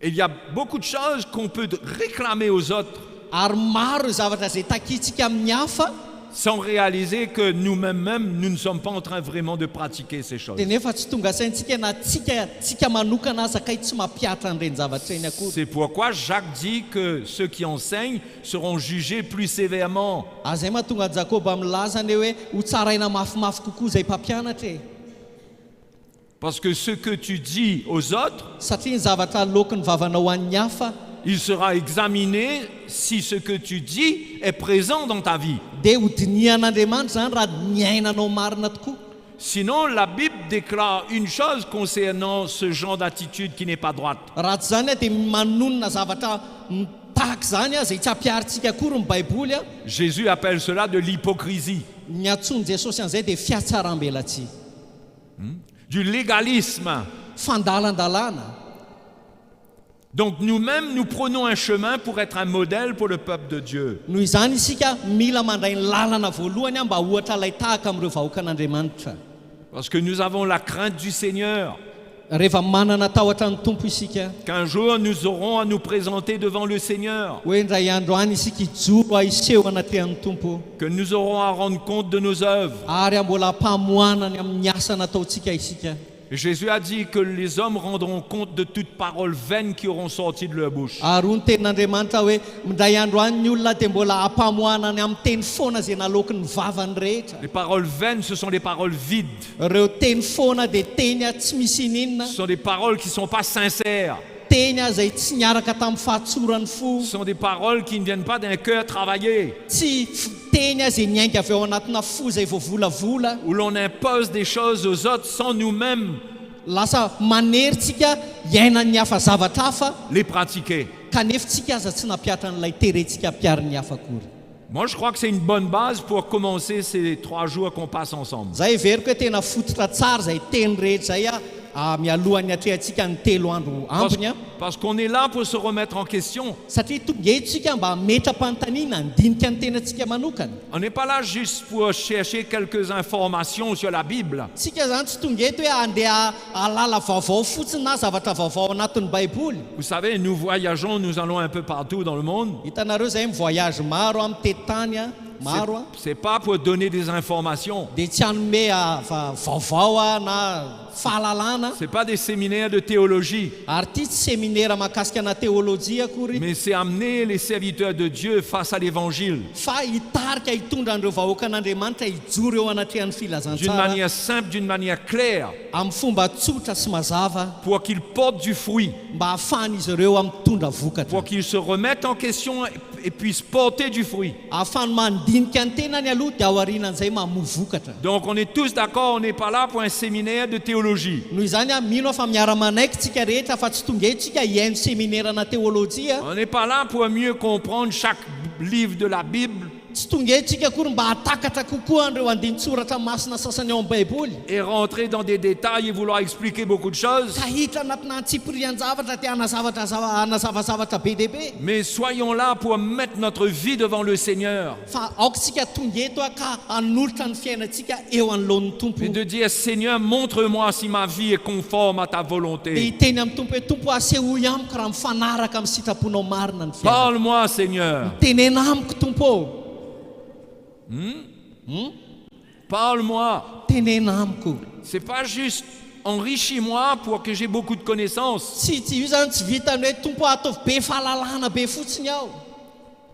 Et il y a beaucoup de choses qu'on peut réclamer aux autres Ary maro ireo zavatra izay takitsika amin'ny hafa sans réaliser que nous-mêmes, nous ne sommes pas en train vraiment de pratiquer ces choses. dia nefa tsy tonga saintsika na tsika manokana aza kay tsy mampiatra an'ireny zavatra eny akory. C'est pourquoi Jacques dit que ceux qui enseignent seront jugés plus sévèrement. Azay mahatonga Jakoba milazany hoe ho tsaraina mafimafy kokoa izay mpampianatra e. Parce que ce que tu dis aux autres, Satria ny zavatra aloky ny vavanao an'ny hafa il sera examiné si ce que tu dis est présent dans ta vie. dia hodinian'Andriamanitra zany raha ny ainanao marina tokoa. Sinon, la Bible déclare une chose concernant ce genre d'attitude qui n'est pas droite. Raha tsy zany dia manonona zavatra tahaka zany izay tsy ampiaritsika akory ny baiboly Jésus appelle cela de l'hypocrisie, ny antsony Jesosy an'izay dia fiatsaram-belatsy, du légalisme. fandalandalana. Donc nous-mêmes, nous prenons un chemin pour être un modèle pour le peuple de Dieu. Noho izany isika mila mandray ny lalana voalohany mba ohatra lay tahaka amin'ireo vahoaka an'Andriamanitra. Parce que nous avons la crainte du Seigneur, Rehefa manana tahotra ny tompo isika qu'un jour nous aurons à nous présenter devant le Seigneur, hoe indray andro any isika ijoro iseho anatehan'ny tompo, que nous aurons à rendre compte de nos œuvres. ary mbola hampamoanany amin'ny asa nataontsika isika. Et Jésus a dit que les hommes rendront compte de toute parole vaine qui auront sorti de leur bouche. Ary hoy ny tenin'Andriamanitra hoe mindray andro any ny olona dia mbola hampamoanany amin'ny teny foana izay naloky ny vavany rehetra. Les paroles vaines, ce sont des paroles vides. Ireo teny foana dia teny tsy misy ininona, Ce sont des paroles qui ne sont pas sincères. teny zay tsy niaraka tamin'ny fahatsoran'ny fo Ce sont des paroles qui ne viennent pas d'un cœur travaillé, tsy teny zay niainga avy ao anatina fo zay voavolavola où l'on impose des choses aux autres sans nous-mêmes lasa maneritsika iaina ny hafa zavatra hafa les pratiquer. kanefa tsika aza tsy nampiatra n'ilay terentsika mpiary ny hafa akory. Moi, je crois que c'est une bonne base pour commencer ces 3 jours qu'on passe ensemble. zay veriko hoe tena fototra tsara zay teny rehetra zay mialohan'ny atrehantsika ny 3 andro ambony a Parce qu'on est là pour se remettre en question. satria tonga etsika mba metra-panontaniana andinika ny tenantsika manokana. On n'est pas là juste pour chercher quelques informations sur la Bible. tsika zany tsy tonga eto hoe andeha alala vaovao fotsiny na zavatra vaovao anatin'ny baiboly. Vous savez, nous voyageons, nous allons un peu partout dans le monde. hitanareo zay mivoyage maro amin'ny tetany a maro a C'est pas pour donner des informations. dia tsy hanome vaovao a na fahalalana C'est pas des séminaires de théologie. ary ty tsy séminaire mahakasika na théolojia akory Mais c'est amener les serviteurs de Dieu face à l'évangile. fa hitarika hitondra an'ireo vahoaka an'andriamanitra hijoro eo anatrehan'ny D'une filazantsara manière simple, d'une manière claire, amin'ny fomba tsotra sy mazava pour qu'ils portent du fruit, mba hahafahan'izy ireo amin'ny mitondra vokatra pour qu'ils se remettent en question et puissent porter du fruit. ahafahany mandinika ny tenany aloha dia ao arinan'izay mamoa vokatra. Donc on est tous d'accord, on n'est pas là pour un séminaire de théologie. noho izany a mino fa miara-manaiky tsika rehetra fa tsy tonga etsika hiaino séminaire na théolojia On n'est pas là pour mieux comprendre chaque livre de la Bible tsy tonga etsika akory mba hatakatra kokoa an'ireo andini-tsoratra masina sasany ao amin'ny baiboly et rentrer dans des détails et vouloir expliquer beaucoup de choses. ka hitra anatina antsipirian-javatra dia hanazavazavatra be dehibe. Mais soyons là pour mettre notre vie devant le Seigneur fa aokotsika tonga eto a ka hanolotra ny fiainantsika eo anoloan'ny tompo et de dire Seigneur, montre-moi si ma vie est conforme à ta dia volonté. hiteny amin'ny tompo hoe tompo asehoy amiko raha mifanaraka amin'ny sitraponao marina ny fiainana. Parle-moi, Seigneur. tenena amiko tompo Parle-moi. tenena amiko. C'est pas juste enrichis-moi pour que j'ai beaucoup de connaissances. tsy io zany tsy vitany hoe tompo ataovy be fahalalana be fotsiny ao.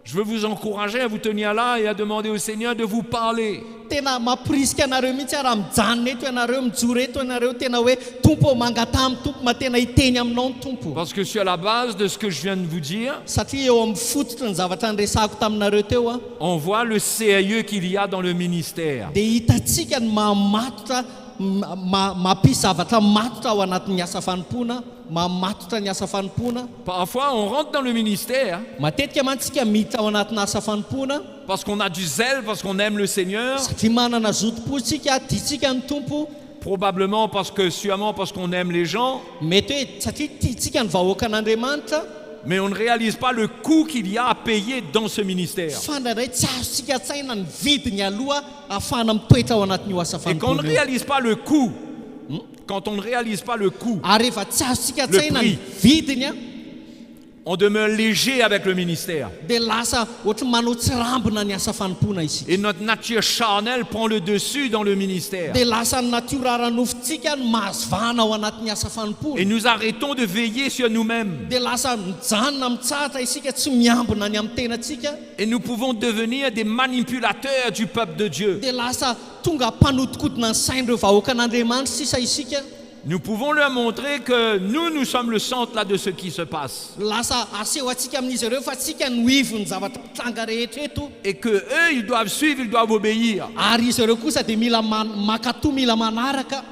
Je veux vous encourager à vous tenir là et à demander au Seigneur de vous parler. tena mampirisika anareo mihitsy raha mijanona eto ianareo mijoro eto ianareo tena hoe tompo mangatamy tompo ma tena hiteny aminao ny tompo. Parce que sur la base de ce que je viens de vous dire, satria eo amin'ny fototra ny zavatra nyresahako taminareo teo a on voit le sérieux qu'il y a dans le ministère. dia hitatsika ny mamatotra mampisy zavatra matotra ao anatin'ny asa fanompona mamatotra ny asa fanompona. Parfois, on rentre dans le ministère matetika mantsika miditra ao anatin'ny asa fanompona parce qu'on a du zèle, parce qu'on aime le Seigneur, satria manana zotom-potsika tiatsika ny tompo. probablement sûrement parce qu'on aime les gens, mety hoe satria tiatsika ny vahoaka an'andriamanitra mais on ne réalise pas le coût qu'il y a à payer dans ce ministère. fa ndraindray tsy azontsika tsaina ny vidiny aloha ahafahana mitoetra ao anatin'io asa Et quand on ne fanompona io. réalise pas le coût, quand on ne réalise pas le coût, ary rehefa tsy azontsika Le tsaina ny prix. vidiny a on demeure léger avec le ministère. dia lasa ohatry manao tsy rambona ny asa fanompona isika. Et notre nature charnelle prend le dessus dans le ministère. dia lasa ny natiora ara-nofontsika ny mahazovana ao anatin'ny asa fanompona. Et nous arrêtons de veiller sur nous-mêmes. dia lasa mijanona mitsahatra isika tsy miambina ny amin'ny tenatsika. Et nous pouvons devenir des manipulateurs du peuple de Dieu. dia lasa tonga mpanodikotina ny sain'ireo vahoaka an'andriamanitra sisa isika. Nous pouvons leur montrer que nous sommes le centre là de ce qui se passe. lasa aseho atsika amin'izy ireo fa tsika no ivo ny zavatra mitranga rehetra eto. Et que eux, ils doivent suivre, ils doivent obéir. ary izy ireo kosa dia mila makatoa mila manaraka.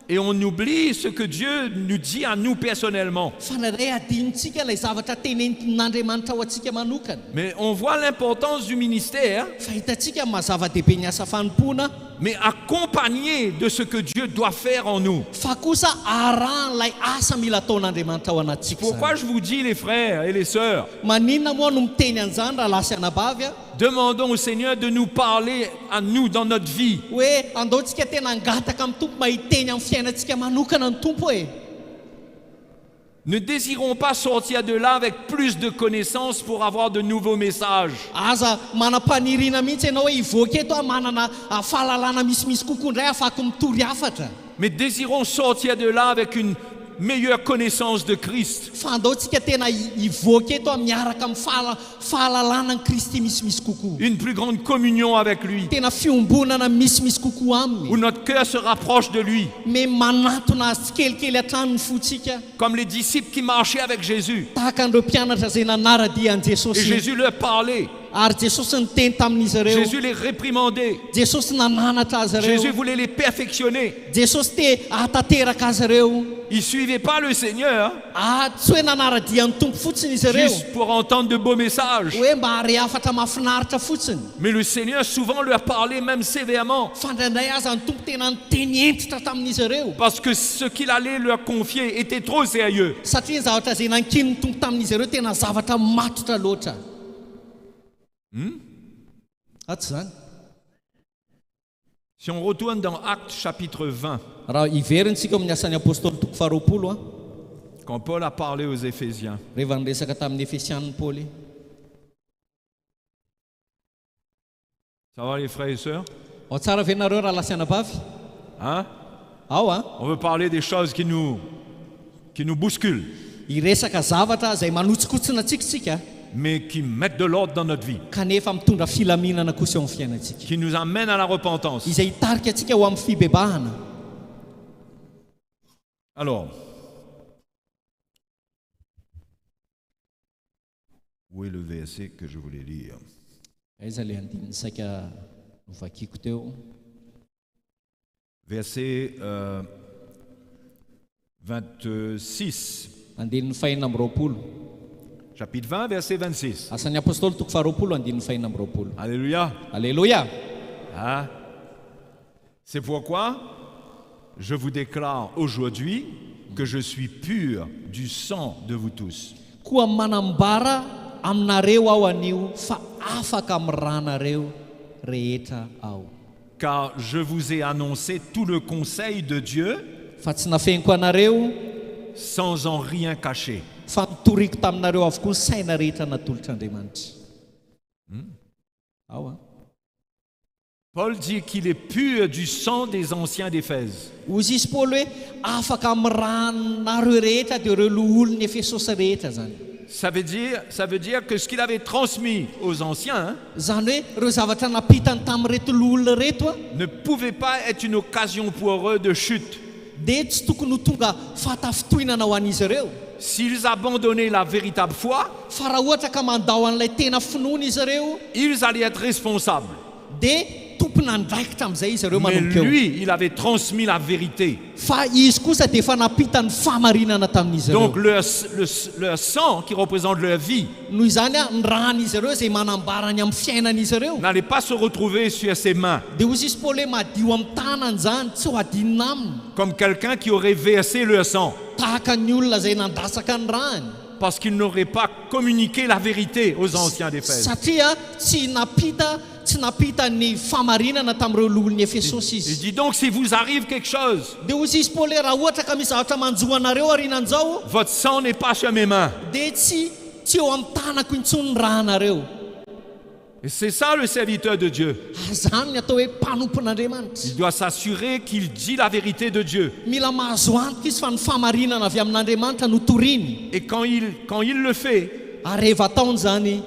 Et on oublie ce que Dieu nous dit à nous personnellement. fa naray adinitsika ilay zavatra tenen'andriamanitra ao atsika manokana. Mais on voit l'importance du ministère, fa hitatsika mazava-dehibe ny asa fanompona mais accompagné de ce que Dieu doit faire en nous. fa kosa arahan'ilay asa mila ataon'andriamanitra ao anatsika. Pourquoi je vous dis, les frères et les sœurs, maninona moa no miteny an'izany raha lasy anabavy a demandons au Seigneur de nous parler à nous dans notre vie. hoe andaontsika tena angataka amin'ny tompo mahiteny amin'ny fiainantsika manokana ny tompo e. Ne désirons pas sortir de là avec plus de connaissances pour avoir de nouveaux messages. aza manam-paniriana mihitsy ianao hoe hivoaka eto a manana fahalalana misimisy kokoa indray afaka mitory hafatra. Mais désirons sortir de là avec meilleure connaissance de Christ. fa andaontsika tena hivoaka eto miaraka amin'ny fahalalana ny Kristy misimisy kokoa, Une plus grande communion avec lui. tena fiombonana misimisy kokoa aminy, Où notre cœur se rapproche de lui. me manatona tsikelikely hatrany ny fotsika, Comme les disciples qui marchaient avec Jésus. tahaka an'ireo mpianatra zay nanaradian'i Et Jesosy, Jésus leur parlait. ary Jesosy niteny tamin'izy ireo, Jésus les réprimandait. Jesosy nananatra azy Jésus ireo, voulait les perfectionner. Jesosy te hatateraka azy ireo, Ils ne suivaient pas le Seigneur tsy hoe nanaradian'ny tompo fotsiny izy ireo, juste pour entendre de beaux messages. hoe mba hare afatra mahafinaritra fotsiny, Mais le Seigneur souvent leur parlait même sévèrement. fa indraindray aza ny tompo tena niteny entitra tamin'izy ireo, Parce que ce qu'il allait leur confier était trop sérieux. satria ny zavatra zay nankiny ny tompo tamin'izy ireo tena zavatra matotra loatra. Atsy zany. Si on retourne dans Actes chapitre 20, Raha iverintsika amin'ny asan'ny apôstôly toko 20 quand Paul a parlé aux Éphésiens, rehefa niresaka tamin'ny Efesianiny Paoly. ça va les frères et sœurs? Ao tsara ve nareo raha lasianavavy? Hein? Ao a, On veut parler des choses qui nous bousculent, iresaka zavatra zay manotsikotsina antsika, mais qui mettent de l'ordre dans notre vie, kanefa mitondra filaminana kosa eo amin'ny fiainantsika, qui nous amènent à la repentance. izay hitarika atsika ho amin'ny fibebahana. Alors, où est le verset que je voulais lire? Aiza le andininy saika novakiko teo? Verset 26, Andininy faina amby roapolo. chapitre 20, verset 26. Asan'ny apôstôly toko 20, andininy faina amby roapolo. Alléluia. Alléluia. Hein? C'est pourquoi je vous déclare aujourd'hui que je suis pur du sang de vous tous. Koa manambara aminareo ao anio fa afaka amin'ny ranareo rehetra ao. Car je vous ai annoncé tout le conseil de Dieu Fa tsy nafeniko anareo sans en rien cacher. fa nitoriko taminareo avokoa ny saina rehetra natolotr'Andriamanitra. Ao a. Paul dit qu'il est pur du sang des anciens d'Éphèse. Ozy izy Paoly hoe afaka amin'ny ranareo rehetra dia ireo loholon'ny Efesosy rehetra zany. Ça veut dire que ce qu'il avait transmis aux anciens Zany hoe ireo zavatra napitany tamin'reto loholona reto a, ne pouvait pas être une occasion pour eux de chute. dia tsy tokony ho tonga fatafitohinana ho an'izy ireo. S'ils abandonnaient la véritable foi, Fa raha ohatra ka mandao an'ilay tena finoana izy ireo, ils allaient être responsables. dia tompona andraikitra amin'izay izy ireo Mais manomboka eo. lui, il avait transmis la vérité. Fa izy kosa dia efa napita ny famarinana tamin'izy ireo. Donc leur sang, qui représente leur vie, Noho izany a ny ran'izy ireo zay manambarany amin'ny fiainan'izy ireo, n'allait pas se retrouver sur ses mains dia ozy izy Paoly hoe madio amin'ny tanany zany, tsy ho adinina aminy, comme quelqu'un qui aurait versé leur sang tahaka ny olona zay nandasaka ny rany, parce qu'il n'aurait pas communiqué la vérité aux anciens d'Éphèse. satria tsy napita ny famarinana tamin'ireo loholon'ny Efesosy Il izy. dit donc, si vous arrive quelque chose, Dia ozy izy Paoly hoe raha ohatra ka misy zavatra manjoanareo arinan'izao, votre sang n'est pas sur mes mains. dia tsy eo amin'ny tanako intsony ny ranareo. Et c'est ça le serviteur de Dieu. Zany ny atao hoe mpanompon'Andriamanitra. Il doit s'assurer qu'il dit la vérité de Dieu. Mila mahazo antoka izy fa ny famarinana avy amin'Andriamanitra no toriny. Et quand il le fait, Ary rehefa ataony zany,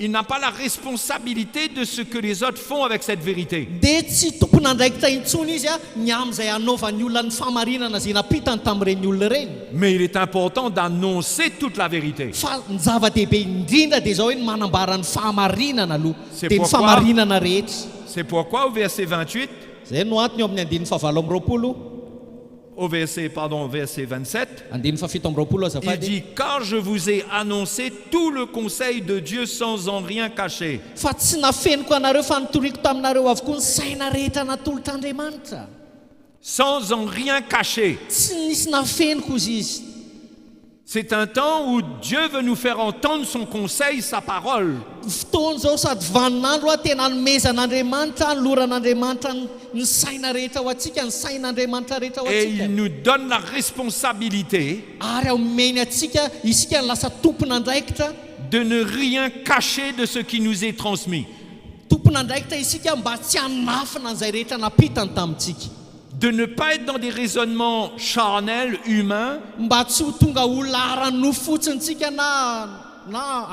il n'a pas la responsabilité de ce que les autres font avec cette vérité. dia tsy tompony andraikitra intsony izy a ny amin'izay anaovan'ny olona ny famarinana zay napitany tamin'ireny olona ireny. Mais il est important d'annoncer toute la vérité. Fa ny zava-dehibe indrindra dia zao hoe ny manambara ny famarinana aloha, C'est dia ny pourquoi- famarinana rehetra. C'est pourquoi au verset 28, Zay no antony eo amin'ny andininy fahavalo amby roapolo, au verset 27, andininy fafito amby roapolo il azafady. dit « Car je vous ai annoncé tout le conseil de Dieu sans en rien cacher. Fa tsy nafeniko anareo fa nitoriko taminareo avokoa ny saina rehetra natolotr'Andriamanitra. Sans en rien cacher. Tsy nisy nafeniko izy izy. C'est un temps où Dieu veut nous faire entendre son conseil, sa parole. Fotoana zao sady vaninandro a tena nomezan'Andriamanitra, ny loran'Andriamanitra ny saina rehetra ho atsika, ny sain'Andriamanitra rehetra ho Et atsika. il nous donne la responsabilité Ary omeny atsika isika ny lasa tompona andraikitra, de ne rien cacher de ce qui nous est transmis. tompona andraikitra isika mba tsy hanafina an'izay rehetra napitany tamintsika. de ne pas être dans des raisonnements charnels, humains, mba tsy ho tonga olona ara-no fotsintsika na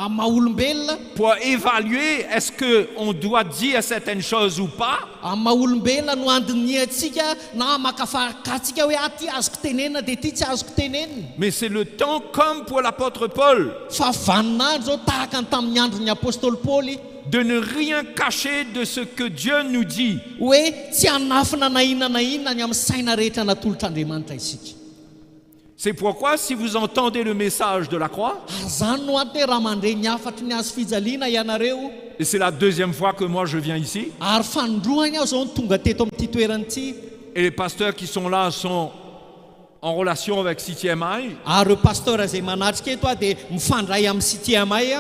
amaha-olombelona pour évaluer est-ce qu'on doit dire certaines choses ou pas. amaha-olombelona no andiniantsika na makafakatsika hoe aty azoko tenenina dia ty tsy azoko tenenina. Mais c'est le temps comme pour l'apôtre Paul, fa vaninandro zao tahaka ny tamin'ny andron'ny apôstôly paoly de ne rien cacher de ce que Dieu nous dit. hoe tsy hanafina na inona ny amin'ny saina rehetra natolotr'Andriamanitra isika. C'est pourquoi si vous entendez le message de la croix, ary zany no antony hoe raha mandre ny afatry ny azo fijaliana ianareo et c'est la deuxième fois que moi je viens ici, ary fanondroany aho zao no tonga teto amin'ity toerany ity, et les pasteurs qui sont là sont en relation avec CTMI ary ireo pasteur zay manatrika eto dia mifandray amin'ny CTMI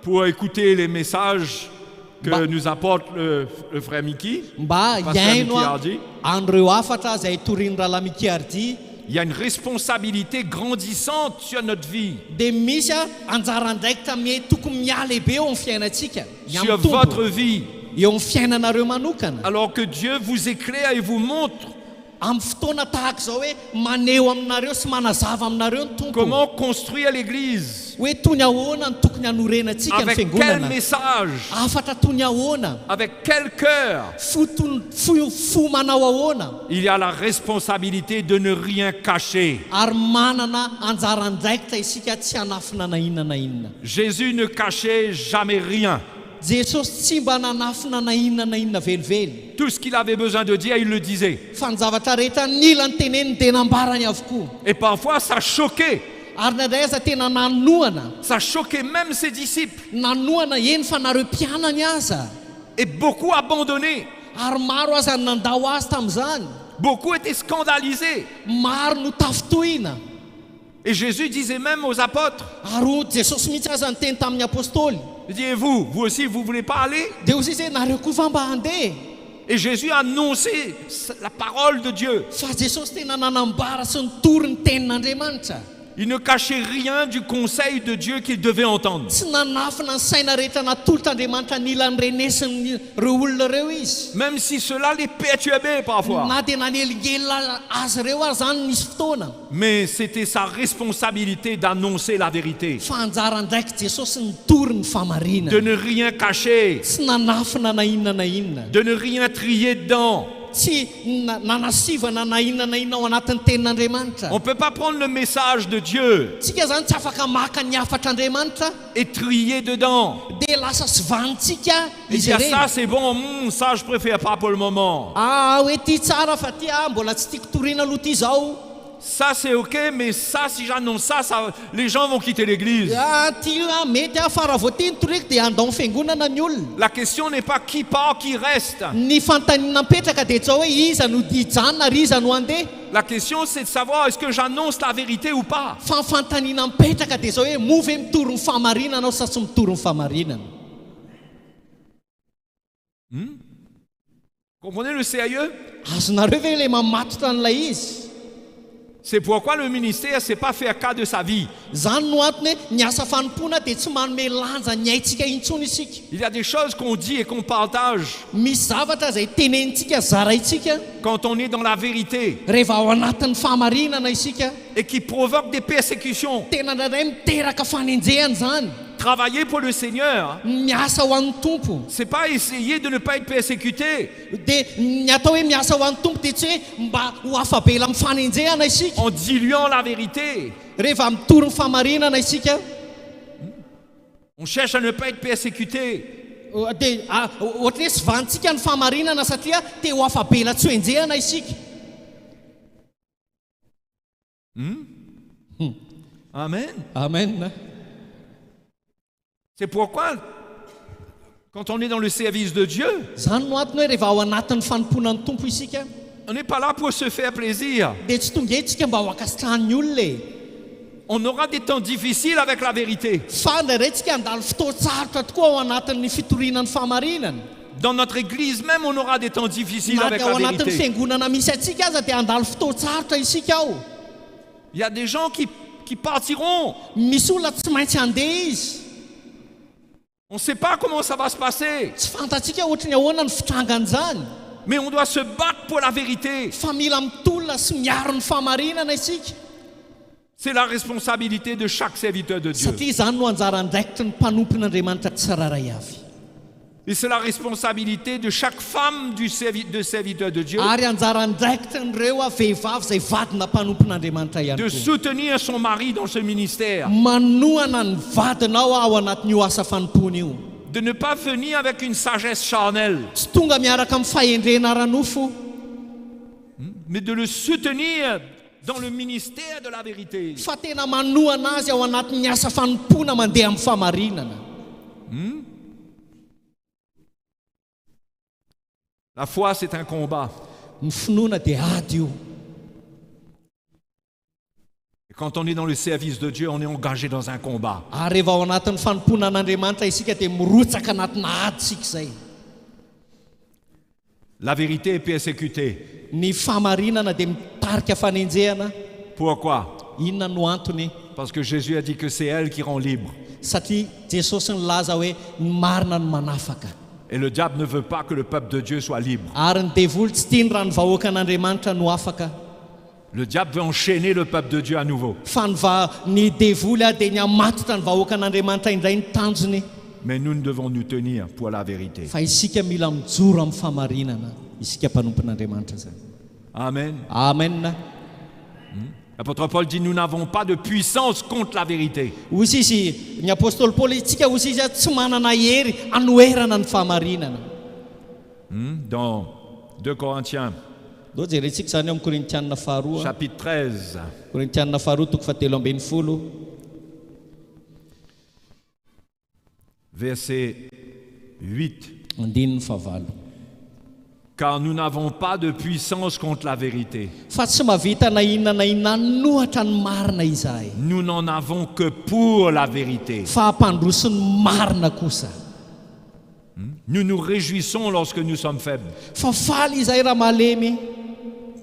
pour écouter les messages que Bah. nous apporte le frère Mickey. mba Pasteur iaino Mickey Hardy. an'ireo afatra zay toriany rahalamiki ardy. Il y a une responsabilité grandissante sur notre vie, Dia misy anjara andraikitra tokony mialehibe eo amin'ny fiainantsika, ny sur amin'ny votre tombo, vie, eo amin'ny fiainanareo manokana. alors que Dieu vous éclaire et vous montre Amin'ny fotoana tahaka izao hoe maneho aminareo sy manazava aminareo ny tompo comment construire l'église, hoe toy ny ahoana ny tokony hanorenantsika ny avec quel fiangonana, message, afatra toy ny ahoana, avec quel cœur. fo manao ahoana. Il y a la responsabilité de ne rien cacher. Ary manana anjara andraikitra isika tsy hanafina na inona na inona. Jésus ne cachait jamais rien. Jesosy tsy mba nanafina na inona velively. Tout ce qu'il avait besoin de dire, il le disait. Fa ny zavatra rehetra nila ny teneniny dia nambarany avokoa. Et parfois, ça choquait. Ary nadray aza tena nanoana Ça choquait même ses disciples. nanoana eny fa nareo mpianany aza. Et beaucoup abandonnaient. Ary maro aza ny nandao azy tamin'izany. Beaucoup étaient scandalisés. Maro no tafitohina. Et Jésus disait même aux apôtres, Ary Jesosy mihitsy aza ny teny tamin'ny apôstôly. il dit, et vous aussi, vous ne voulez pas aller? Dia hozy izy hoe nareo koa va mba handeha. Et Jésus a annoncé la parole de Dieu. Fa Jesosy tena nanambara sy nitory ny tenin'Andriamanitra. Il ne cachait rien du conseil de Dieu qu'il devait entendre. Tsy nanafina ny saina rehetra natolotr'Andriamanitra nila nyrenesin'ireo olona reo izy. Même si cela les perturbait parfois. Na dia nanelingelina azy reo ary zany nisy fotoana. Mais c'était sa responsabilité d'annoncer la vérité. Fa anjara ndraiky Jesosy nitory ny famarina. De ne rien cacher. Tsy nanafina na inona na inona. De ne rien trier dedans. Tsy nanasivana na inona ao anatin'ny tenin'Andriamanitra. On ne peut pas prendre le message de Dieu Tsika zany tsy afaka maka ny afatr'Andriamanitra et trier dedans. dia lasa sy vanintsika Et izy dire ireny. ça c'est bon, ça je préfère pas pour le moment. Hoe ty tsara fa ty mbola tsy tiako toriana aloha ty zao. Ça c'est ok, mais ça si j'annonce ça, les gens vont quitter l'église. Ty mety fa raha vao ty nitoriako dia andao amin'ny fiangonana ny olona. La question n'est pas qui part, qui reste. Ny fanontaniana mipetraka dia tsao hoe iza no hijanona ary iza no handeha. La question c'est de savoir est-ce que j'annonce la vérité ou pas. Fa ny fanontaniana mipetraka dia zao hoe move mitory ny fahamarinana sa tsy mitory ny fahamarinana. Comprenez le sérieux? Azonareo ve le mamatotra an'ilay izy? C'est pourquoi le ministère c'est pas faire cas de sa vie. Zany no antony hoe ny asa fanompoana dia tsy manome lanja ny aintsika intsony isika. Il y a des choses qu'on dit et qu'on partage Misy zavatra izay tenenitsika zaraitsika quand on est dans la vérité rehefa ao anatin'ny fahamarinana isika. et qui provoquent des persécutions. Tena indray miteraka fanenjehana zany. Travailler pour le Seigneur, Miasa ho an'ny tompo. c'est pas essayer de ne pas être persécuté Dia ny atao hoe miasa ho an'ny tompo dia tsy hoe mba ho afabela amin'ny fanenjehana isika. en diluant la vérité. Rehefa mitory ny fahamarinana isika On cherche à ne pas être persécuté. dia ohatra hoe sy vanintsika ny fahamarinana satria te ho afabela tsy hoenjehana isika. Amen. Amen. C'est pourquoi, quand on est dans le service de Dieu, Zany no antony hoe rehefa ao anatin'ny fanompoana ny tompo isika on n'est pas là pour se faire plaisir. dia tsy tonga etsika mba ho akasitrahan'ny olona. On aura des temps difficiles avec la vérité. Fa ndraintsika handalo fotoan-tsarotra tokoa ao anatin'ny fitoriana ny fahamarinana. Dans notre église même, on aura des temps difficiles Na avec dia ao la anatin'ny vérité. fiangonana misy atsika aza dia handalo fotoan-tsarotra isika ao. Il y a des gens qui partiront. Misy olona tsy maintsy handeha izy. On ne sait pas comment ça va se passer. Tsy fantatsika ohatra ny ahoana ny fitrangan'izany. Mais on doit se battre pour la vérité. fa mila mitolona sy miaro ny famarinana isika C'est la responsabilité de chaque serviteur de Dieu. satria izany no anjara andraikitry ny mpanompon'andriamanitra tsiraray avy Et c'est la responsabilité de chaque femme de serviteur de Dieu ary anjara andraikitry nyreo vehivavy izay vadina mpanompon'andriamanitra ihany de koa soutenir son mari dans ce ministère. manohana ny vadinao ao anatin'io asa fanompony io De ne pas venir avec une sagesse charnelle, tsy tonga miaraka amin'ny fahendrena ara-nofo mais de le soutenir dans le ministère de la vérité. fa tena manohana azy ao anatin'ny asa fanompona mandeha amin'ny famarinana La foi, c'est un combat. ny finoana dia ady io Et quand on est dans le service de Dieu, on est engagé dans un combat. ary rehefa ao anatin'ny fanompona an'andriamanitra isika dia mirotsaka anatina ady sika izay La vérité est persécutée. ny famarinana dia mitarika fanenjehana Pourquoi? inona no antony Parce que Jésus a dit que c'est elle qui rend libre. satria jesosy nilaza hoe ny marina no manafaka Et le diable ne veut pas que le peuple de Dieu soit libre. ary ny devoly tsy tiany raha ny vahoaka an'andriamanitra no afaka Le diable veut enchaîner le peuple de Dieu à nouveau. fa ny devoly dia ny amatotra ny vahoaka an'andriamanitra indray ny tanjony Mais nous devons nous tenir pour la vérité. fa isika mila mijoro amin'ny famarinana isika mpanompon'andriamanitra zany Amen. amen L'apôtre Paul dit, nous n'avons pas de puissance contre la vérité. ozy izy ny apôstôly paoly tsika ozy izy tsy manana hery anoerana ny fahamarinana Dans 2 Corinthiens, do jerentsika zany eo amin'ny korintianina faharoa chapitre 13, korintianina faharoa toko fahatelo ambin'ny folo verset 8. andininy fahavalo Car nous n'avons pas de puissance contre la vérité. fa tsy mavita na inona nohatra ny marina izahay Nous n'en avons que pour la vérité. fa hampandroso ny marina kosa Nous nous réjouissons lorsque nous sommes faibles, fa faly izahay raha malemy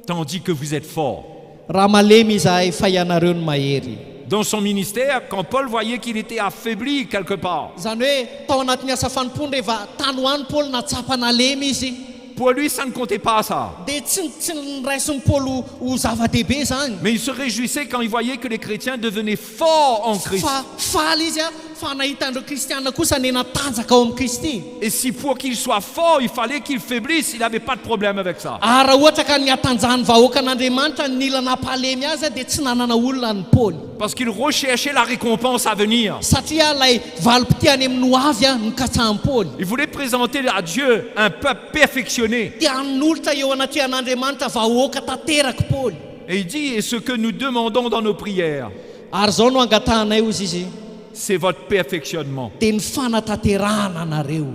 tandis que vous êtes forts. raha malemy izahay fa ianareo ny mahery Dans son ministère, quand Paul voyait qu'il était affaibli quelque part, zany hoe tao anatin'ny asa fanompony rehefa tany hoany paoly natsapana lemy izy pour lui, ça ne comptait pas ça. dia tsy niraisin'ny paoly ho zava-dehibe zany Mais il se réjouissait quand il voyait que les chrétiens devenaient forts en Christ. fa faly izy fa nahita andreo kristianina kosa nena tanjaka ao amin'ny kristy Et si pour qu'il soit fort, il fallait qu'il faiblisse, il n'avait pas de problème avec ça. ary raha ohatra ka ny atanjahany vahoaka an'andriamanitra nila nampalemy azy dia tsy nanana olona ny paoly Parce qu'il recherchait la récompense à venir. satria lay valim-pitiany amin'ny hoavy nykatsahan'ny paoly Il voulait présenter à Dieu un peuple perfectionné. dia hanolotra eo anatrehan'andriamanitra vahoaka tanteraka paoly Et il dit, et ce que nous demandons dans nos prières, ary zao no angatahanay ozy izy c'est votre perfectionnement. dia ny fanatanterahana anareo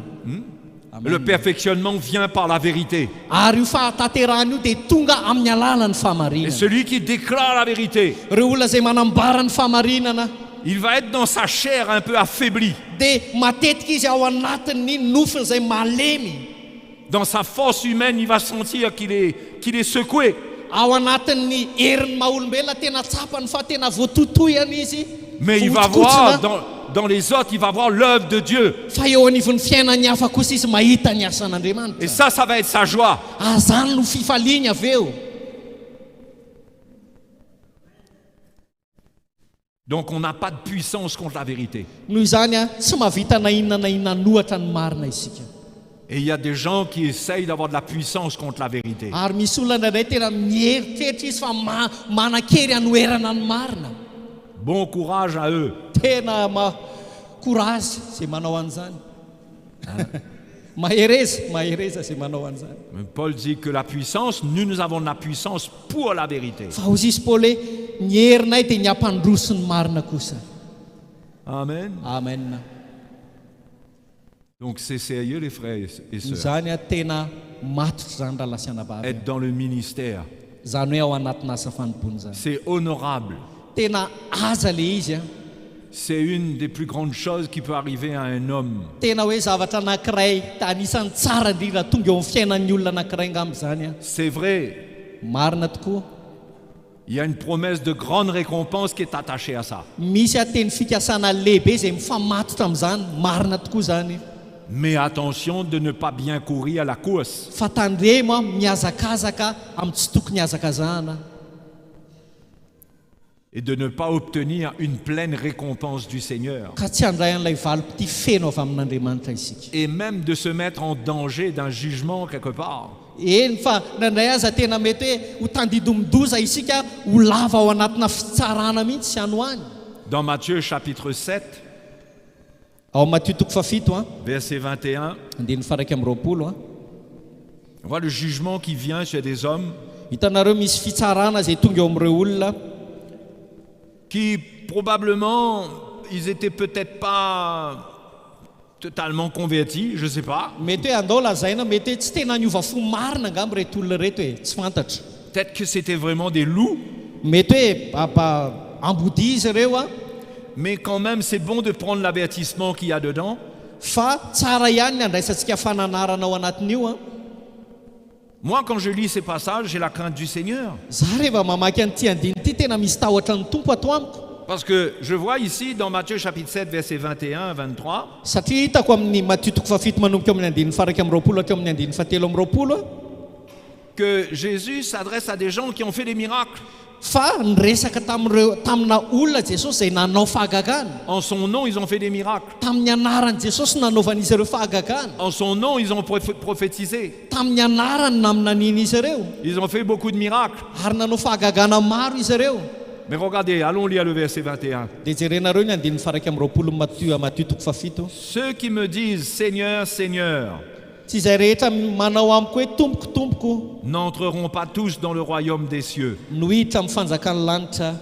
Le perfectionnement vient par la vérité. ary io fahatanterahana io dia tonga amin'ny alalany Et fahamarinana celui qui déclare la vérité, reo olona izay manambara ny fahamarinana il va être dans sa chair un peu affaibli. dia matetika izy ao anatin'ny nofiny izay malemy Dans sa force humaine, il va sentir qu'il est secoué. ao anatin'ny herin'ny maha-olombelona tena tsapany fa tena voatotoyany izy Mais il va voir dans les autres, il va voir l'œuvre de Dieu. fa eo anivon'ny fiainany hafa kosa izy mahita ny Et asan'andriamanitra ça va être sa joie. zany no fifaliany avy eo Donc on n'a pas de puissance contre la vérité. noho izany tsy mahavita na inona nohatra ny marina isika Et il y a des gens qui essayent d'avoir de la puissance contre la vérité. ary misy olona indraindray tena mieritreritra izy fa manan-kery anoerana ny marina Bon courage à eux. tena courage zay manao an'izany mahereza zay manao an'izany Mais Paul dit que la puissance, nous avons de la puissance pour la vérité. fa ozy izy paoly hoe ny herinay dia ny ampandroso ny marina kosa Amen. amen Donc c'est sérieux les frères et sœurs. zany tena matotra zany raha lasiana vavy Être dans le ministère, zany hoe ao anatina asa fanompony zany c'est honorable. tena aza le izy C'est une des plus grandes choses qui peut arriver à un homme. tena hoe zavatra anankiray anisan'ny tsara indrindra tonga eo amin'ny fiainan'ny olona anankiray ngamby zany C'est vrai, marina tokoa il y a une promesse de grande récompense qui est attachée à ça. misy teny fikasana lehibe zay mifamatotra amin'izany marina tokoa zany Mais attention de ne pas bien courir la course. fa tandremo miazakazaka amin'ny tsy tokony hazakazahana Et de ne pas obtenir une pleine récompense du Seigneur. ka tsy handray an'ilay valopity feno avy amin'Andriamanitra isika. Et même de se mettre en danger d'un jugement quelque part. Eny fa nandray aza tena mety hoe ho tandidomidoza isika ho lava ao anatina fitsarana mihitsy sy anoany. Dans Matthieu chapitre 7, Ao Matthieu toko fafito verset 21, andiny faraky amin'ny roapolo on voit le jugement qui vient sur des hommes hitanareo misy fitsarana zay tonga eo amin'ireo olona qui probablement, ils étaient peut-être pas totalement convertis, je ne sais pas. mety hoe andao lazaina mety hoe tsy tena niova fo marina angamba reto olona reto hoe tsy fantatra. Peut-être que c'était vraiment des loups, mety hoe ambodi izy ireo mais quand même c'est bon de prendre l'avertissement qu'il y a dedans. fa tsara ihany ny andraisantsika fananarana ao anatin'io Moi, quand je lis ces passages, j'ai la crainte du Seigneur. za rehefa mamaky an'ity andiny ity tena misy tahotra ny tompo ato amiko Parce que je vois ici dans Matthieu chapitre 7, verset 21 à 23, satria hitako amin'ny Matthieu toko fafito manomboka amin'ny andiny faraky amin'ny roapolo hatreo amin'ny andiny fatelo amin'ny roapolo que Jésus s'adresse à des gens qui ont fait des miracles. fa niresaka tamina olona Jesosy zay nanao fahagagana. En son nom, ils ont fait des miracles. Tamin'ny anaran'i Jesosy nanaovan'izy ireo fahagagana. En son nom, ils ont prophétisé. Tamin'ny anarany naminaniny izy ireo Ils ont fait beaucoup de miracles. ary nanao fahagagana maro izy ireo. Mais regardez, allons lire le verset 21. Dia jerenareo ny andiny faraky amin'ny roapolo Matthieu toko fafito. Ceux qui me disent Seigneur, Seigneur, Tsy izay rehetra manao amiko hoe tompoko tompoko n'entreront pas tous dans le royaume des cieux, no hiditra amin'ny fanjakan'ny lanitra,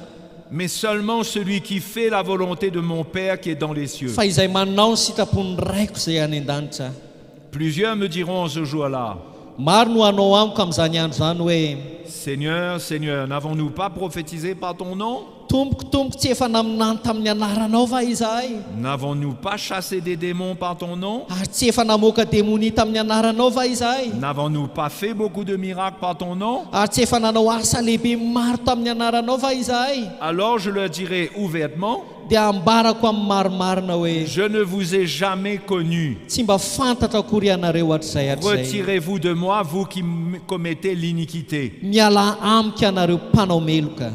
mais seulement celui qui fait la volonté de mon Père qui est dans les cieux. fa izay manao ny sitrapon'ny raiko zay any an-danitra. Plusieurs me diront en ce jour-là, Maro no hanao amiko amin'izany andro zany hoe Seigneur, Seigneur, n'avons-nous pas prophétisé par ton nom? tompoko tompoko tsy efa naminany tamin'ny anaranao va izahay? N'avons-nous pas chassé des démons par ton nom? Ary tsy efa namoaka démonia tamin'ny anaranao va izahay? N'avons-nous pas fait beaucoup de miracles par ton nom? Ary tsy efa nanao asa lehibe maro tamin'ny anaranao va izahay? Alors je leur dirai ouvertement, Dia ambarako amin'ny marimarina hoe je ne vous ai jamais connu. tsy mba fantatra akory ianareo hatrizay hatrizay. Retirez-vous de moi, vous qui commettez l'iniquité. Miala amiko ianareo mpanao meloka.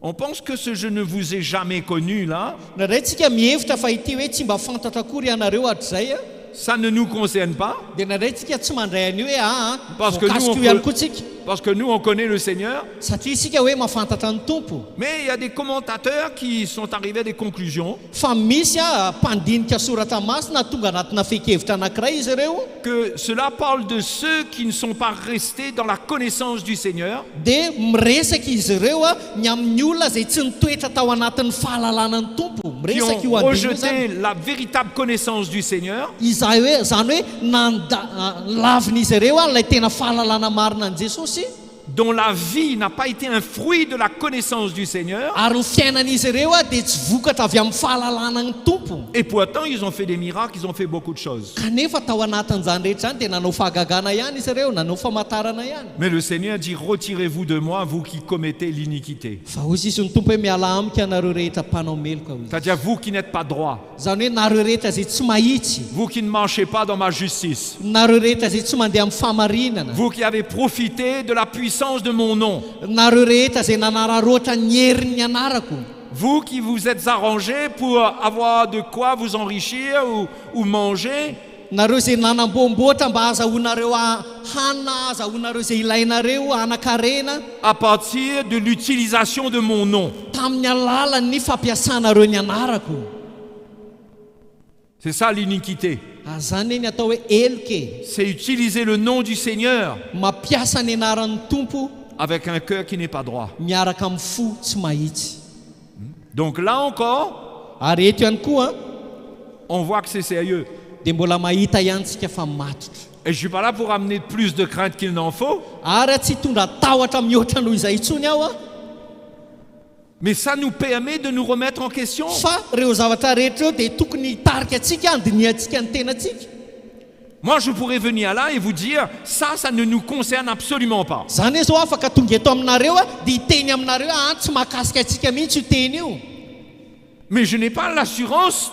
On pense que ce je ne vous ai jamais connu là, Naray tsika mihevitra fa ity hoe tsy mba fantatra akory ianareo hatrizay ça ne nous concerne pas, dia naray tsika tsy mandray an'io hoe Parce que nous, voakasika on io ihany peut- koa tsika parce que nous on connaît le Seigneur. satria isika hoe mahafantatra ny tompo. Mais il y a des commentateurs qui sont arrivés à des conclusions Fa misy mpandinika soratra masina tonga anatina fekevitra anankiray izy ireo que cela parle de ceux qui ne sont pas restés dans la connaissance du Seigneur, dia miresaka izy ireo ny amin'ny olona zay tsy nitoetra tao anatin'ny fahalalànany tompo. qui Miresaka io ont andiny io rejeté zany. la véritable connaissance du Seigneur, Izay hoe zany hoe lavin'izy ireo ilay tena fahalalàna marina an' Jesosy dont la vie n'a pas été un fruit de la connaissance du Seigneur, ary ny fiainan'izy ireo dia tsy vokatra avy amin'ny fahalalàna ny tompo. et pourtant ils ont fait des miracles, ils ont fait beaucoup de choses. Kanefa tao anatin'izany rehetra zany dia nanao fahagagana ihany izy ireo, nanao famantarana ihany. Mais le Seigneur dit, retirez-vous de moi, vous qui commettez l'iniquité. Fa hozy izy ny tompo hoe miala amiko ianareo rehetra mpanao meloka hozy. C'est-à-dire vous qui n'êtes pas droit, Zany hoe nareo rehetra zay tsy mahitsy, vous qui ne marchez pas dans ma justice, nareo rehetra zay tsy mandeha amin'ny famarinana, vous qui avez profité de la puissance de mon nom, nareo rehetra zay nanararoatra ny herin'ny anarako, vous qui vous êtes arrangés pour avoir de quoi vous enrichir ou manger, nareo zay nanambomboatra mba azahoanareo hanina, azahoanareo zay ilainareo anakarena à partir de l'utilisation de mon nom. tamin'ny alalan'ny fampiasanareo ny anarako. C'est ça l'iniquité. Zany ny atao hoe eloke, C'est utiliser le nom du Seigneur mampiasa ny anaran'ny tompo avec un cœur qui n'est pas droit. miaraka amin'ny fo tsy mahitsy. Donc là encore, Ary eto ihany koa on voit que c'est sérieux. dia mbola mahita ihany tsika fa matotra. Et je ne suis pas là pour amener plus de crainte qu'il n'en faut, Ary tsy hitondra tahotra mihoatra noho izay intsony aho mais ça nous permet de nous remettre en question. fa reo zavatra rehetra eo dia tokony hitarika antsika andiniantsika ny tenantsika. Moi, je pourrais venir là et vous dire, ça ne nous concerne absolument pas. Zany hoe zao afaka tonga eto aminareo dia hiteny aminareo tsy mahakasika antsika mihitsy io teny io. Mais je n'ai pas l'assurance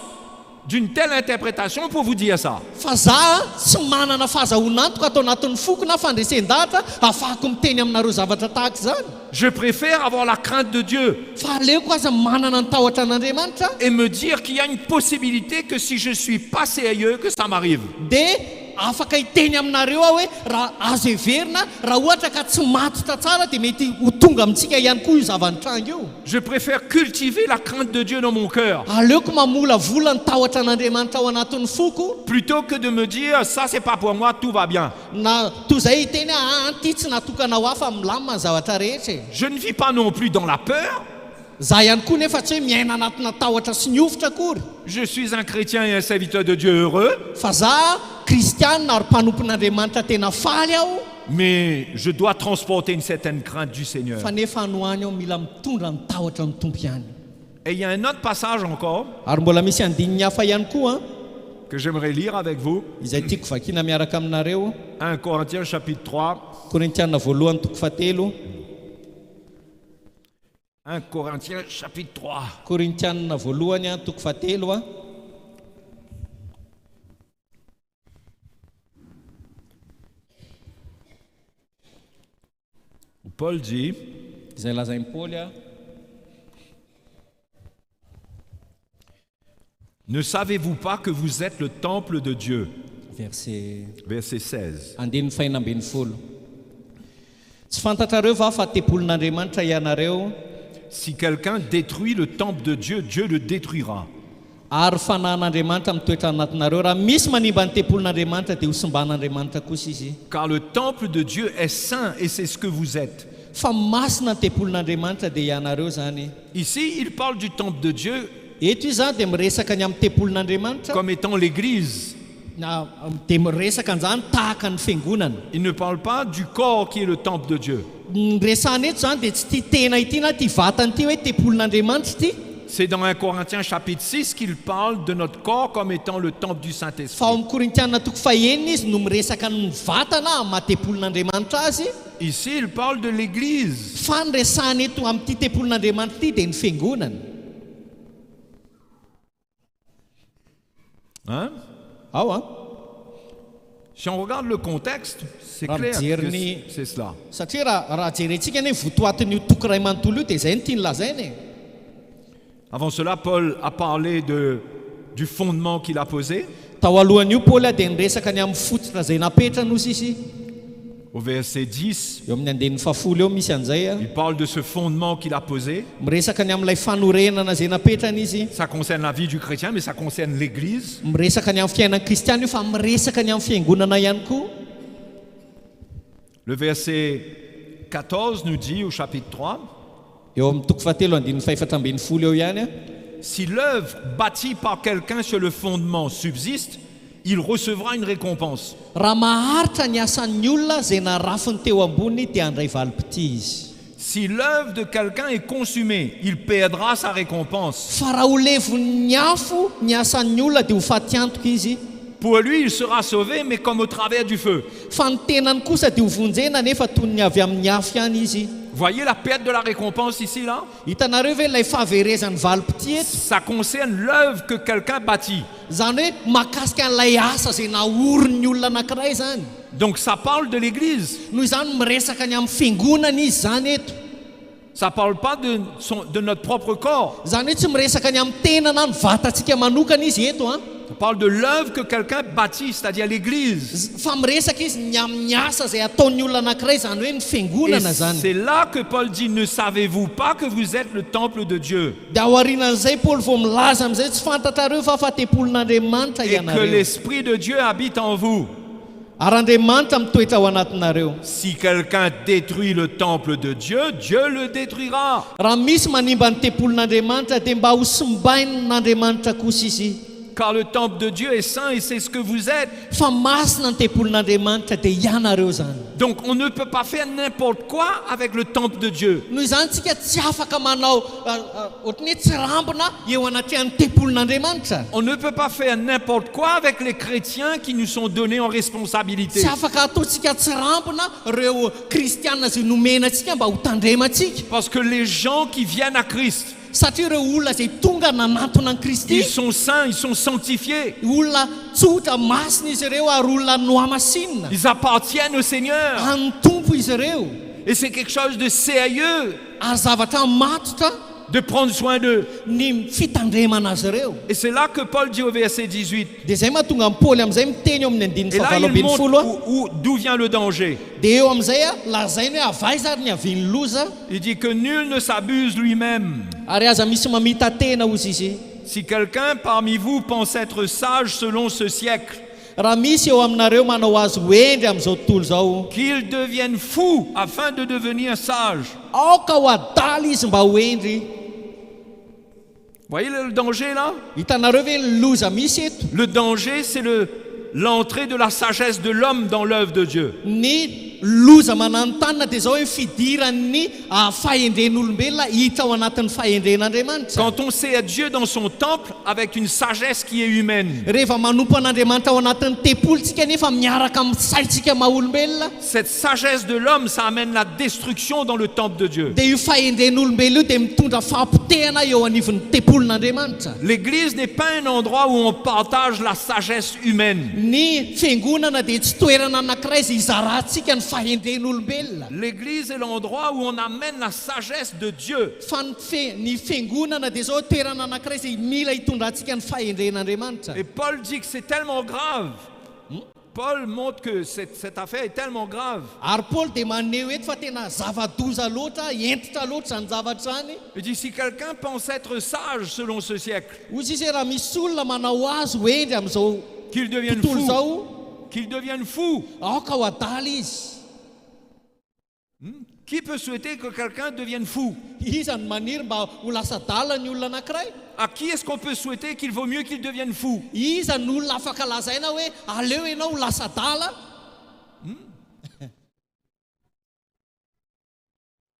d'une telle interprétation pour vous dire ça. fa za tsy manana fahazahonantoka atao anatin'ny foko na fandresen-dahatra ahafahako miteny aminareo zavatra tahaka zany. Je préfère avoir la crainte de Dieu fa aleoko aza manana ny tahotra an'Andriamanitra et me dire qu'il y a une possibilité que si je ne suis pas sérieux, que ça m'arrive. dia afaka hiteny aminareo aho hoe raha azo heverina raha ohatra ka tsy matotra tsara dia mety ho tonga amintsika ihany koa io zavanitranga io. Je préfère cultiver la crainte de Dieu dans mon cœur aleoko mamolavola ny tahotra an'Andriamanitra ao anatin'ny foko plutôt que de me dire ça c'est pas pour moi, tout va bien. na toy izay hiteny anty tsy natokana ho afa milamina ny zavatra rehetra. Je ne vis pas non plus dans la peur. za ihany koa nefa tsy hoe miaina anatina tahotra sy niofotra akory. Je suis un chrétien et un serviteur de Dieu heureux, fa za kristianina ary mpanompon'Andriamanitra tena faly aho mais je dois transporter une certaine crainte du Seigneur. fa nefa anoany aho mila mitondra ny tahotra ny tompo ihany. Et il y a un autre passage encore ary mbola misy andininy hafa ihany koa que j'aimerais lire avec vous. izay tiako vakina miaraka aminareo. 1 Corinthiens chapitre 3. Korintiana voalohany toko fahatelo. 1 Corinthiens chapitre 3. Korintiana voalohany toko fahatelo Paul dit, izay lazainy Paoly ne savez-vous pas que vous êtes le temple de Dieu? verset Verset 16. andininy faina ambin'ny folo. Tsy fantatrareo va fa tempolin'Andriamanitra ianareo Si quelqu'un détruit le temple de Dieu, Dieu le détruira. ary fanahin'Andriamanitra mitoetra anatinareo raha misy manimba ny tempolin'Andriamanitra dia ho simban'Andriamanitra kosa izy. Car le temple de Dieu est saint et c'est ce que vous êtes. fa masina ny tempolin'Andriamanitra dia ianareo zany. Ici, il parle du temple de Dieu eto izy zany dia miresaka ny amin'ny tempolin'Andriamanitra comme étant l'Église. na dia miresaka an'izany tahaka ny fiangonana. Il ne parle pas du corps qui est le temple de Dieu. ny resahana eto zany dia tsy ty tena ity na ty vatany ity hoe tempolin'Andriamanitra ity. C'est dans 1 Corinthiens chapitre 6 qu'il parle de notre corps comme étant le temple du fa ao Saint-Esprit. amin'ny Korintiana toko fahenina izy no miresaka ny vatana amin'ny maha-tempolin'Andriamanitra azy. Ici, il parle de l'Église. fa ny resahana eto amin'ity tempolin'Andriamanitra ity dia ny fiangonana. Hein? ao Si on regarde le contexte, c'est Ram clair que Dzerny. c'est cela. satria raha jerentsika ny votoatin'io toko ray manontolo io dia izay no tia nylazainy. Avant cela, Paul a parlé du fondement qu'il a posé. tao alohan'io Paoly dia niresaka ny amin'ny fototra izay napetrana ozy izy. Au verset 10, eo amin'ny andinin'ny fahafolo eo misy an'izay il parle de ce fondement qu'il a posé. miresaka ny amin'ilay fanorenana izay napetrana izy. Ça concerne la vie du chrétien, mais ça concerne l'Église. miresaka ny amin'ny fiainan'ny kristiana io fa miresaka ny amin'ny fiangonana ihany koa. Le verset 14 nous dit au chapitre 3, eo amin'ny toko fahatelo andinin'ny faefatra ambin'ny folo eo ihany si l'œuvre bâtie par quelqu'un sur le fondement subsiste, il recevra une récompense. raha maharitra ny asan'ny olona izay narafiny teo ambony dia handray valim-pity izy. Si l'œuvre de quelqu'un est consumée, il perdra sa récompense. fa raha ho levon'ny afo ny asan'ny olona dia ho faty antoka izy. Pour lui, il sera sauvé, mais comme au travers du feu. fa ny tenany kosa dia ho vonjena nefa toy ny avy amin'ny afo ihany izy. Voyez la perte de la récompense ici, là? hitanareo ve ilay fahaverezan'ny valim-pity eto. Ça concerne l'œuvre que quelqu'un bâtit. zany hoe mahakasika an'ilay asa izay naorony olona anankiray zany. Donc ça parle de l'Église. noho izany miresaka ny amin'ny fiangonana izy zany eto. Ça ne parle pas de notre propre corps. zany hoe tsy miresaka ny amin'ny tenana ny vatantsika manokana izy eto Ça parle de l'œuvre que quelqu'un bâtit, c'est-à-dire l'Église. fa miresaka izy ny amin'ny asa izay ataon'ny olona anankiray zany hoe ny Et fiangonana zany. c'est là que Paul dit, ne savez-vous pas que vous êtes le temple de Dieu dia ao aorianan'izay Paoly vao milaza amin'izay tsy fantatrareo fa tempolin'Andriamanitra et que ianareo l'Esprit de Dieu habite en vous? ary Andriamanitra mitoetra ao anatinareo. Si quelqu'un détruit le temple de Dieu, Dieu le détruira. raha misy manimba ny tempolin'Andriamanitra dia mba ho simbain'Andriamanitra kosa izy. Car le temple de Dieu est saint et c'est ce que vous êtes. fa masina ny tempolin'Andriamanitra dia ianareo zany. Donc on ne peut pas faire n'importe quoi avec le temple de Dieu. noho izany tsika tsy afaka manao ohatry ny hoe tsy rambona eo anatrehan'ny tempolin'Andriamanitra. On ne peut pas faire n'importe quoi avec les chrétiens qui nous sont donnés en responsabilité. tsy afaka ataontsika tsy rambona reo kristianina izay nomena antsika mba ho tandremantsika. Parce que les gens qui viennent à Christ satria ireo olona izay tonga nanatona any Kristy Ils sont saints, ils sont sanctifiés. olona tsotra masina izy ireo ary olona noa masinina Ils appartiennent au Seigneur. any tompo izy ireo Et c'est quelque chose de sérieux ary zavatra matotra de prendre soin d'eux. ny fitandremana azy ireo Et c'est là que Paul dit au verset 18. dia zay mahatonga ny Paoly am'izay miteny eo amin'ny andininy Et là, fahavalo il ambin'ny folo a montre d'où vient le danger. dia eo am'izay a lazainy hoe avaiza ary ny aviany loza Il dit que nul ne s'abuse lui-même. ary aza misy mamita tena ozy izy Si quelqu'un parmi vous pense être sage selon ce siècle, raha misy eo aminareo manao azy hoendry amin'izao tontolo zao qu'il devienne fou afin de devenir sage. aoka ho adaly izy mba hoendry Voyez le danger là? hitanareo ve ny loza misy eto Le danger, c'est l'entrée de la sagesse de l'homme dans l'œuvre de Dieu. ny loza mananontanyna dia zao hoe fidiran'ny fahendren'olombelona hita ao anatin'ny fahendren'Andriamanitra Quand on sait être Dieu dans son temple avec une sagesse qui est humaine, rehefa manompo an'Andriamanitra ao anatin'ny tempolontsika nefa miaraka amin'ny saintsika maha-olombelona cette sagesse de l'homme, ça amène la destruction dans le temple de Dieu. dia io fahendren'olombelona io dia mitondra fampitehana eo anivon'ny tempolon'Andriamanitra L'église n'est pas un endroit où on partage la sagesse humaine. ny fiangonana dia tsy toerana anankiray izay izarantsika ny fahendren'olombelona L'église est l'endroit où on amène la sagesse de Dieu. fa ny fiangonana dia zao toerana anankiray izay mila hitondrantsika ny fahendren'Andriamanitra Et Paul dit que c'est tellement grave. Paul montre que cette affaire est tellement grave. ary Paoly dia maneho eto fa tena zava-doza loatra entitra loatra zany zavatra zany Il dit si quelqu'un pense être sage selon ce siècle, ozy izy hoe raha misy olona manao azy hoendry amin'izao qu'il devienne tontolo fou. zao Qu'il devienne fou. aoka ho adaly izy Qui peut souhaiter que quelqu'un devienne fou? iza ny maniry mba ho lasa dala ny olona anankiray À qui est-ce qu'on peut souhaiter qu'il vaut mieux qu'il devienne fou? iza ny olona afaka lazaina hoe aleo ianao ho lasa dala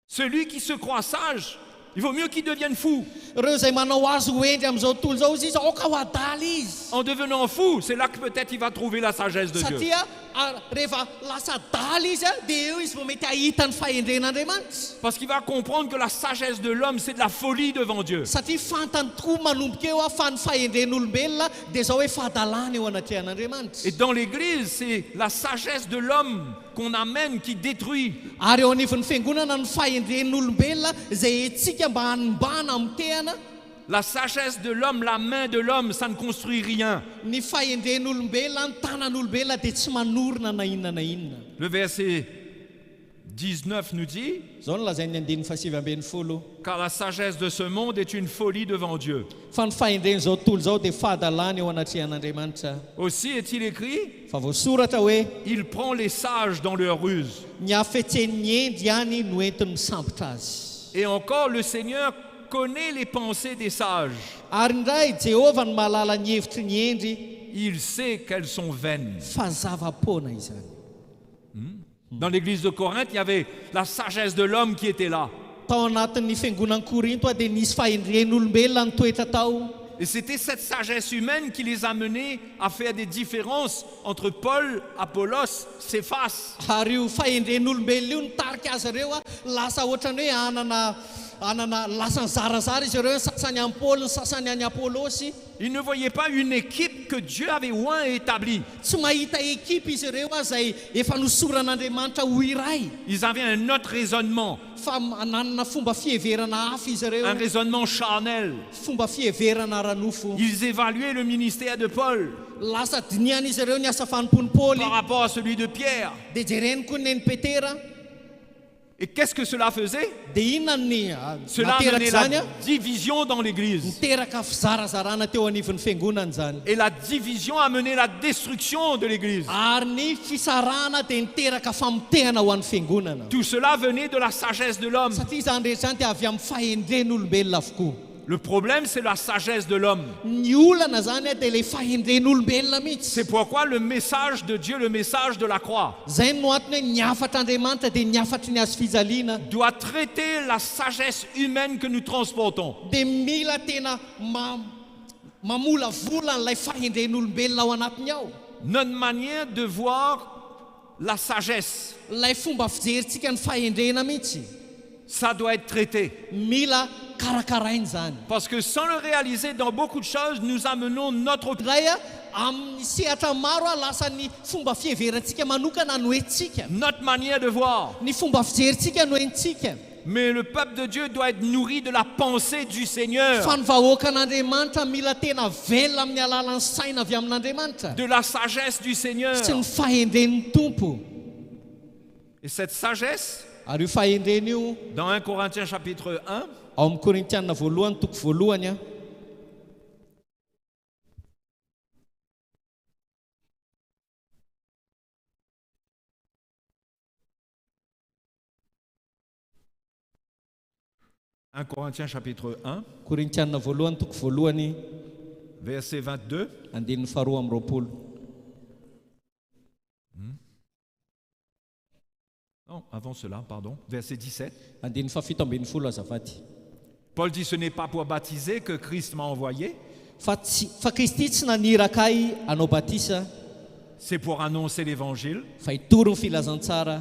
Celui qui se croit sage, il vaut mieux qu'il devienne fou. ireo izay manao azy hoendry amin'izao tontolo zao izy aoka ho adaly izy En devenant fou, c'est là que peut-être il va trouver la sagesse de Dieu. satria rehefa lasa dala izy a dia eo izy vao mety ahita ny fahendren'Andriamanitra Parce qu'il va comprendre que la sagesse de l'homme, c'est de la folie devant Dieu. satria fantany tokoa manomboka eo a fa ny fahendren'olombelona dia zao hoe fahadalana eo anatrehan'Andriamanitra Et dans l'église, c'est la sagesse de l'homme qu'on amène qui détruit. ary eo anivon'ny fiangonana ny fahendren'olombelona izay etsika mba hanimbana mitehana La sagesse de l'homme, la main de l'homme, ça ne construit rien. ny fahendren'olombelona ny tanan'olombelona dia tsy manorina na inona na inona Le verset 19 nous dit, zao no lazain'ny andininy fasivy amben'ny folo car la sagesse de ce monde est une folie devant Dieu. fa ny fahendren'izao tontolo zao dia fahadalana eo anatrehan'Andriamanitra Aussi est-il écrit, fa voasoratra hoe il prend les sages dans leur ruse. ny afetsen'ny endry ihany no entiny misambotra azy Et encore, le Seigneur connaît les pensées des sages. ary ndray Jehova ny mahalala ny hevitry ny endry Il sait qu'elles sont vaines. fa zava-pona izany Dans l'église de Corinthe, il y avait la sagesse de l'homme qui était là. tao anatin'ny fiangonan'ny Korinto a dia nisy fahendren'olombelona ny toetra tao Et c'était cette sagesse humaine qui les a menés à faire des différences entre Paul, Apollos, Céphas. ary io fahendren'olombelona io nitarika azy ireo a lasa ohatrany hoe anana lasa ny zarazara izy ireo sasany any Paoly ny sasany any Apolosy Ils ne voyaient pas une équipe que Dieu avait oint et établie. tsy mahita ekipa izy ireo a zay efa nosoran'Andriamanitra ho iray Ils avaient un autre raisonnement, fa nanana fomba fieverana hafa izy ireo un raisonnement charnel. fomba fieverana ara-nofo Ils évaluaient le ministère de Paul lasa diniana izy ireo ny asa fanompony Paoly par rapport à celui de Pierre. dia jereny koa ny Petera Et qu'est-ce que cela faisait? dia inona ny Cela nateraka amenait zany la a division dans l'église. niteraka fizarazarana teo anivon'ny fiangonana zany Et la division a mené la destruction de l'église. ary ny fisarana dia niteraka famitehana ho an'ny fiangonana Tout cela venait de la sagesse de l'homme. satria izany rehetra zany dia avy amin'ny fahendren'olombelona avokoa Le problème, c'est la sagesse de l'homme. ny olana zany a dia ilay fahendren'olombelona mihitsy C'est pourquoi le message de Dieu, le message de la croix, zay no antony hoe ny afatr'Andriamanitra dia ny afatry ny azo fijaliana doit traiter la sagesse humaine que nous transportons. dia mila tena mamola vola n'ilay fahendren'olombelona ao anatiny ao Notre manière de voir la sagesse, ilay fomba fijerintsika ny fahendrena mihitsy ça doit être traité. mila karakarainy zany Parce que sans le réaliser, dans beaucoup de choses, nous amenons notre... ray a amin'ny sehatra maro a lasa ny fomba fiheverantsika manokana no entsika notre manière de voir. ny fomba fijerintsika no entsika Mais le peuple de Dieu doit être nourri de la pensée du Seigneur, fa ny vahoakan'andriamanitra mila tena velona amin'ny alalan'ny saina avy amin'andriamanitra de la sagesse du Seigneur. sy ny fahendren'ny tompo Et cette sagesse, ary io fahendreny io dans 1 Corinthiens chapitre 1, ao amin'ny korintianina voalohany toko voalohany a 1 Corinthiens chapitre 1, korintianina voalohany toko voalohany verset 22. andinin'ny faharoa amin'ny roapolo Non, avant cela, pardon, verset 17. andinin'ny fafito ambin'ny folo azafady Paul dit, ce n'est pas pour baptiser que Christ m'a envoyé, fa Kristy tsy naniraka ahy anao batisa c'est pour annoncer l'évangile, fa hitory ny filazantsara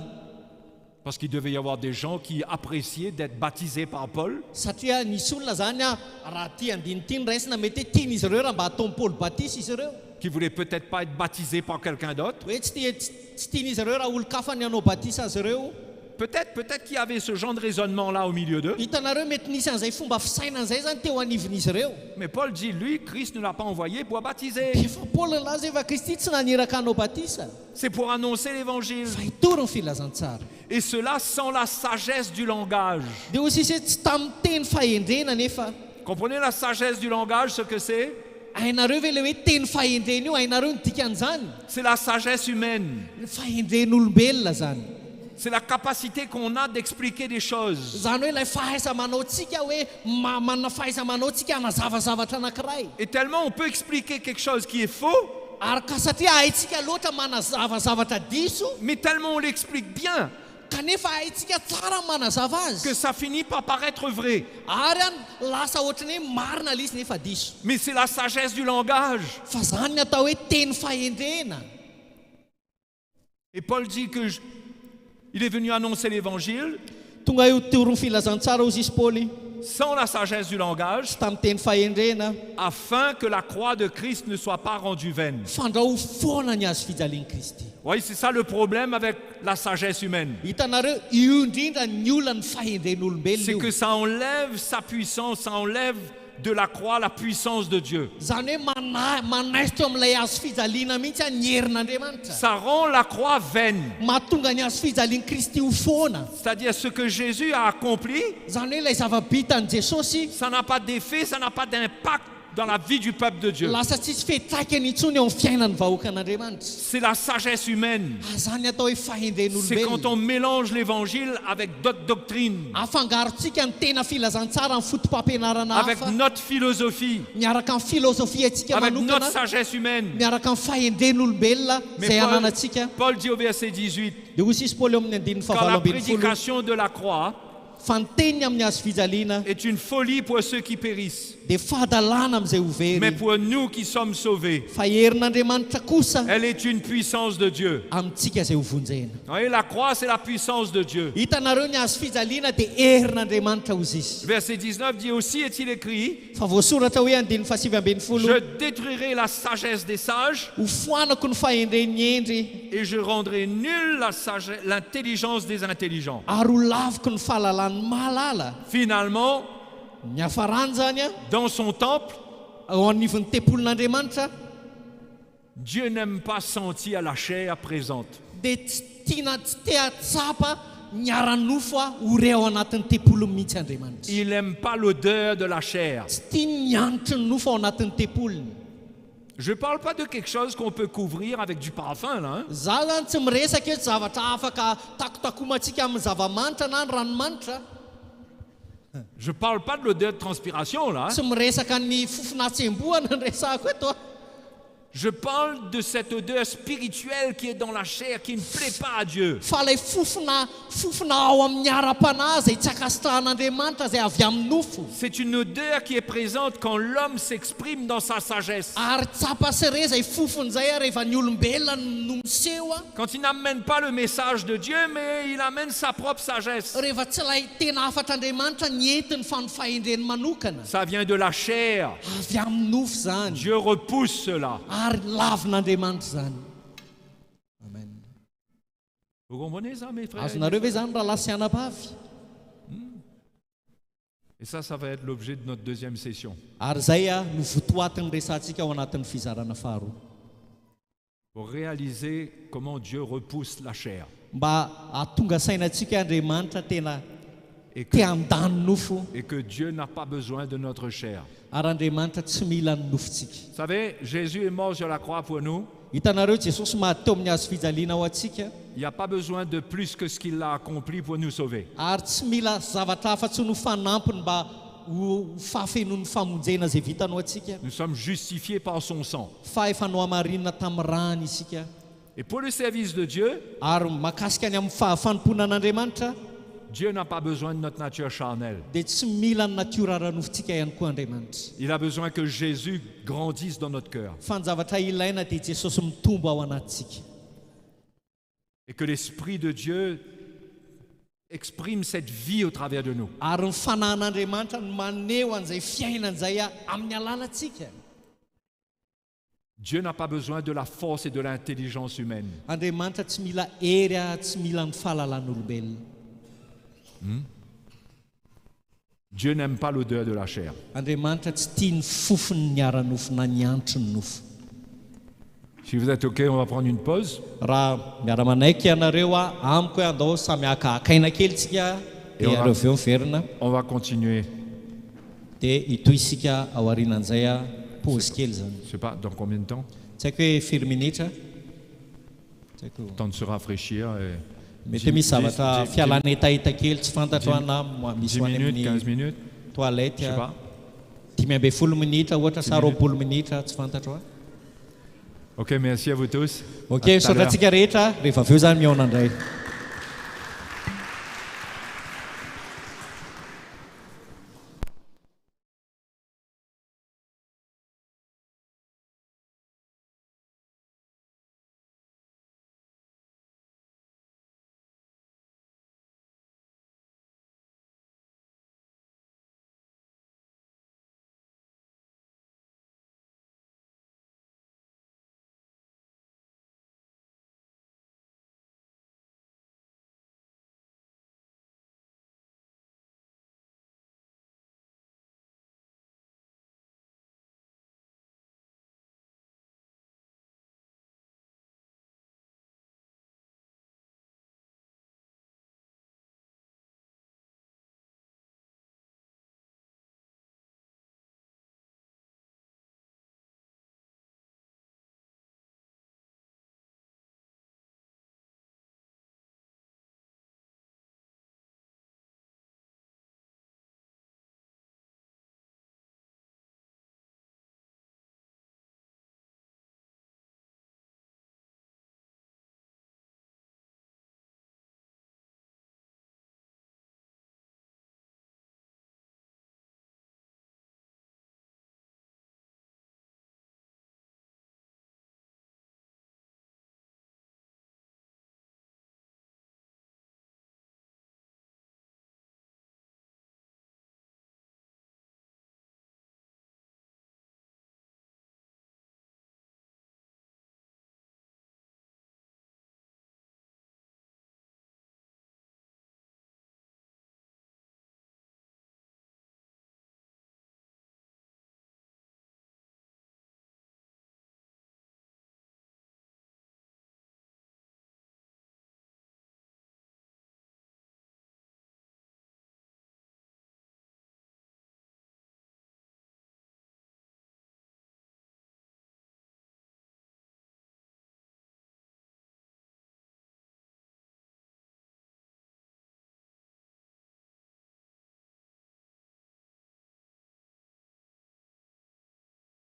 parce qu'il devait y avoir des gens qui appréciaient d'être baptisés par Paul. satria nisy olona zany a raha ty andiny ty ny raisina mety tiany izy ireo raha mba ataon'ny paoly batisa izy ireo Qui voulaient peut-être pas être baptisés par quelqu'un d'autre. hoe tsy tiany izy ireo raha olo-kafa ny anao batisa azy ireo Peut-être qu'il y avait ce genre de raisonnement-là au milieu d'eux. hitanareo mety nisy an'izay fomba fisainan'izay zany teo anivon'izy ireo Mais Paul dit, lui, Christ ne l'a pas envoyé pour baptiser. efa paoly nylaza efa kristy tsy naniraka anao batisa C'est pour annoncer l'évangile. fa hitory ny filazantsara Et cela sans la sagesse du langage. dia osy isy tsy tamin'ny teny fahendrena nefa Comprenez la sagesse du langage, ce que c'est? hainareo ve le hoe teny fahendrena io hainareo ny dikan'izany C'est la sagesse humaine. ny fahendren'olombelona zany C'est la capacité qu'on a d'expliquer des choses. zany hoe ilay fahaiza-manaotsika hoe manana fahaiza-manaotsika hanazavazavatra anankiray Et tellement on peut expliquer quelque chose qui est faux, ary ka satria haitsika loatra manazavazavatra diso mais tellement on l'explique bien kanefa haitsika tsara ny manazava que azy ça finit par paraître vrai. ary any lasa ohatrany hoe marina lizy nefa diso Mais c'est la sagesse du langage. fa zany ny atao hoe teny fahendrena Et Paul dit il est venu annoncer l'évangile tonga io toro ny filazantsara ozy izy paoly sans la sagesse du langage, tsy tamin'ny teny fahendrena afin que la croix de Christ ne soit pas rendue vaine. fandraho foana ny azo fijalian'i kristy Vous voyez, c'est ça le problème avec la sagesse humaine. hitanareo io indrindra ny olona ny fahendren'olombelona C'est io que ça enlève sa puissance, ça enlève de la croix la puissance de Dieu. zany hoe manaisitro amin'ilay azo fijaliana mihitsy a ny herin'andriamanitra Ça rend la croix vaine. mahatonga ny azo fijalian'i kristy ho foana C'est-à-dire ce que Jésus a accompli, zany hoe ilay zava-bitan'i jesosy ça n'a pas d'effet, ça n'a pas d'impact dans la vie du peuple de Dieu. lasa tsisy fetraikany intsony eo amin'ny fiainany vahoakan'andriamanitra C'est la sagesse humaine. zany atao hoe C'est quand fahendren'olombelona on mélange l'évangile avec d'autres doctrines, afangarontsika ny tena filazantsara ny fotom-pampianarana avec hafa notre philosophie, miaraka amin'ny filozofia antsika avec notre manokana sagesse humaine. miaraka amin'ny fahendren'olombelona Mais zay ananantsika Paul dit au verset 18, dia osy izy paoly eo amin'ny andininy car fahavalo la ambin'ny folo prédication de la croix fa ny teniny amin'ny azo fijaliana est une folie pour ceux qui périssent. dia fahadalana amin'izay ho Mais very pour nous qui sommes sauvés, fa herin'andriamanitra kosa elle est une puissance de Dieu. amintsika zay ho vonjena Vous voyez, la croix, c'est la puissance de Dieu. hitanareo ny azo fijaliana dia herin'andriamanitra ozy izy Verset 19 dit aussi, est-il écrit, fa voasoratra hoe andiny fasivy ambin'ny folo je détruirai la sagesse des sages ho foanako ny fahendren'ny endry et je rendrai nulle l'intelligence des intelligents. ary ho laviko ny fahalalany mahalala Finalement, ny hafarany zany a dans son temple, ao anivon'ny tempolon'andriamanitra Dieu n'aime pas sentir la chair présente. dia tsy tiana tsy tea tsapa miara-nofo a ho re ao anatin'ny tempolo mihitsy andriamanitra Il n'aime pas l'odeur de la chair. tsy tiany mianitry ny nofo ao anatin'ny tempolony Je ne parle pas de quelque chose qu'on peut couvrir avec du parfum, là. Hein. za zany tsy miresaka eto zavatra afaka takotakomantsika amin'ny zavamanitra na ny ranomanitra Je ne parle pas de l'odeur de transpiration, là. Hein. tsy miresaka ny fofinatsemboana ny resako eto a Je parle de cette odeur spirituelle qui est dans la chair, qui ne plaît pas à Dieu. fa ilay fofona ao amin'ny ara-panahy zay tsy akasitrahan'andriamanitra zay avy amin'ny nofo C'est une odeur qui est présente quand l'homme s'exprime dans sa sagesse. ary tsapa sy re zay fofony zay a rehefa ny olombelona no miseho a quand il n'amène pas le message de Dieu, mais il amène sa propre sagesse. rehefa tsy ilay tena afatr'andriamanitra ny entiny fanofahendreny manokana Ça vient de la chair. avy amin'ny nofo zany Dieu repousse cela. ary lavin'andriamanitra zany. Amen. Vous comprenez ça, mes frères? Azonareo ve zany raha lasy anabavy? Et ça va être l'objet de notre deuxième session. Ary zay a no votoatiny resantsika ao anatin'ny fizarana faharoa. Pour réaliser comment Dieu repousse la chair. Mba atonga sainantsika Andriamanitra tena Et que, te handany nofo et que Dieu n'a pas besoin de notre chair. ary Andriamanitra tsy mila ny nofontsika. Vous savez, Jésus est mort sur la croix pour nous. Hitanareo Jesosy mahateo amin'ny hazo fijaliana ao antsika Il n'y a pas besoin de plus que ce qu'il a accompli pour nous sauver. ary tsy mila zavatra hafa tsy no fanampiny mba ho fahafenon'ny famonjena zay vitanao antsika Nous sommes justifiés par son sang. fa efa no amarinina tamin'ny rany isika. Et pour le service de Dieu, Ary makasika ny amin'ny fahafanompoana an'Andriamanitra Dieu n'a pas besoin de notre nature charnelle. dia tsy mila ny natiora ara-nofontsika ihany koa Andriamanitra. Il a besoin que Jésus grandisse dans notre cœur. Fa ny zavatra ilaina dia Jesosy mitombo ao anatintsika Et que l'Esprit de Dieu exprime cette vie au travers de nous. ary ny fanahin'Andriamanitra no maneho an'izay fiainana izay amin'ny alalantsika. Dieu n'a pas besoin de la force et de l'intelligence humaine. Andriamanitra tsy mila hery tsy mila ny fahalalàn'olombelona. Dieu n'aime pas l'odeur de la chair. Andriamanitra tsy tia ny fofony ny ara-nofo na ny antro ny nofo. Si vous êtes OK, on va prendre une pause. Raha miara-manaiky ianareo amiko hoe andao samy akaina kely tsika dia Eo areo aveo miverina On va continuer. dia hitoy isika ao aorianan'izay pause kely zany. Je ne sais pas dans combien de temps. Tsy haiko hoe firy minitra. Tsy haiko. Temps de se rafraîchir. Et Mety misy zavatra fialana hetaheta kely tsy fantatro na misy 10 ho any minutes, 15 amin'ny minutes. toilette Je ne sais pas. 5 minitra ohatra sa 20 minitra tsy fantatro. OK, merci à vous tous. Ok, À tout à misaotra l'heure. antsika rehetra rehefa aveo zany miaona indray.